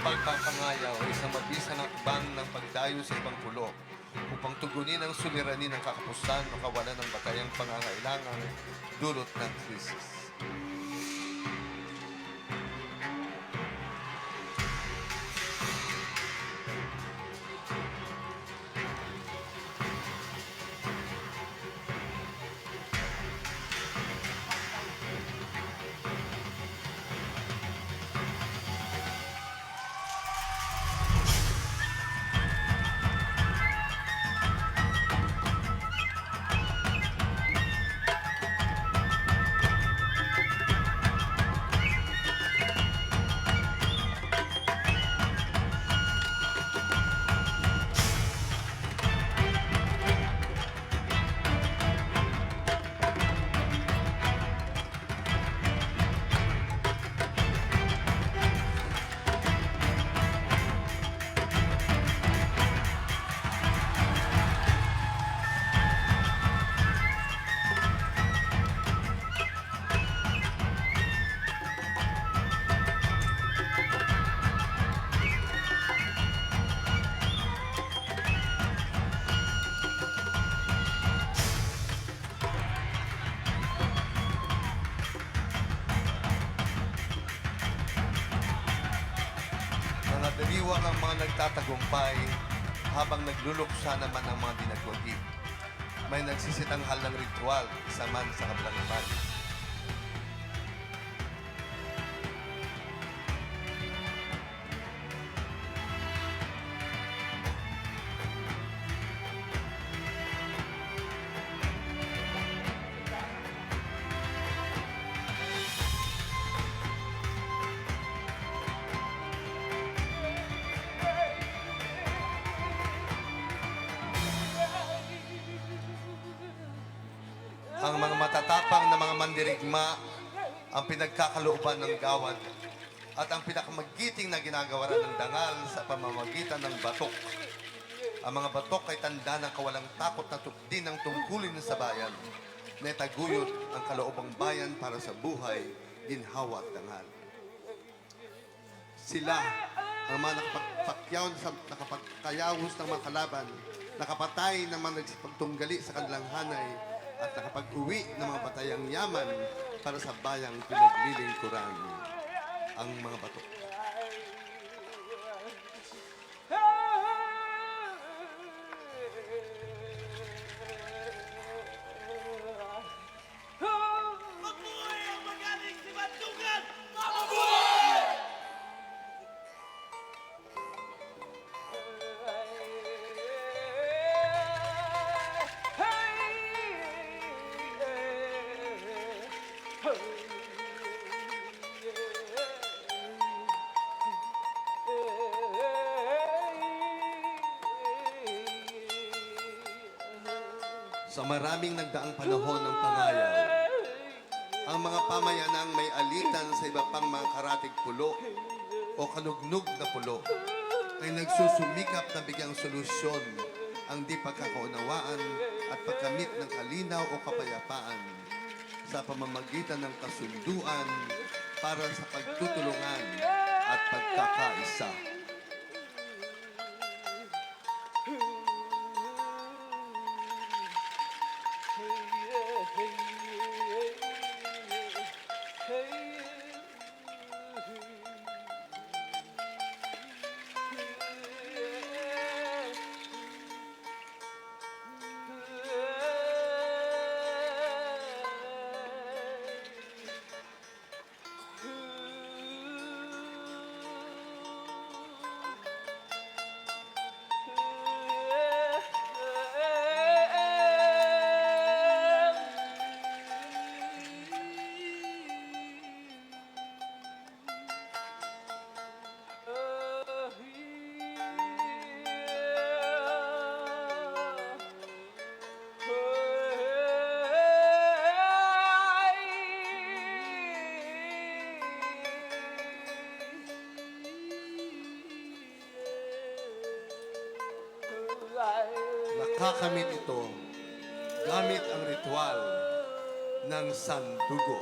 Pagpapangayaw ay isang mabisang akbang ng pagdayo sa ibang pulo upang tugunin ang suliranin ng kakapusan o kawalan ng batayang pangangailangang dulot ng krisis. Diriwang ang mga nagtatagumpay habang nagluluksa naman ang mga dinagwagip. May nagsisitanghal ng ritual, isa man sa kabilang panig. Ang mga matatapang na mga mandirigma ang pinagkakalooban ng gawad at ang pinakamagiting na ginagawaran ng dangal sa pamamagitan ng batok. Ang mga batok ay tanda ng kawalang takot na tukdi ng tungkulin sa bayan na itaguyod ang kaloobang bayan para sa buhay, ginhawa at dangal. Sila ang mga nakapagkayawos ng mga kalaban, nakapatay ng mga nagsipagtunggali sa kanilang hanay, at nakapag-uwi ng mga batayang yaman para sa bayang pinaglilingkuran ang mga batok. Mabuhay ang magaling si Bantugan! Mabuhay! Sa maraming nagdaang panahon ng pangayaw, ang mga pamayanang may alitan sa iba pang mga karatig pulo o kanugnog na pulo ay nagsusumikap na bigyang solusyon ang di pagkakaunawaan at pagkamit ng kalinaw o kapayapaan sa pamamagitan ng kasunduan para sa pagtutulungan at pagkakaisa. Nakakamit ito gamit ang ritual ng sandugo.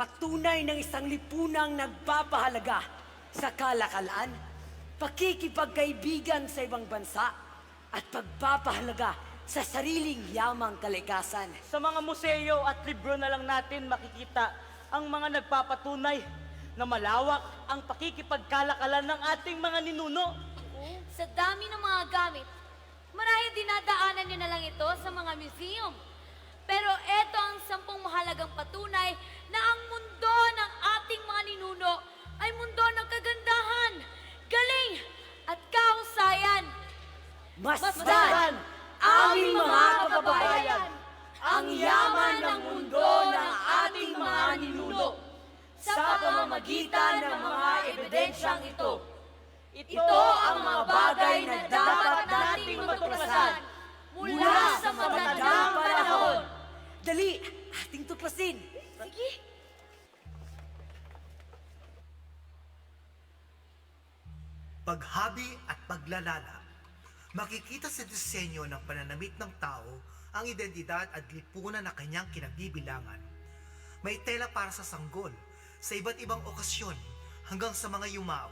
Patunay ng isang lipunang nagpapahalaga sa kalakalan, pakikipagkaibigan sa ibang bansa, at pagpapahalaga sa sariling yamang kalikasan. Sa mga museo at libro na lang natin makikita ang mga nagpapatunay na malawak ang pakikipagkalakalan ng ating mga ninuno. Sa dami ng mga gamit, marahil dinadaanan nyo na lang ito sa mga museum. Pero eto ang 10 mahalagang patunay na ang mundo ng ating mga ninuno ay mundo ng kagandahan, galing, at kahusayan. Masdan, aming mga kababayan, ang yaman ng mundo ng ating mga ninuno sa pamamagitan ng mga ebidensyang ito. Ito ang mga bagay na dapat nating matuklasan mula sa matandang panahon. Dali, ating tuklasin. Sige. Paghabi at paglalala. Makikita sa disenyo ng pananamit ng tao ang identidad at lipunan na kanyang kinabibilangan. May tela para sa sanggol, sa iba't ibang okasyon hanggang sa mga yumao.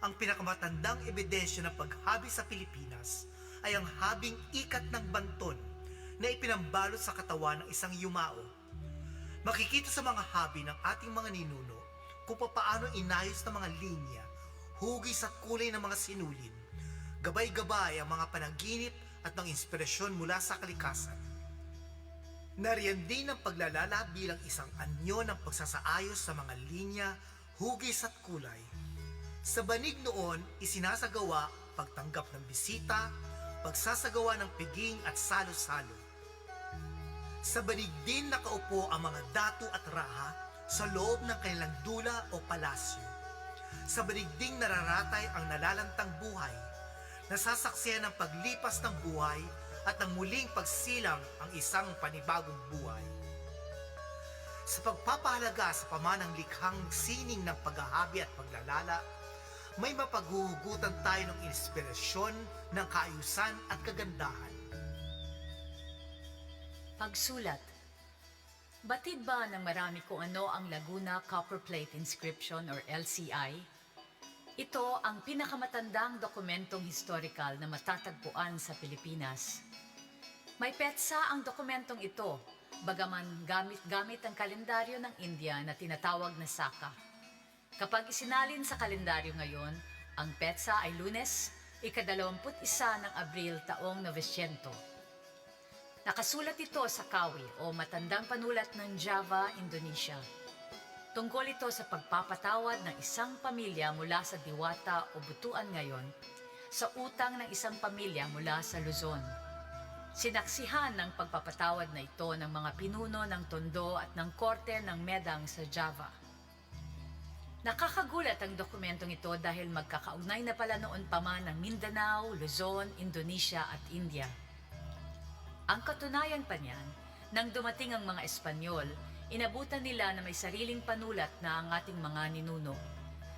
Ang pinakamatandang ebidensya ng paghabi sa Pilipinas ay ang habing ikat ng banton na ipinambalot sa katawan ng isang yumao. Makikita sa mga habi ng ating mga ninuno kung paano inayos ng mga linya, hugis at kulay ng mga sinulid, gabay-gabay ang mga panaginip at ng inspirasyon mula sa kalikasan. Nariyan din ang paglalala bilang isang anyo ng pagsasaayos sa mga linya, hugis at kulay. Sa banig noon, isinasagawa pagtanggap ng bisita, pagsasagawa ng piging at salo-salo. Sa banig din nakaupo ang mga datu at raha sa loob ng kanilang dula o palasyo. Sa banig ding nararatay ang nalalantang buhay, nasasaksihan ng paglipas ng buhay at ng muling pagsilang ang isang panibagong buhay. Sa pagpapahalaga sa pamanang likhang sining ng paghahabi at paglalala, may mapaghuhugutan tayo ng inspirasyon ng kaayusan at kagandahan. Pagsulat. Batid ba ng marami kung ano ang Laguna Copper Plate Inscription or LCI? Ito ang pinakamatandang dokumentong historical na matatagpuan sa Pilipinas. May petsa ang dokumentong ito, bagaman gamit ang kalendaryo ng India na tinatawag na Saka. Kapag isinalin sa kalendaryo ngayon, ang petsa ay Lunes, ika-21 ng Abril taong 900. Nakasulat ito sa Kawi o matandang panulat ng Java, Indonesia. Tungkol ito sa pagpapatawad ng isang pamilya mula sa Diwata o Butuan ngayon sa utang ng isang pamilya mula sa Luzon. Sinaksihan ng pagpapatawad na ito ng mga pinuno ng Tondo at ng Korte ng Medang sa Java. Nakakagulat ang dokumentong ito dahil magkakaugnay na pala noon pa man ng Mindanao, Luzon, Indonesia at India. Ang katunayan pa niyan, nang dumating ang mga Espanyol, inabutan nila na may sariling panulat na ang ating mga ninuno.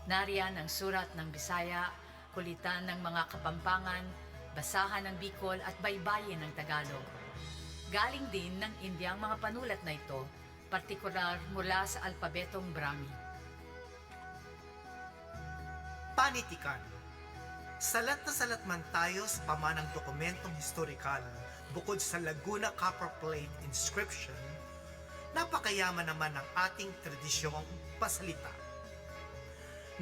Nariyan ang surat ng Bisaya, kulitan ng mga Kapampangan, basahan ng Bicol at baybayin ng Tagalog. Galing din ng India ang mga panulat na ito, partikular mula sa alpabetong Brahmi. Panitikan. Salat na salat man tayo sa pamanang dokumentong historikal bukod sa Laguna Copper Plate Inscription, napakayaman naman ng ating tradisyong pasalita.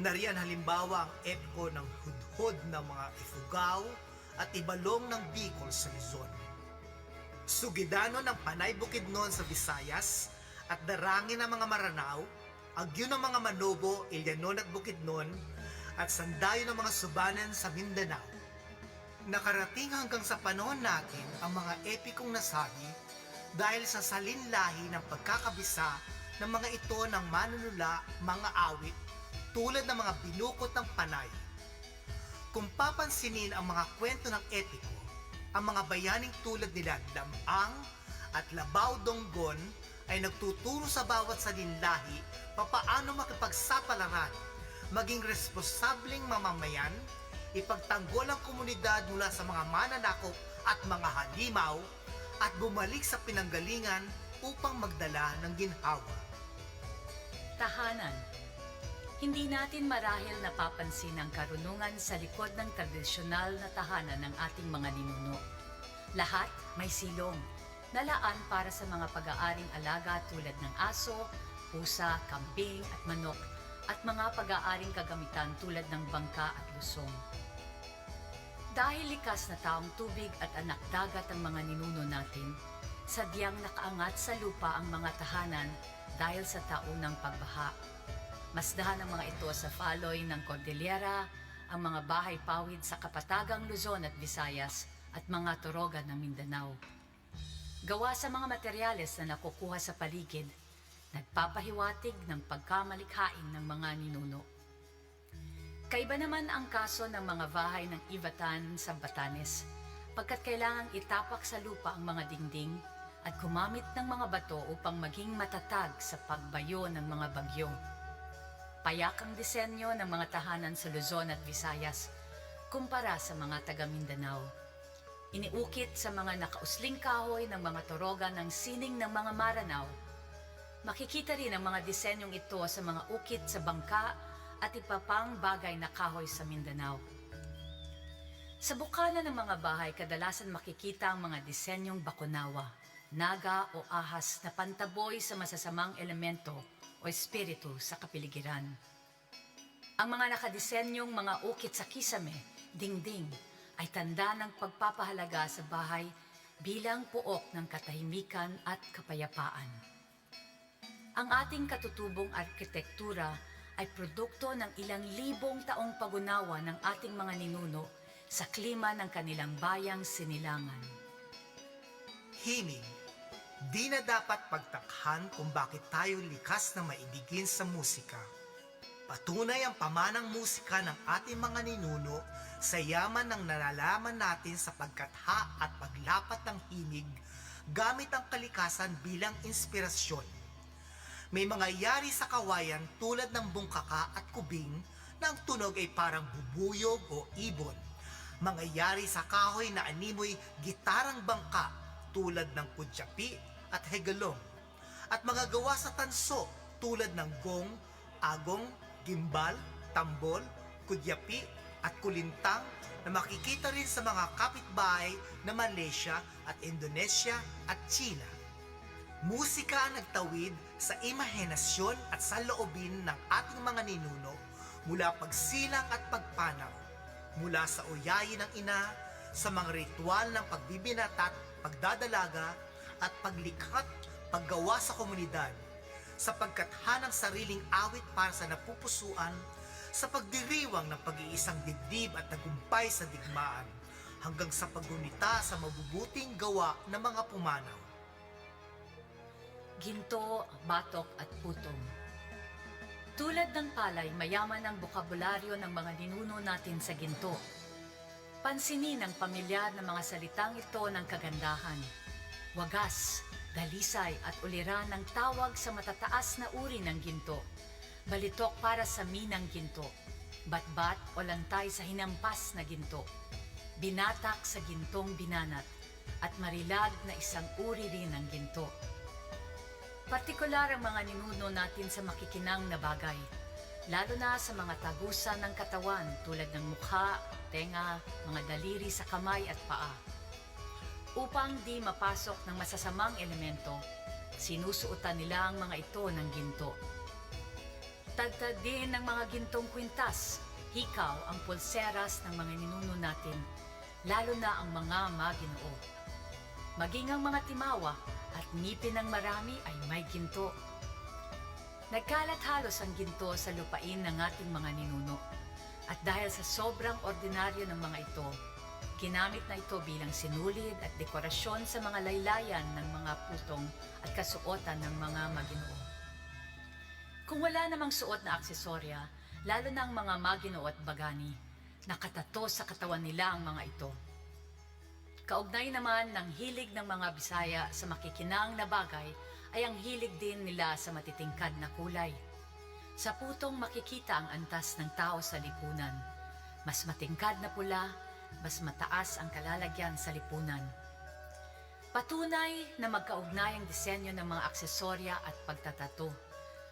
Nariyan halimbawa ang epiko ng hudhod ng mga Ifugao at Ibalong ng Bicol sa Luzon. Sugidano ng Panay Bukidnon sa Visayas at darangin ng mga Maranao, agyo ng mga Manobo, Ilianon at Bukidnon at sandayo ng mga Subanen sa Mindanao. Nakarating hanggang sa panahon natin ang mga epikong nasabi dahil sa salinlahi ng pagkakabisa ng mga ito ng manunula, mga awit, tulad ng mga binukot ng Panay. Kung papansinin ang mga kwento ng epiko, ang mga bayaning tulad nila Lamang at Labaw Donggon ay nagtuturo sa bawat salinlahi papaano makipagsapalaran, maging responsableng mamamayan, ipagtanggol ang komunidad mula sa mga mananakop at mga halimaw at bumalik sa pinanggalingan upang magdala ng ginhawa. Tahanan. Hindi natin marahil napapansin ang karunungan sa likod ng tradisyonal na tahanan ng ating mga ninuno. Lahat may silong, nalaan para sa mga pag-aaring alaga tulad ng aso, pusa, kambing at manok, at mga pag-aaring kagamitan tulad ng bangka at lusong. Dahil likas na taong tubig at anak dagat ang mga ninuno natin, sadyang nakaangat sa lupa ang mga tahanan dahil sa taunang pagbaha. Masdahan ang mga ito sa faloy ng Cordillera, ang mga bahay pawid sa Kapatagang Luzon at Visayas at mga torogan ng Mindanao. Gawa sa mga materyales na nakukuha sa paligid, nagpapahiwatig ng pagkamalikhain ng mga ninuno. Kaiba naman ang kaso ng mga bahay ng Ivatan sa Batanes, pagkat kailangang itapak sa lupa ang mga dingding at gumamit ng mga bato upang maging matatag sa pagbayo ng mga bagyo. Payak ang disenyo ng mga tahanan sa Luzon at Visayas, kumpara sa mga taga Mindanao. Iniukit sa mga nakausling kahoy ng mga toroga ng sining ng mga Maranao. Makikita rin ang mga disenyong ito sa mga ukit sa bangka at iba pang bagay na kahoy sa Mindanao. Sa bukana ng mga bahay, kadalasan makikita ang mga disenyong bakunawa, naga o ahas na pantaboy sa masasamang elemento o espiritu sa kapiligiran. Ang mga nakadisenyong mga ukit sa kisame, dingding, ay tanda ng pagpapahalaga sa bahay bilang puok ng katahimikan at kapayapaan. Ang ating katutubong arkitektura ay produkto ng ilang libong taong pagunawa ng ating mga ninuno sa klima ng kanilang bayang sinilangan. Himig, di na dapat pagtakhan kung bakit tayo likas na maibigin sa musika. Patunay ang pamanang musika ng ating mga ninuno sa yaman ng nalalaman natin sa pagkatha at paglapat ng himig gamit ang kalikasan bilang inspirasyon. May mga yari sa kawayan tulad ng bungkaka at kubing na ang tunog ay parang bubuyog o ibon. Mga yari sa kahoy na animoy gitarang bangka tulad ng kudyapi at hegalong. At mga gawa sa tanso tulad ng gong, agong, gimbal, tambol, kudyapi at kulintang na makikita rin sa mga kapitbahay na Malaysia at Indonesia at China. Musika ang nagtawid sa imahinasyon at sa loobin ng ating mga ninuno mula pagsilang at pagpanaw, mula sa uyayin ng ina, sa mga ritual ng pagbibinata at pagdadalaga at paglikat, paggawa sa komunidad, sa pagkatha ng sariling awit para sa napupusuan, sa pagdiriwang ng pag-iisang dibdib at tagumpay sa digmaan, hanggang sa paggunita sa mabubuting gawa ng mga pumanaw. Ginto, batok at putong. Tulad ng palay, mayaman ang bokabularyo ng mga ninuno natin sa ginto. Pansinin ang pamilyar na mga salitang ito ng kagandahan. Wagas, dalisay at uliran ng tawag sa matataas na uri ng ginto. Balitok para sa minang ginto. Batbat o lantay sa hinampas na ginto. Binatak sa gintong binanat. At marilag na isang uri rin ng ginto. Partikular ang mga ninuno natin sa makikinang na bagay, lalo na sa mga tagusan ng katawan tulad ng mukha, tenga, mga daliri sa kamay at paa. Upang di mapasok ng masasamang elemento, sinusuotan nila ang mga ito ng ginto. Tagtad din ng mga gintong kwintas, hikaw ang pulseras ng mga ninuno natin, lalo na ang mga maginoo. Maging ang mga timawa at ngipin ng marami ay may ginto. Nagkalat halos ang ginto sa lupain ng ating mga ninuno. At dahil sa sobrang ordinaryo ng mga ito, ginamit na ito bilang sinulid at dekorasyon sa mga laylayan ng mga putong at kasuotan ng mga maginoo. Kung wala namang suot na aksesorya, lalo na ang mga maginoo at bagani, nakatato sa katawan nila ang mga ito. Kaugnay naman ng hilig ng mga Bisaya sa makikinang na bagay ay ang hilig din nila sa matitingkad na kulay. Sa putong makikita ang antas ng tao sa lipunan. Mas matingkad na pula, mas mataas ang kalalagyan sa lipunan. Patunay na magkaugnay ang disenyo ng mga aksesorya at pagtatato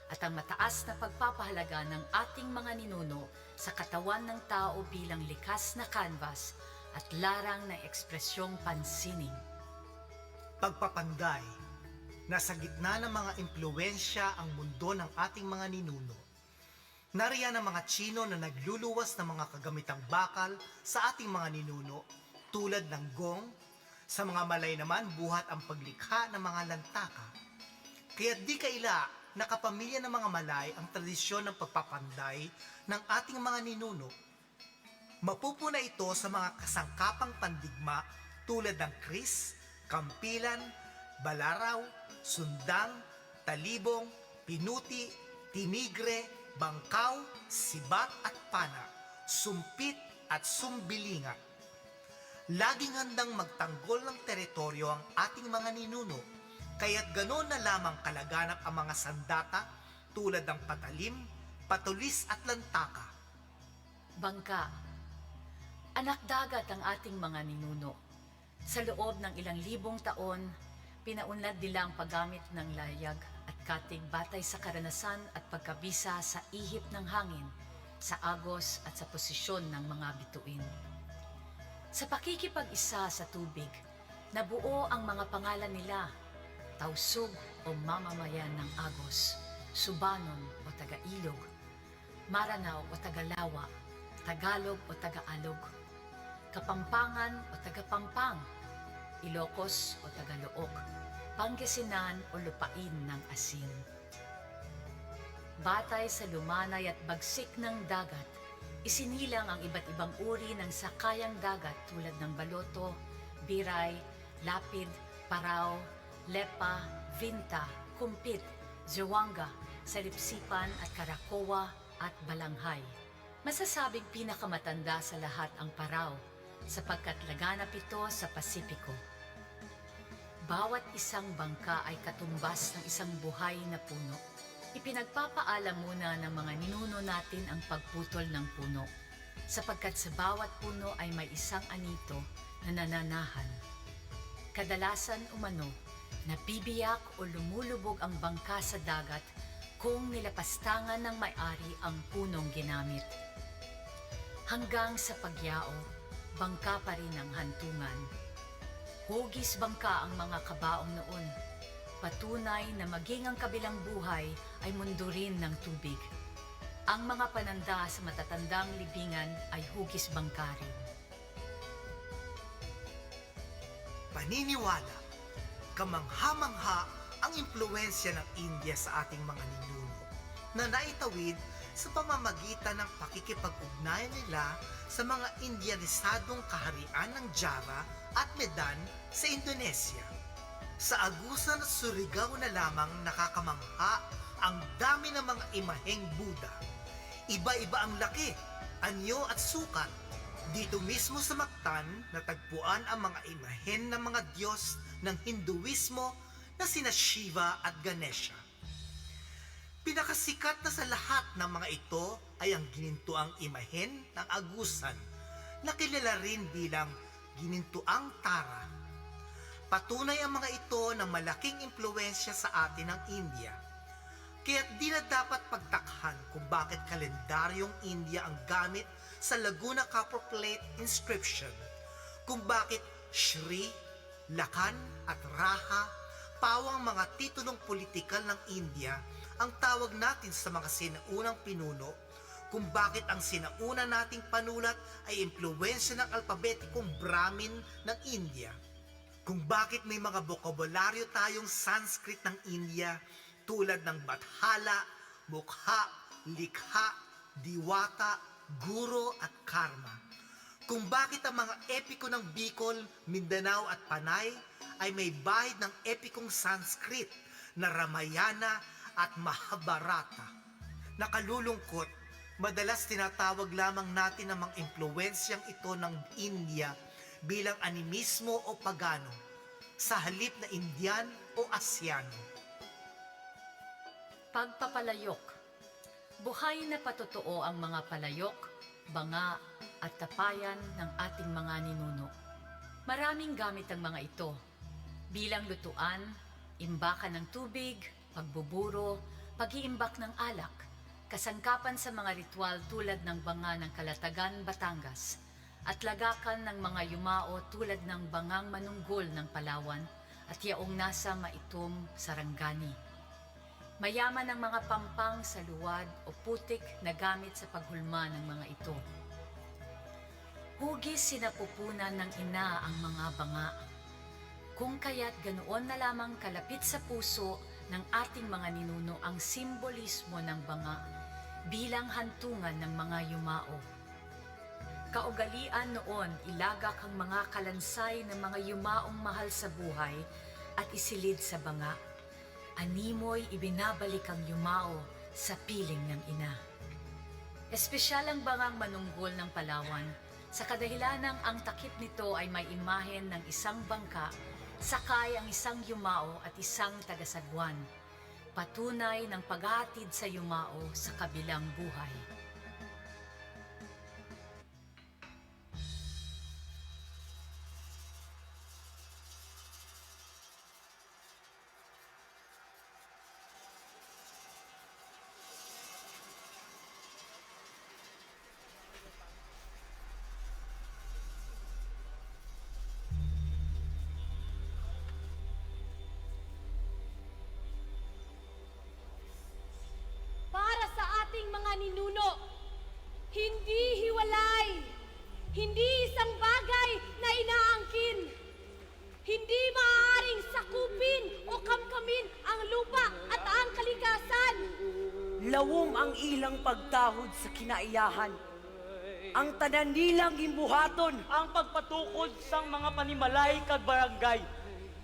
at ang mataas na pagpapahalaga ng ating mga ninuno sa katawan ng tao bilang likas na canvas at larang na ekspresyong pansining. Pagpapanday, nasa gitna ng mga impluensya ang mundo ng ating mga ninuno. Nariyan ang mga Tsino na nagluluwas ng mga kagamitang bakal sa ating mga ninuno tulad ng gong. Sa mga Malay naman, buhat ang paglikha ng mga lantaka. Kaya di kaila nakapamilya ng mga Malay ang tradisyon ng pagpapanday ng ating mga ninuno. Mapupuna ito sa mga kasangkapang pandigma tulad ng kris, kampilan, balaraw, sundang, talibong, pinuti, tinigre, bangkaw, sibat at pana, sumpit at sumbilinga. Laging handang magtanggol ng teritoryo ang ating mga ninuno, kaya't ganoon na lamang kalaganap ang mga sandata tulad ng patalim, patulis at lantaka. Bangka. Anak dagat ang ating mga ninuno. Sa loob ng ilang libong taon, pinaunlad nila ang paggamit ng layag at katig batay sa karanasan at pagkabisa sa ihip ng hangin, sa agos at sa posisyon ng mga bituin. Sa pakikipag-isa sa tubig, nabuo ang mga pangalan nila, Tausug o mamamayan ng Agos, Subanon o taga-ilog, Maranao o taga-lawa, Tagalog o taga-alog, Kapampangan o taga-pampang, Ilocos o taga-look, Pangasinan o lupain ng asin. Batay sa lumanay at bagsik ng dagat, isinilang ang iba't ibang uri ng sakayang dagat tulad ng baloto, biray, lapid, paraw, lepa, vinta, kumpit, zewanga, salipsipan at karakowa at balanghay. Masasabing pinakamatanda sa lahat ang paraw sapagkat laganap ito sa Pasipiko. Bawat isang bangka ay katumbas ng isang buhay na puno. Ipinagpapaalam muna ng mga ninuno natin ang pagputol ng puno, sapagkat sa bawat puno ay may isang anito na nananahan. Kadalasan umano, nabibiyak o lumulubog ang bangka sa dagat kung nilapastangan ng may-ari ang punong ginamit. Hanggang sa pagyao, bangka pa rin ang hantungan. Hugis bangka ang mga kabaong noon. Patunay na maging ang kabilang buhay ay mundo rin ng tubig. Ang mga pananda sa matatandang libingan ay hugis bangka rin. Paniniwala, kamangha-mangha ang impluensya ng India sa ating mga ninuno na naitawid sa pamamagitan ng pakikipag-ugnayan nila sa mga Indianisadong kaharian ng Java at Medan sa Indonesia. Sa agusan at Surigao na lamang nakakamangha ang dami ng mga imaheng Buddha. Iba-iba ang laki, anyo at sukat. Dito mismo sa Mactan, natagpuan ang mga imahen ng mga Diyos ng Hinduismo na sina Shiva at Ganesha. Pinakasikat na sa lahat ng mga ito ay ang ginintuang imahen ng agusan na kilala rin bilang ginintuang Tara. Patunay ang mga ito ng malaking impluensya sa atin ng India. Kaya't di na dapat pagtakhan kung bakit kalendaryong India ang gamit sa Laguna Copper Plate inscription, kung bakit Shri, Lakan at Raha, pawang mga titulong politikal ng India, ang tawag natin sa mga sinaunang pinuno, kung bakit ang sinauna nating panulat ay impluwensya ng alpabetikong Brahmin ng India, kung bakit may mga bokabularyo tayong Sanskrit ng India tulad ng Bathala, Mukha, Likha, Diwata, Guro at Karma, kung bakit ang mga epiko ng Bicol, Mindanao at Panay ay may bahid ng epikong Sanskrit na Ramayana at Mahabharata. Nakalulungkot, madalas tinatawag lamang natin ang mga impluensyang ito ng India bilang animismo o pagano, sa halip na Indian o Asyano. Pagpapalayok. Buhay na patotoo ang mga palayok, banga at tapayan ng ating mga ninuno. Maraming gamit ang mga ito, bilang lutuan, imbakan ng tubig, pagbuburo, pag-iimbak ng alak, kasangkapan sa mga ritual tulad ng banga ng Kalatagan, Batangas, at lagakan ng mga yumao tulad ng bangang manunggol ng Palawan at yaong nasa Maitom, Sarangani. Mayaman ang mga pampang sa luwad o putik na gamit sa paghulma ng mga ito. Hugis sinapupunan ng ina ang mga banga, kung kaya't ganoon na lamang kalapit sa puso ng ating mga ninuno ang simbolismo ng banga bilang hantungan ng mga yumao. Kaugalian noon ilagak ang mga kalansay ng mga yumaong mahal sa buhay at isilid sa banga. Animoy ibinabalik ang yumao sa piling ng ina. Espesyal ang bangang manunggol ng Palawan sa kadahilanang ang takip nito ay may imahen ng isang bangka, sakay ang isang yumao at isang tagasagwan. Patunay ng paghatid sa yumao sa kabilang buhay. Hindi hiwalay. Hindi isang bagay na inaangkin. Hindi maaaring sakupin o kamkamin ang lupa at ang kalikasan. Lawom ang ilang pagtahod sa kinaiyahan. Ang tanan nilang imbuhaton. Ang pagpatukod sa mga panimalay kag barangay.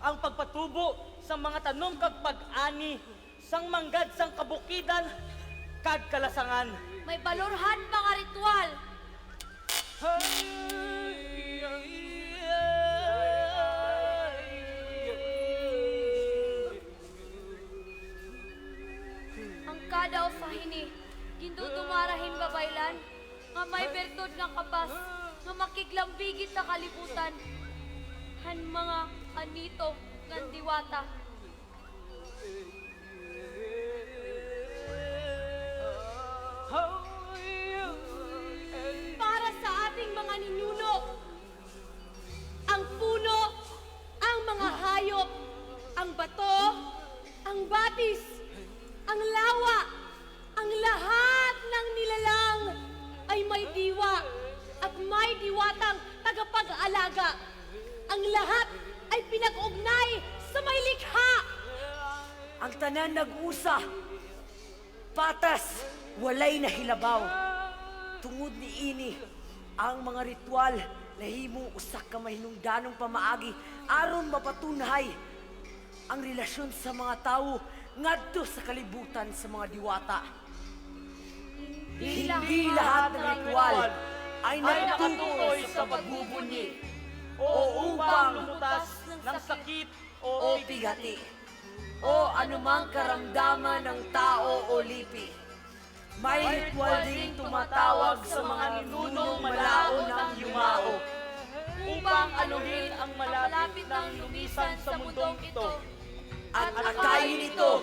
Ang pagpatubo sa mga tanom kag pag-ani. Sang manggad sang kabukidan kag kalasangan. May balorhan mga ritual. Ang kada usahini, gindudumarahin babaylan, nga may bertod nga kapas, nga makiglambigit na kalibutan. Han mga anito ng diwata. Para sa ating mga ninuno, ang puno, ang mga hayop, ang bato, ang batis, ang lawa, ang lahat ng nilalang ay may diwa at may diwatang tagapag-alaga. Ang lahat ay pinag-ugnay sa may likha. Ang tanan nag-usa. Patas, walay nahilabaw. Tungod ni ini, ang mga ritual nahimong usak ka mahinungdanong pamaagi aron mapatunhay ang relasyon sa mga tao ngadto sa kalibutan sa mga diwata. Hindi lahat ng ritual ay nagtukoy sa pagbubunyi o upang lumutas ng sakit o bigati o anumang karamdaman ng tao o lipi. May ritual ding tumatawag sa mga ninunong malaon ng yumao upang aluhin ang malapit ng lumisan sa mundong ito at akayin ito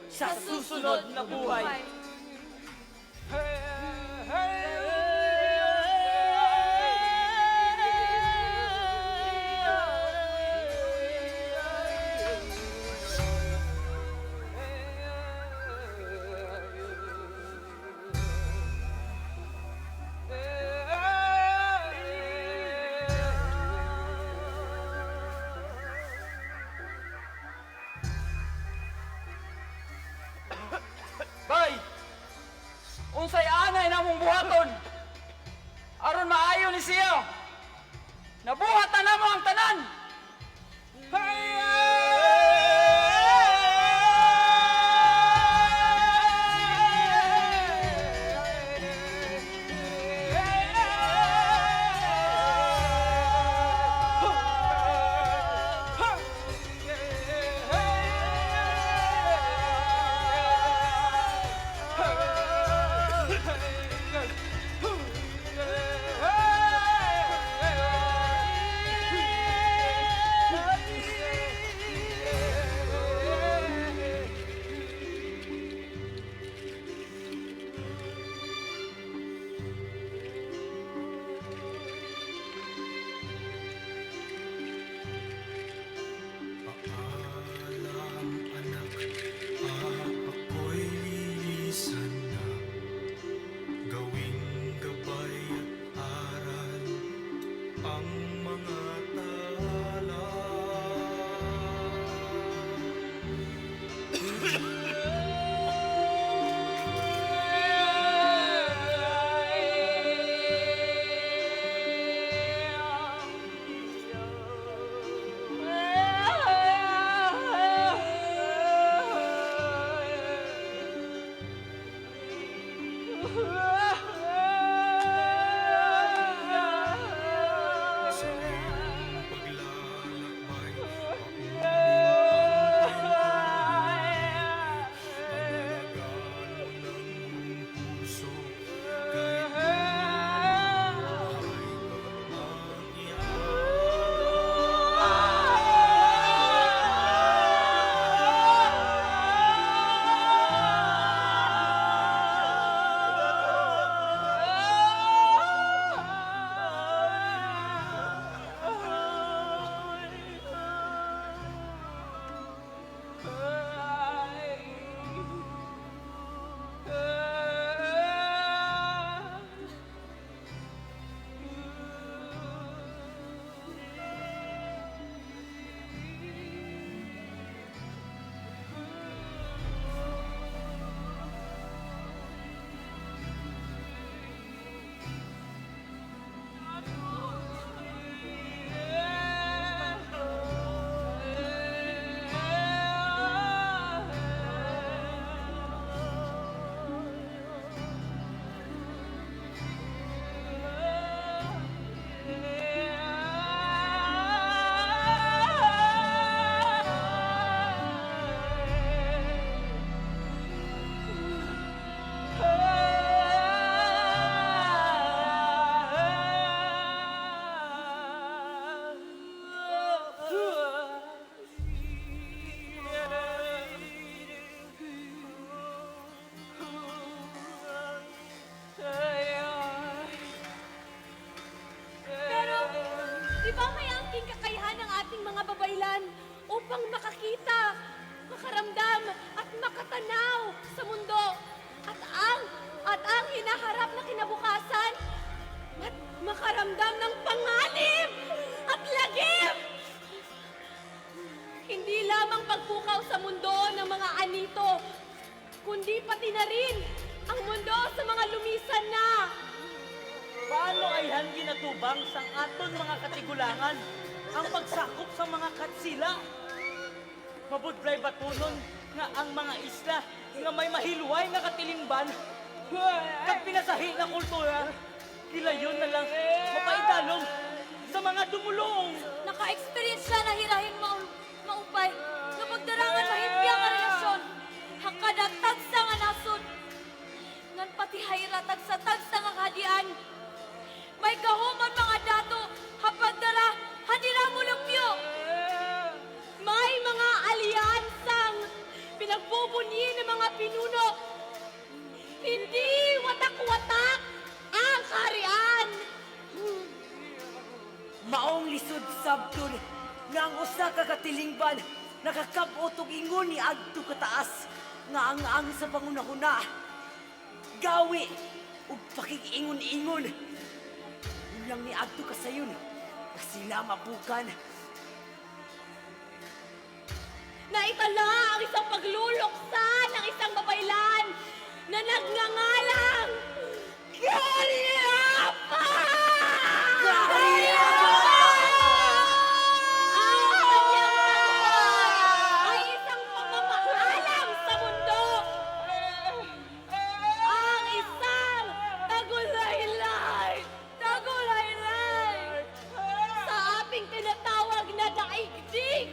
sa susunod na buhay. Bay! Unsay anay namong buhaton? Aron maayo ni siya. Nabuhatan namo ang tanan. upang makakita, makaramdam at makatanaw sa mundo at ang hinaharap na kinabukasan at makaramdam ng panganib at lagim. Hindi lamang pagpukaw sa mundo ng mga anito, kundi pati na rin ang mundo sa mga lumisan na. Paano ay ginatubang sang aton mga katigulangan ang pagsakop sa mga katsila? Mabudlay batunon nga ang mga isla nga may mahilway nga katilingban kag pinasahi nga kultura, kilayon na lang mapaidalong sa mga dumulong. Naka-experience siya na hirahin maupay, nga pagdarangan mahimpiyang nga relasyon, hakadatag sa nga nasod, ngan pati hayratag sa tagsa nga kahadian. May kahuman mga dato, hapagdara, handira mo lupyo. May mga alyansang pinagbubunyi ng mga pinuno. Hindi watak-watak ang kaharian. Maong lisod sabton nga ang usa ka katilingban nakakabot og ingon ni adto kataas nga ang sa pangunahuna. Gawi ug pakig-ingon-ingon. Ulang ni adto kasayon nga sila mabukan. Naitala ang isang pagluluksan ng isang babaylan na nagngangalang Kariapa! Kariapa! Ang kanyang taguan ay isang pagpapaalam sa mundo. Ang isang tagulaylay sa ating tinatawag na daigdig.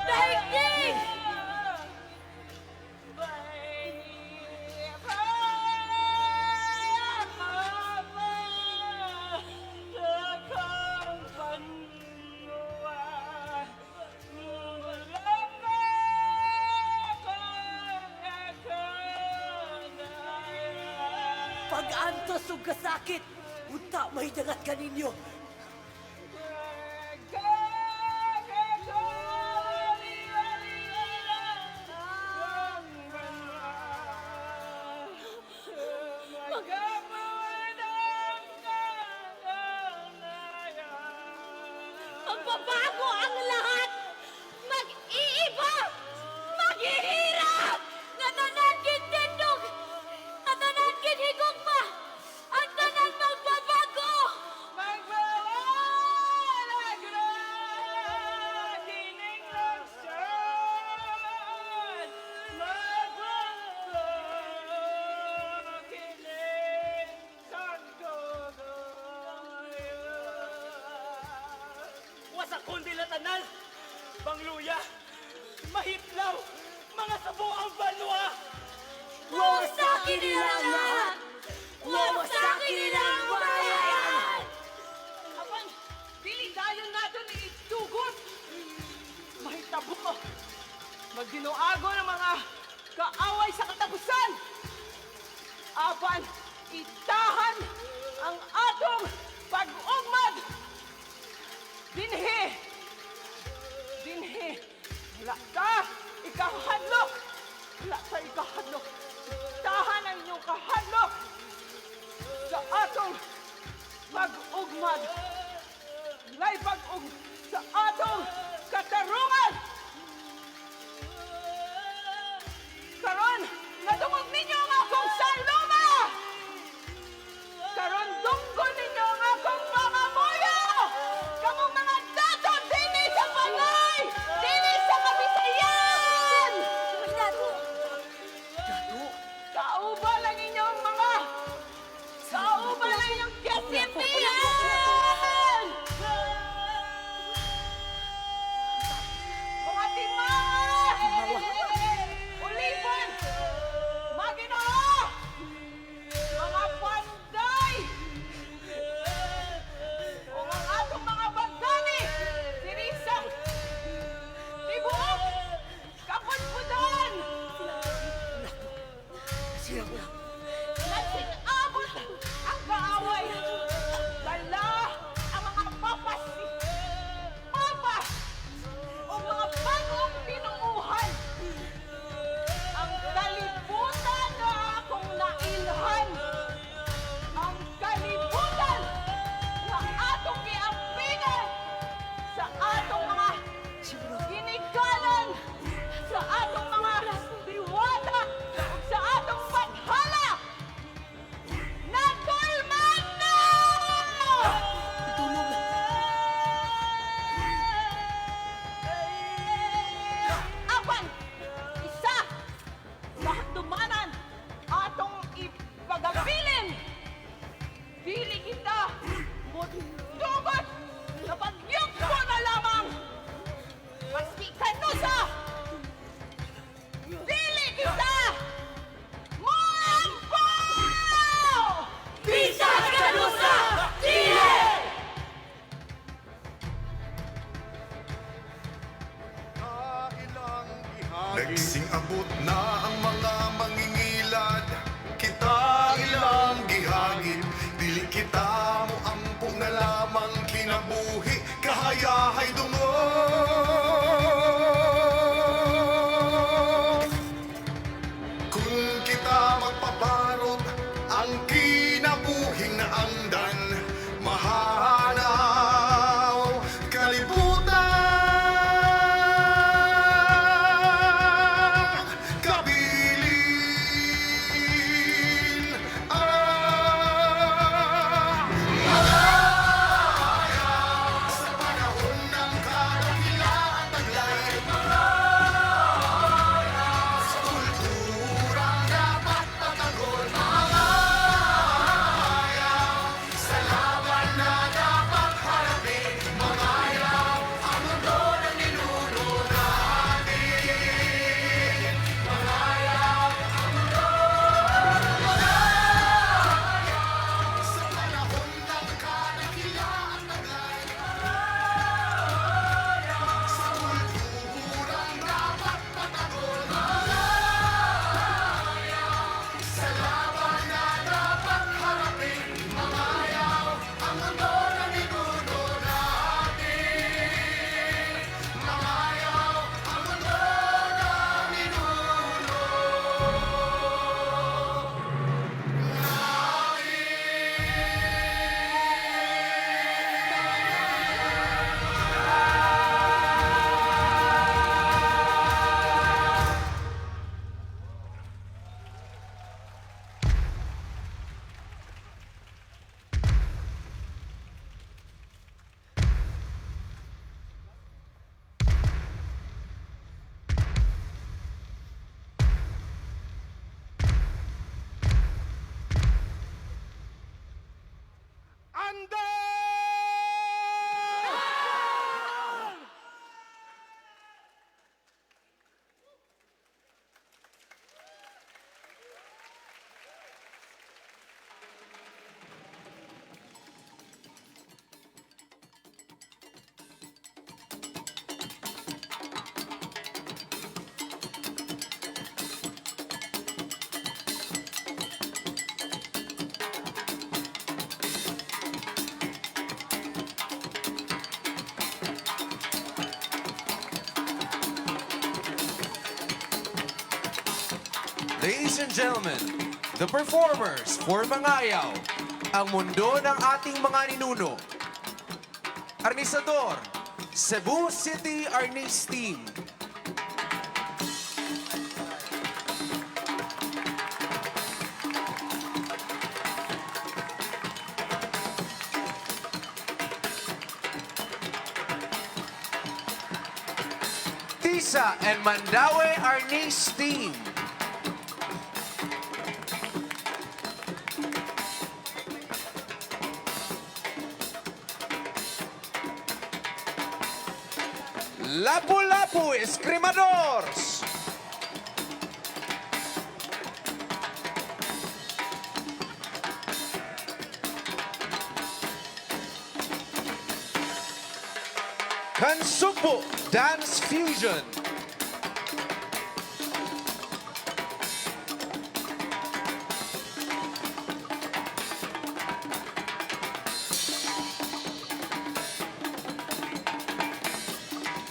Daigdig! Pag-antos ug kasakit, unta may dagat kaninyo. Magbabago ang lahat! Mag-iiba! Maghihirap! Natanan tindog! Natanan higugma! Ang tanan magbabago! Magbawalag na kining lungsod. Magbago kining Wasak kundi latanan, bangluya, mahitlaw, mga sabuang banwa. Wawasakin nila ang lahat! Wawasakin nila ang bayan! Apan, dili dayon nato ni itugot. Mahitabo, magdinuago ng mga kaaway sa katapusan. Apan, itahan ang atong pag-ugmad. Dinhi, wala ka ikahadlok. Wala ka ikahadlok. Itahan ang inyong kahadlok sa atong pag-ugmad. Lay pag-ug sa atong katarungan. Karon, nadungog ninyo ang akong saluma! Karon, dunggon ninyo ang akong mga muyo! Kamong mga dato, dini sa Pangay! Dini sa Kabisayan! Dato! Kauba lang inyong mga... Kauba lang inyong kasipihan! Mga timahan! Ulipan! Maginoo! Mga panday! O ang atong mga bagdani! Sirisang! Tibuok! Kapudpudan! Nagsinabot ang kaaway! Dala ang mga papas! Papas! O mga bago Ladies and gentlemen, the performers for Mangayaw, ang mundo ng ating mga ninuno. Arnisador, Cebu City Arnis Team. Tisa and Mandaue Arnis Team. Lapu-Lapu Escrimadors. Kansukbo Dance Fusion.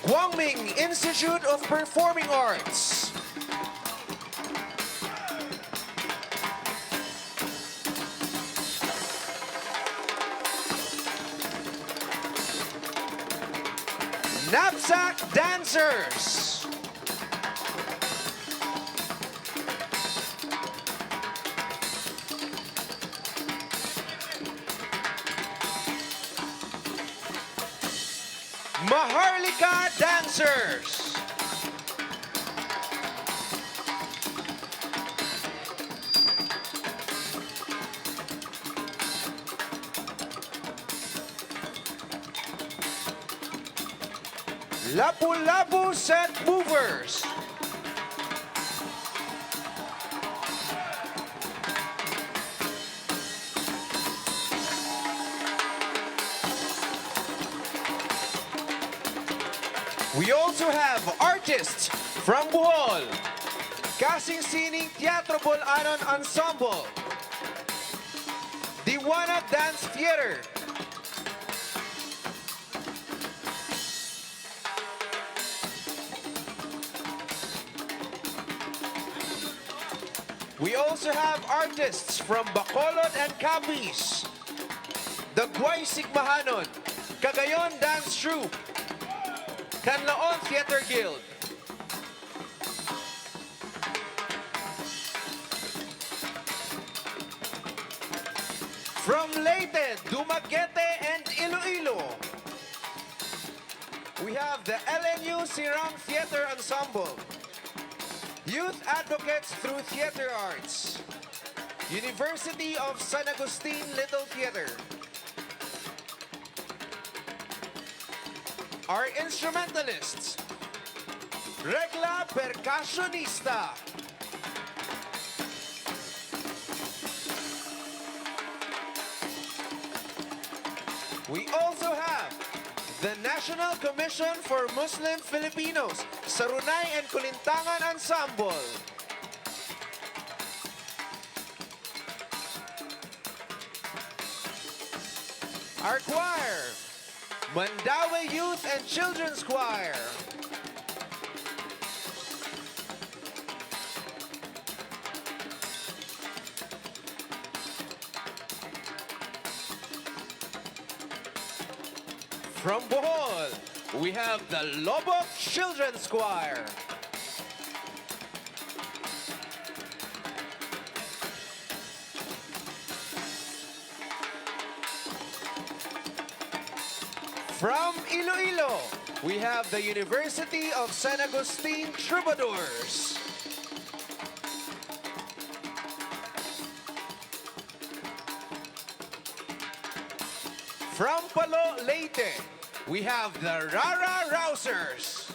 Guangming Institute of Performing Arts. Knapsack Dancers. Maharlika Dancers. Lapu-Lapu Set Movers. We also have artists from Bohol, Kasing Sining Teatro Bolanon Ensemble, Diwana Dance Theater, we also have artists from Bacolod and Capiz, the Guaysig Mahanon, Cagayon Dance Troupe, Canlaon Theater Guild. From Leyte, Dumaguete, and Iloilo, we have the LNU Sirang Theater Ensemble, Youth Advocates Through Theater Arts, University of San Agustin Little Theater. Our instrumentalists, Regla Percussionista, we also have the National Commission for Muslim Filipinos, Sarunay and Kulintangan Ensemble. Our choir, Mandaue Youth and Children's Choir. From Bohol, we have the Loboc Children's Choir. From Iloilo, we have the University of San Agustin Troubadours. From Palo, Leyte, we have the Rara Rousers.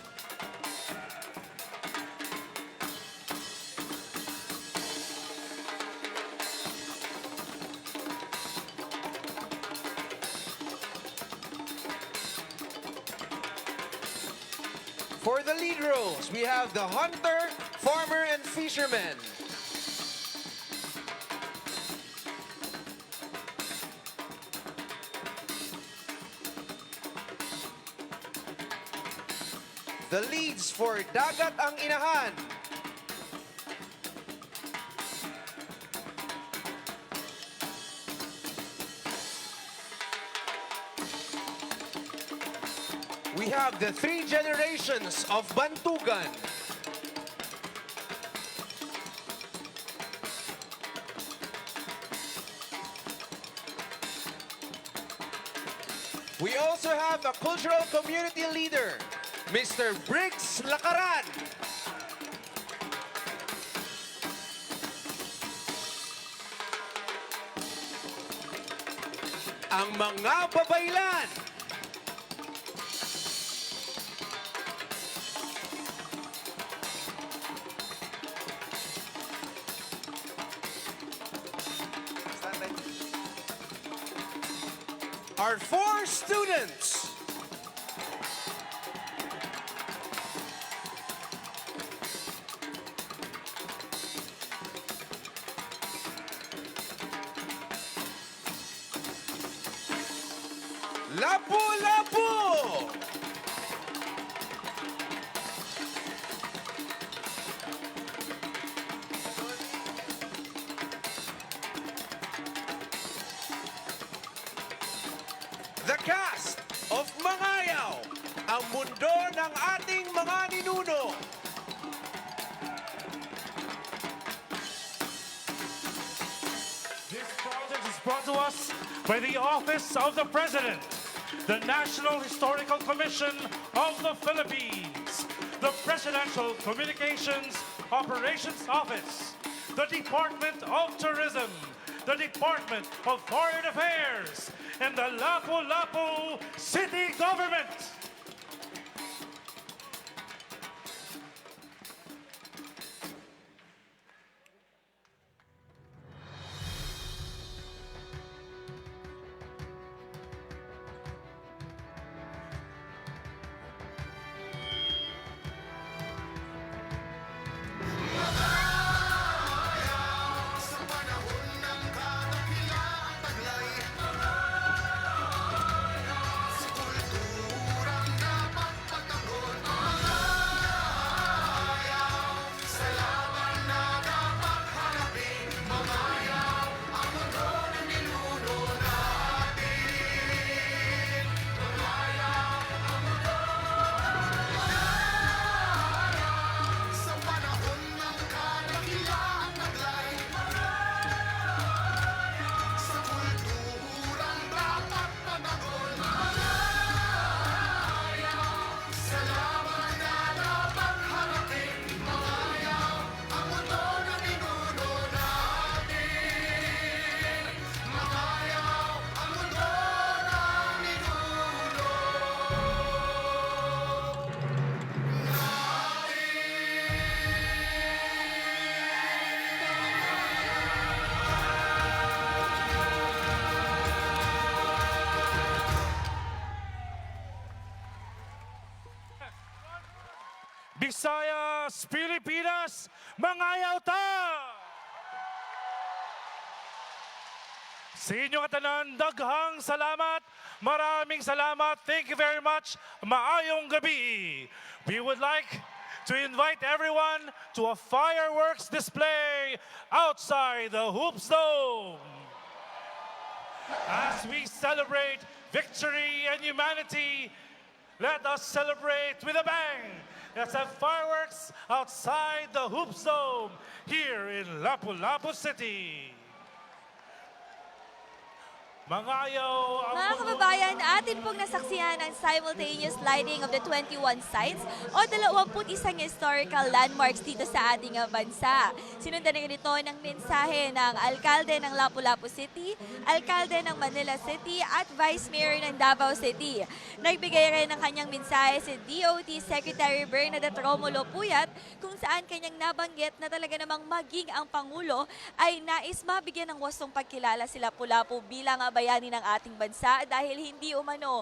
For the lead roles, we have the Hunter, Farmer, and Fisherman. The leads for Dagat ang Inahan, we have the 3 generations of Bantugan. We also have a cultural community leader, Mr. Briggs Lakaran. Ang mga babaylan. Our 4 students. Lapu-Lapu. The cast of Mangayaw, ang mundo ng ating mga ninuno. This project is brought to us by the Office of the President, the National Historical Commission of the Philippines, the Presidential Communications Operations Office, the Department of Tourism, the Department of Foreign Affairs, and the Lapu-Lapu City Government. Visayas, Pilipinas, Mangayaw ta! Sa inyong katanan, daghang salamat, maraming salamat, thank you very much, maayong gabi. We would like to invite everyone to a fireworks display outside the Hoops Dome. As we celebrate victory and humanity, let us celebrate with a bang. Let's have fireworks outside the Hoops Dome here in Lapu-Lapu City. Mangayaw ang Mga kababayan, atin pong nasaksihan ang simultaneous lighting of the 21 sites o 21 historical landmarks dito sa ating bansa. Sinundan na ito ng mensahe ng alkalde ng Lapu-Lapu City, alkalde ng Manila City at Vice Mayor ng Davao City. Nagbigay rin ng kanyang mensahe si DOT Secretary Bernadette Romulo Puyat kung saan kanyang nabanggit na talaga namang maging ang Pangulo ay nais mabigyan ng wastong pagkilala si Lapu-Lapu bilang bayani ng ating bansa dahil hindi umano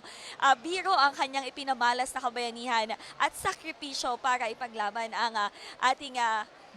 biro ang kanyang ipinamalas na kabayanihan at sakripisyo para ipaglaban ang ating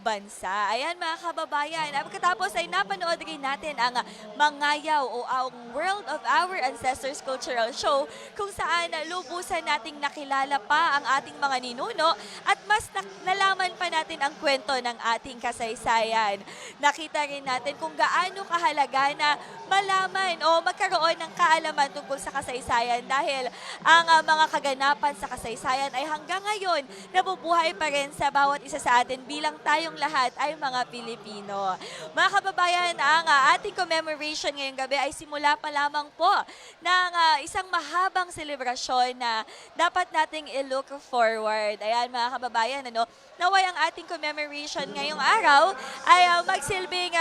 bansa. Ayan mga kababayan, pagkatapos ay napanood rin natin ang Mangayaw o ang World of Our Ancestors Cultural Show kung saan lubusan nating nakilala pa ang ating mga ninuno at mas nalaman pa natin ang kwento ng ating kasaysayan. Nakita rin natin kung gaano kahalaga na malaman o magkaroon ng kaalaman tungkol sa kasaysayan dahil ang mga kaganapan sa kasaysayan ay hanggang ngayon nabubuhay pa rin sa bawat isa sa atin bilang tayong lahat ay mga Pilipino. Mga kababayan, ang ating commemoration ngayong gabi ay simula pa lamang po ng isang mahabang selebrasyon na dapat nating i-look forward. Ayan mga kababayan, naway ang ating commemoration ngayong araw ay magsilbing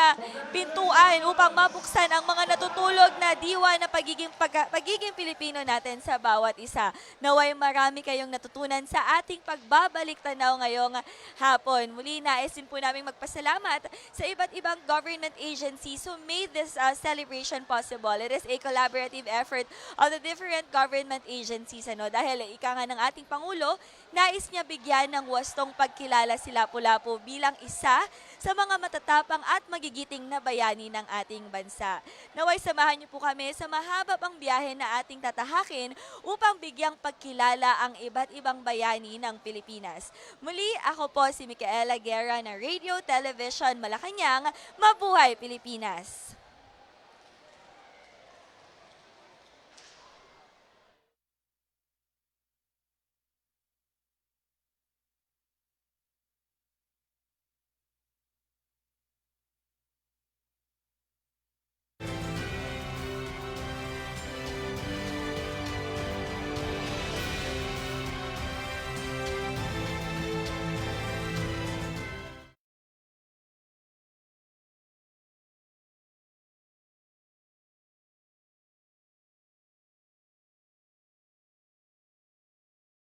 pintuan upang mabuksan ang mga natutulog na diwa na pagiging Pilipino natin sa bawat isa. Naway marami kayong natutunan sa ating pagbabalik tanaw ngayong hapon. Muli naisin po namin magpasalamat sa iba't ibang government agencies who made this celebration possible. It is a collaborative effort of the different government agencies. Dahil ika nga ng ating Pangulo, nais niya bigyan ng wastong pagkilala si Lapu-Lapu bilang isa sa mga matatapang at magigiting na bayani ng ating bansa. Naway samahan niyo po kami sa mahaba pang biyahe na ating tatahakin upang bigyang pagkilala ang iba't ibang bayani ng Pilipinas. Muli, ako po si Micaela Guerra na Radio Television Malacanang. Mabuhay Pilipinas!